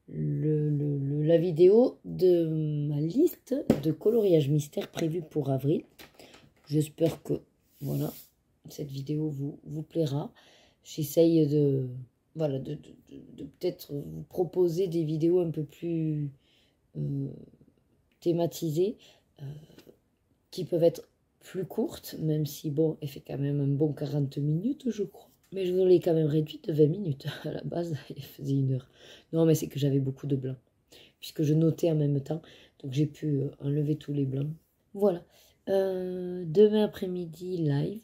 la vidéo de ma liste de coloriage mystère prévue pour avril. J'espère que, voilà, cette vidéo vous plaira. J'essaye de, voilà, de peut-être vous proposer des vidéos un peu plus thématisées, qui peuvent être plus courtes, même si, bon, elle fait quand même un bon 40 minutes, je crois. Mais je vous l'ai quand même réduite de 20 minutes. À la base, elle faisait 1 heure. Non, mais c'est que j'avais beaucoup de blancs, puisque je notais en même temps. Donc, j'ai pu enlever tous les blancs. Voilà. Demain après-midi, live.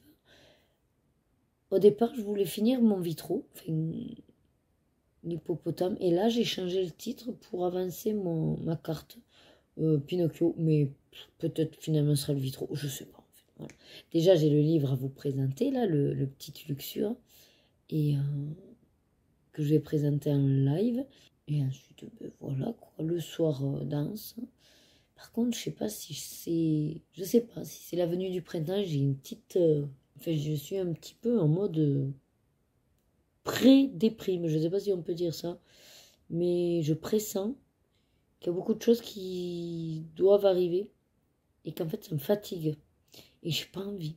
Au départ, je voulais finir mon vitro, enfin, l'hippopotame. Et là, j'ai changé le titre pour avancer ma carte Pinocchio. Mais peut-être finalement ce sera le vitro, je sais pas. En fait. Voilà. Déjà, j'ai le livre à vous présenter, là, le petit Luxure. Et que je vais présenter en live. Et ensuite, ben, voilà, quoi. Le soir, danse. Par contre, je sais pas si c'est... Je sais pas si c'est la venue du printemps. J'ai une petite... Enfin, je suis un petit peu en mode pré-déprime. Je sais pas si on peut dire ça. Mais je pressens qu'il y a beaucoup de choses qui doivent arriver. Et qu'en fait, ça me fatigue. Et j'ai pas envie.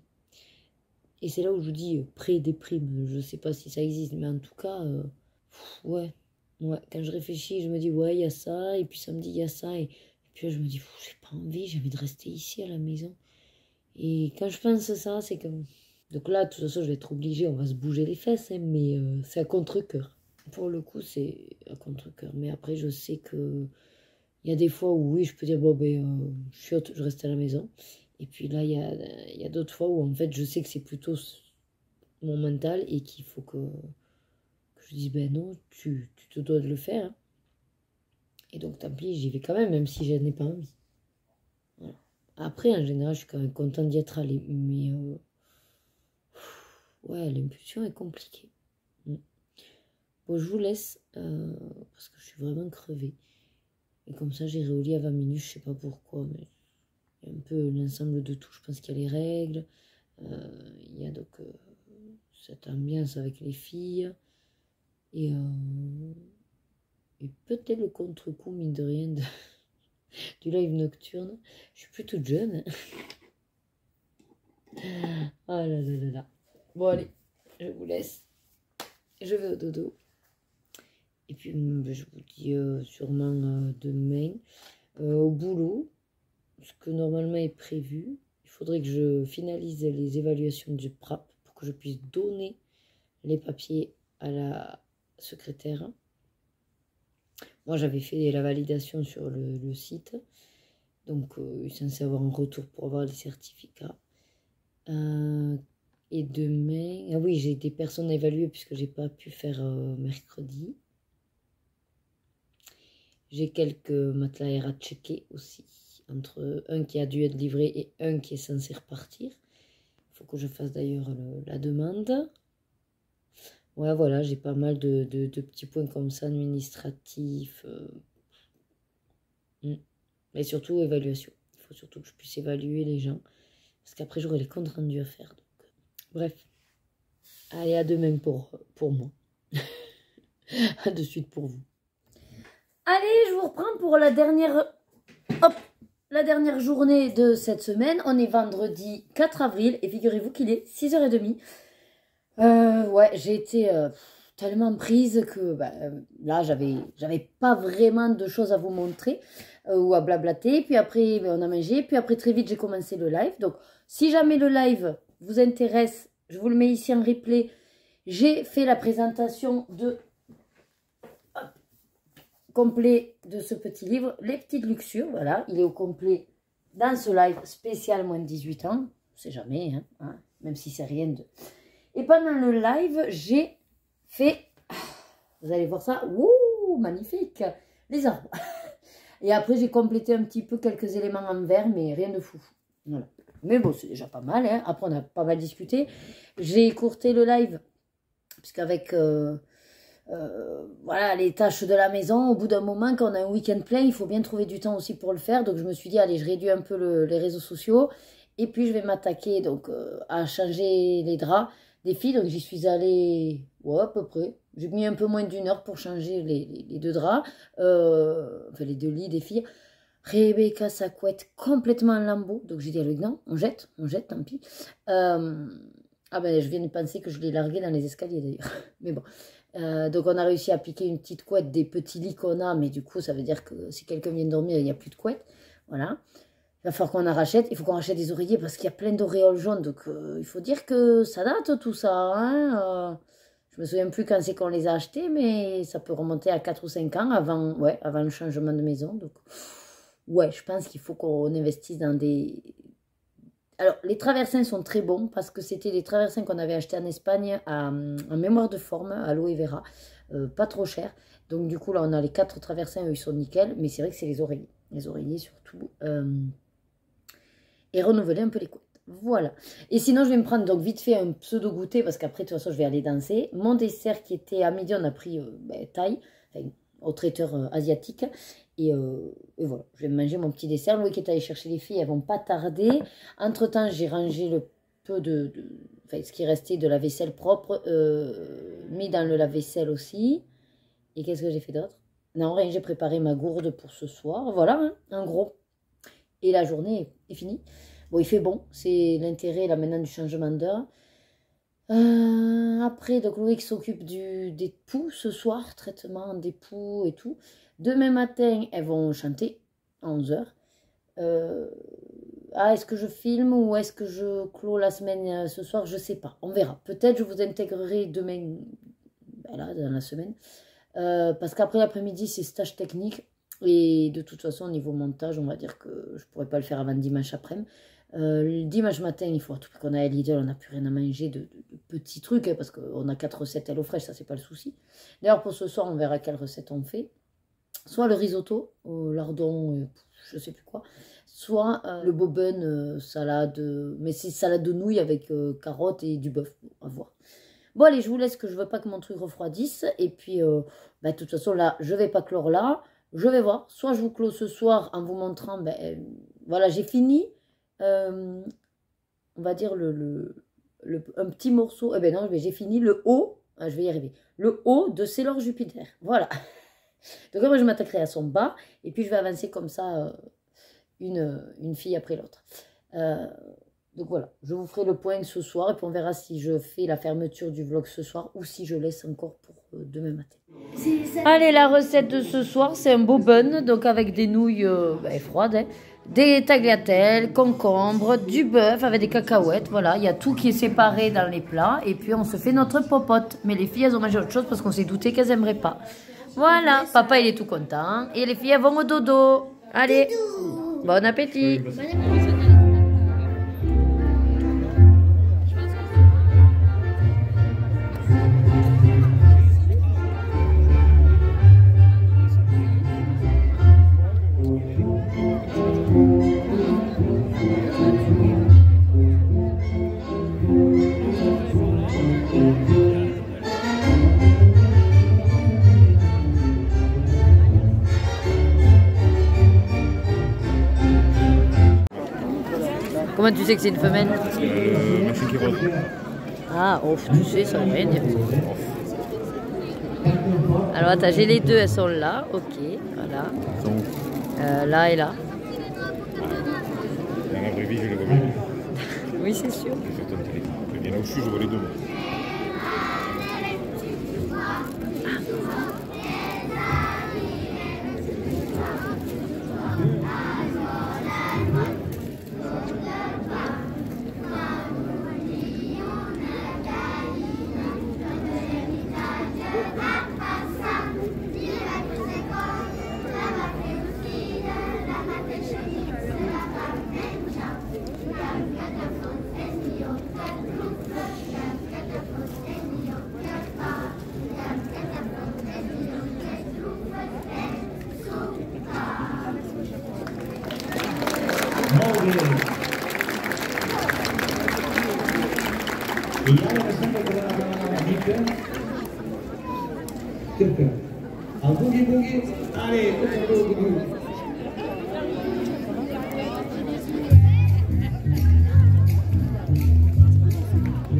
Et c'est là où je vous dis pré-déprime. Je sais pas si ça existe. Mais en tout cas, ouais. Quand je réfléchis, je me dis, ouais, il y a ça. Et puis samedi, il y a ça. Et puis là, je me dis, j'ai pas envie. J'ai envie de rester ici à la maison. Et quand je pense à ça, c'est comme... Donc là, de toute façon, je vais être obligée, on va se bouger les fesses, hein, mais c'est à contre-cœur. Pour le coup, c'est à contre-cœur. Mais après, je sais que il y a des fois où, oui, je peux dire, bon, ben, je reste à la maison. Et puis là, il y a d'autres fois où, en fait, je sais que c'est plutôt mon mental et qu'il faut que je dise, ben non, tu te dois de le faire. Hein. Et donc, tant pis, j'y vais quand même si je n'ai pas envie. Voilà. Après, en général, je suis quand même contente d'y être allée. Mais... ouais, l'impulsion est compliquée. Bon, je vous laisse parce que je suis vraiment crevée. Et comme ça, j'irai au lit à 20 minutes. Je sais pas pourquoi, mais il y a un peu l'ensemble de tout. Je pense qu'il y a les règles. Il y a donc cette ambiance avec les filles. Et peut-être le contre-coup, mine de rien, du live nocturne. Je suis plus toute jeune. Ah là là là là. Bon, allez, je vous laisse. Je vais au dodo. Et puis, je vous dis sûrement demain au boulot, ce que normalement est prévu. Il faudrait que je finalise les évaluations du PRAP pour que je puisse donner les papiers à la secrétaire. Moi, j'avais fait la validation sur le site. Donc, il est censé avoir un retour pour avoir les certificats. Et demain... Ah oui, j'ai des personnes à évaluer puisque j'ai pas pu faire mercredi. J'ai quelques matelas à checker aussi. Entre un qui a dû être livré et un qui est censé repartir. Il faut que je fasse d'ailleurs la demande. Ouais, voilà, j'ai pas mal de petits points comme ça, administratifs. Mais surtout, évaluation. Il faut surtout que je puisse évaluer les gens. Parce qu'après, j'aurai les comptes rendus à faire. Donc, bref. Allez, à demain pour moi. À de suite pour vous. Allez, je vous reprends pour la dernière journée de cette semaine. On est vendredi 4 avril et figurez-vous qu'il est 6h30. Ouais, j'ai été tellement prise que là, j'avais pas vraiment de choses à vous montrer ou à blablater. Puis après, on a mangé. Puis après, très vite, j'ai commencé le live. Donc, si jamais le live vous intéresse, je vous le mets ici en replay. J'ai fait la présentation complet de ce petit livre, Les Petites Luxures. Voilà, il est au complet dans ce live spécial moins de 18 ans. On sait jamais, hein, même si c'est rien de... Et pendant le live, j'ai fait, vous allez voir ça, wouh, magnifique, les arbres. Et après, j'ai complété un petit peu quelques éléments en vert, mais rien de fou. Voilà. Mais bon, c'est déjà pas mal. Hein. Après, on a pas mal discuté. J'ai écourté le live, puisqu'avec voilà, les tâches de la maison, au bout d'un moment, quand on a un week-end plein, il faut bien trouver du temps aussi pour le faire. Donc, je me suis dit, allez, je réduis un peu les réseaux sociaux. Et puis, je vais m'attaquer donc à changer les draps des filles. Donc, j'y suis allée, ouais, à peu près. J'ai mis un peu moins d'1 heure pour changer les 2 draps, enfin, les 2 lits des filles. Rebecca, sa couette complètement en lambeaux. Donc j'ai dit à Loïc, non, on jette, tant pis. Ah ben je viens de penser que je l'ai largué dans les escaliers d'ailleurs. Mais bon. Donc on a réussi à piquer une petite couette des petits lits qu'on a. Mais du coup ça veut dire que si quelqu'un vient dormir, il n'y a plus de couette. Voilà. Il va falloir qu'on en rachète. Il faut qu'on rachète des oreillers parce qu'il y a plein d'auréoles jaunes. Donc il faut dire que ça date tout ça. Hein, je me souviens plus quand c'est qu'on les a achetés. Mais ça peut remonter à 4 ou 5 ans avant le changement de maison. Donc... ouais, je pense qu'il faut qu'on investisse dans des... Alors, les traversins sont très bons parce que c'était les traversins qu'on avait achetés en Espagne en mémoire de forme, aloe vera, pas trop cher. Donc, du coup, là, on a les 4 traversins, eux, ils sont nickel. Mais c'est vrai que c'est les oreillers. Les oreillers, surtout. Et renouveler un peu les couettes. Voilà. Et sinon, je vais me prendre donc vite fait un pseudo goûter parce qu'après, de toute façon, je vais aller danser. Mon dessert qui était à midi, on a pris thaï, enfin, au traiteur asiatique. Et voilà, je vais manger mon petit dessert. Loïc est allé chercher les filles, elles vont pas tarder. Entre temps, j'ai rangé le peu enfin, ce qui restait de la vaisselle propre, mis dans le lave-vaisselle aussi. Et qu'est-ce que j'ai fait d'autre? Non, rien, j'ai préparé ma gourde pour ce soir. Voilà, hein, en gros. Et la journée est finie. Bon, il fait bon, c'est l'intérêt là maintenant du changement d'heure. Après, donc Loïc s'occupe des poux ce soir, traitement des poux et tout. Demain matin, elles vont chanter à 11 h. Est-ce que je filme ou est-ce que je clôt la semaine ce soir? Je sais pas, on verra. Peut-être je vous intégrerai demain, là, dans la semaine. Parce qu'après l'après-midi, c'est stage technique. Et de toute façon, au niveau montage, on va dire que je pourrais pas le faire avant dimanche après-midi. Le dimanche matin, il faut à tout prix qu'on a à Lidl, on n'a plus rien à manger de petits trucs, hein, parce qu'on a 4 recettes à l'eau fraîche, ça c'est pas le souci. D'ailleurs, pour ce soir, on verra quelle recette on fait. Soit le risotto, au lardon, je sais plus quoi, soit le boben, salade, mais c'est salade de nouilles avec carottes et du bœuf, à voir. Bon allez, je vous laisse que je veux pas que mon truc refroidisse, et puis de toute façon là, je vais pas clore là, je vais voir, soit je vous clôt ce soir en vous montrant, voilà, j'ai fini, on va dire un petit morceau, non, j'ai fini le haut, je vais y arriver, le haut de Sailor Jupiter, voilà. Donc moi je m'attaquerai à son bas et puis je vais avancer comme ça une fille après l'autre. Donc voilà, je vous ferai le point ce soir et puis on verra si je fais la fermeture du vlog ce soir ou si je laisse encore pour demain matin. Allez, la recette de ce soir c'est un boben, donc avec des nouilles froides, hein, des tagliatelles, concombres, du bœuf avec des cacahuètes, voilà, il y a tout qui est séparé dans les plats et puis on se fait notre popote. Mais les filles elles ont mangé autre chose parce qu'on s'est douté qu'elles n'aimeraient pas. Voilà, papa il est tout content. Et les filles elles vont au dodo. Allez, bon appétit. Comment tu sais que c'est une femelle? Machin qui rôde. Ah, tu sais, ça veut rien dire. Alors attends, j'ai les deux, elles sont là, ok, voilà. Elles sont où? Là et là. Dans la vraie vie, je les vois bien. Oui, c'est sûr. Je fais ton téléphone. Mais bien là où je suis, je vois les deux.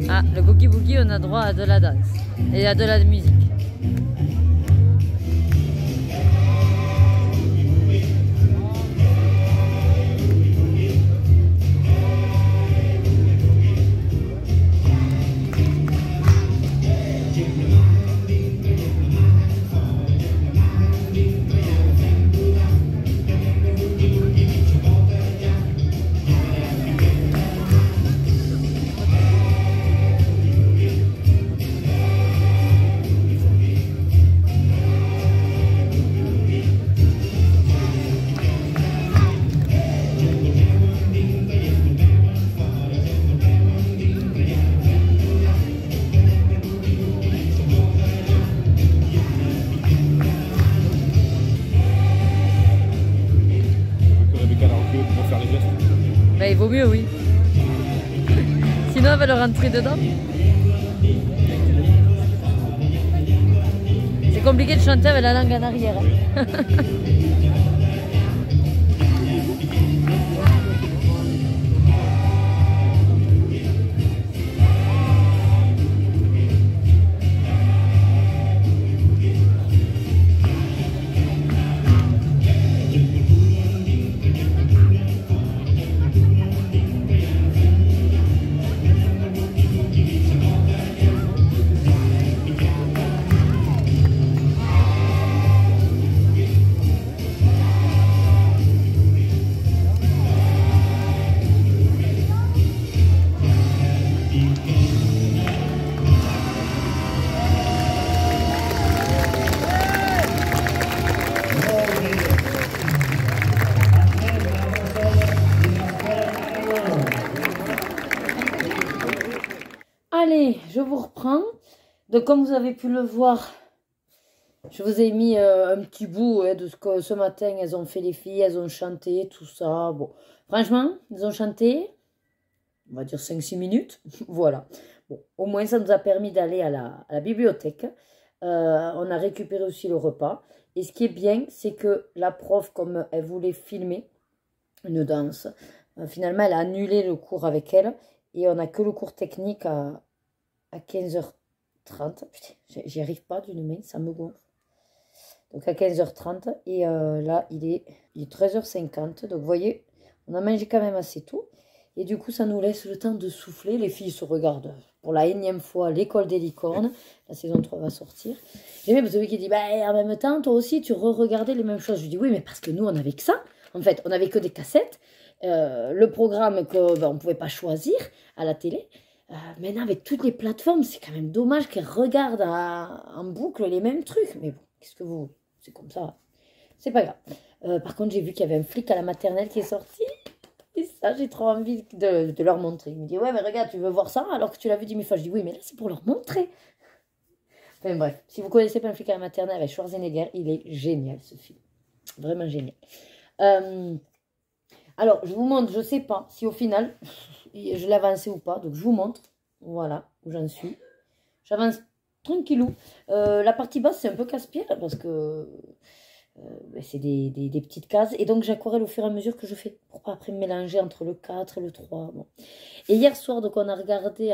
Ah, le boogie boogie, on a droit à de la danse et à de la musique. Vaut mieux, oui. Sinon, elle va le rentrer dedans. C'est compliqué de chanter avec la langue en arrière. Hein. Allez, je vous reprends. Donc, comme vous avez pu le voir, je vous ai mis un petit bout de ce que ce matin, elles ont fait les filles, elles ont chanté, tout ça. Bon, franchement, elles ont chanté, on va dire 5-6 minutes. Voilà. Bon, au moins, ça nous a permis d'aller à la bibliothèque. On a récupéré aussi le repas. Et ce qui est bien, c'est que la prof, comme elle voulait filmer une danse, finalement, elle a annulé le cours avec elle. Et on n'a que le cours technique à 15h30. Putain, j'y arrive pas d'une main, ça me gonfle. Donc à 15h30. Et là, il est 13h50. Donc vous voyez, on a mangé quand même assez tôt. Et du coup, ça nous laisse le temps de souffler. Les filles se regardent pour la énième fois l'école des licornes. La saison 3 va sortir. J'ai même celui qui dit, bah, en même temps, toi aussi, tu re-regardais les mêmes choses. Je dis, oui, mais parce que nous, on n'avait que ça. En fait, on n'avait que des cassettes. Le programme qu'on ne pouvait pas choisir à la télé. Maintenant, avec toutes les plateformes, c'est quand même dommage qu'elles regardent en boucle les mêmes trucs. Mais bon, qu'est-ce que vous... C'est comme ça. C'est pas grave. Par contre, j'ai vu qu'il y avait un flic à la maternelle qui est sorti. Et ça, j'ai trop envie de leur montrer. Il me dit, ouais, mais regarde, tu veux voir ça alors que tu l'as vu 10 000 fois. Je dis, oui, mais là, c'est pour leur montrer. Enfin bref, si vous connaissez pas un flic à la maternelle avec Schwarzenegger, il est génial, ce film. Vraiment génial. Alors, je vous montre, je sais pas si au final, je l'ai avancé ou pas. Donc, je vous montre. Voilà où j'en suis. J'avance tranquillou. La partie basse, c'est un peu casse-pied parce que c'est des petites cases. Et donc, j'aquarelle au fur et à mesure que je fais. Pour pas après me mélanger entre le 4 et le 3. Bon. Et hier soir, donc, on a regardé...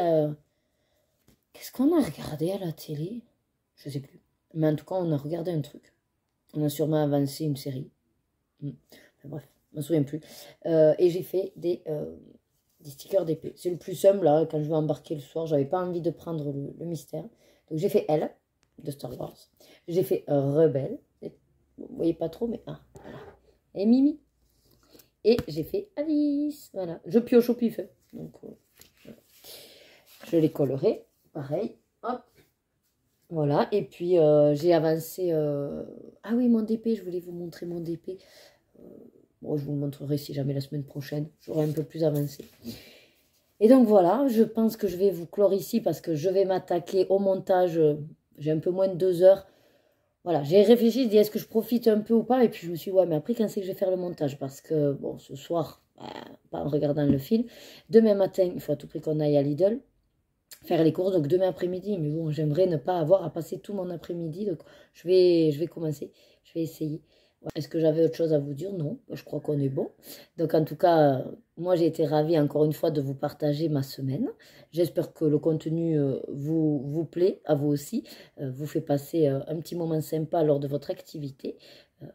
Qu'est-ce qu'on a regardé à la télé? Je sais plus. Mais en tout cas, on a regardé un truc. On a sûrement avancé une série. Enfin, bref, je me souviens plus. Et j'ai fait des stickers d'épée. C'est le plus simple, là, quand je vais embarquer le soir. J'avais pas envie de prendre le mystère. Donc, j'ai fait Elle, de Star Wars. J'ai fait Rebelle. Vous voyez pas trop, mais... Ah, voilà. Et Mimi. Et j'ai fait Alice. Voilà. Je pioche au pif. Donc, voilà. Je les collerai. Pareil. Hop. Voilà. Et puis, j'ai avancé... Ah oui, mon DP. Je voulais vous montrer mon DP. Bon, je vous le montrerai si jamais la semaine prochaine. J'aurai un peu plus avancé. Et donc, voilà. Je pense que je vais vous clore ici parce que je vais m'attaquer au montage. J'ai un peu moins de 2 heures. Voilà, j'ai réfléchi, je dis est-ce que je profite un peu ou pas. Et puis je me suis dit, ouais, mais après, quand c'est que je vais faire le montage? Parce que, bon, ce soir, pas en regardant le film. Demain matin, il faut à tout prix qu'on aille à Lidl faire les courses. Donc demain après-midi, mais bon, j'aimerais ne pas avoir à passer tout mon après-midi. Donc je vais commencer, je vais essayer. Est-ce que j'avais autre chose à vous dire? Non, je crois qu'on est bon. Donc en tout cas, moi j'ai été ravie encore une fois de vous partager ma semaine. J'espère que le contenu vous plaît, à vous aussi, vous fait passer un petit moment sympa lors de votre activité.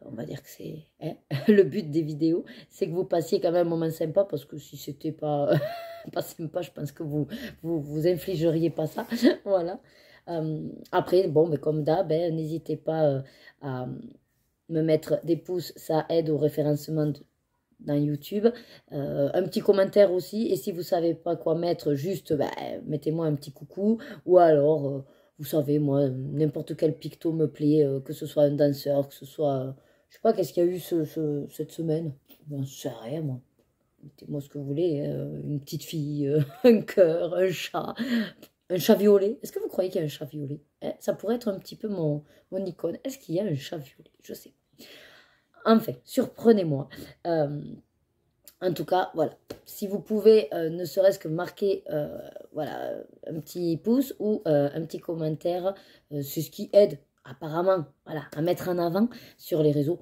On va dire que c'est le but des vidéos, c'est que vous passiez quand même un moment sympa, parce que si c'était pas, pas sympa, je pense que vous infligeriez pas ça. Voilà. Après, bon, mais comme d'hab, n'hésitez pas à me mettre des pouces, ça aide au référencement dans YouTube. Un petit commentaire aussi, et si vous savez pas quoi mettre, juste mettez-moi un petit coucou, ou alors vous savez, moi, n'importe quel picto me plaît, que ce soit un danseur, que ce soit, je sais pas, qu'est-ce qu'il y a eu cette semaine, j'en sais rien, moi. Mettez-moi ce que vous voulez, une petite fille, un cœur, un chat violet. Est-ce que vous croyez qu'il y a un chat violet? Ça pourrait être un petit peu mon icône. Est-ce qu'il y a un chat violet? Je sais. Enfin, surprenez-moi. En tout cas, voilà. Si vous pouvez, ne serait-ce que marquer voilà, un petit pouce ou un petit commentaire, c'est ce qui aide apparemment voilà, à mettre en avant sur les réseaux.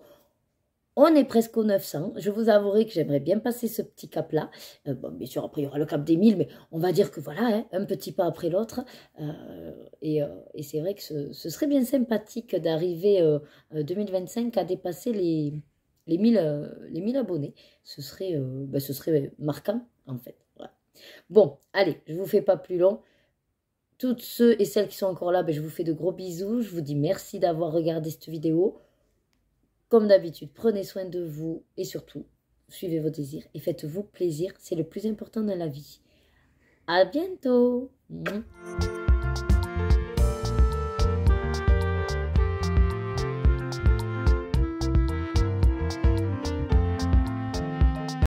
On est presque aux 900. Je vous avouerai que j'aimerais bien passer ce petit cap-là. Bon, bien sûr, après, il y aura le cap des 1000, mais on va dire que voilà, hein, un petit pas après l'autre. Et c'est vrai que ce serait bien sympathique d'arriver 2025 à dépasser les 1000 abonnés. Ce serait marquant, en fait. Voilà. Bon, allez, je ne vous fais pas plus long. Toutes ceux et celles qui sont encore là, ben, je vous fais de gros bisous. Je vous dis merci d'avoir regardé cette vidéo. Comme d'habitude, prenez soin de vous et surtout, suivez vos désirs et faites-vous plaisir. C'est le plus important dans la vie. À bientôt.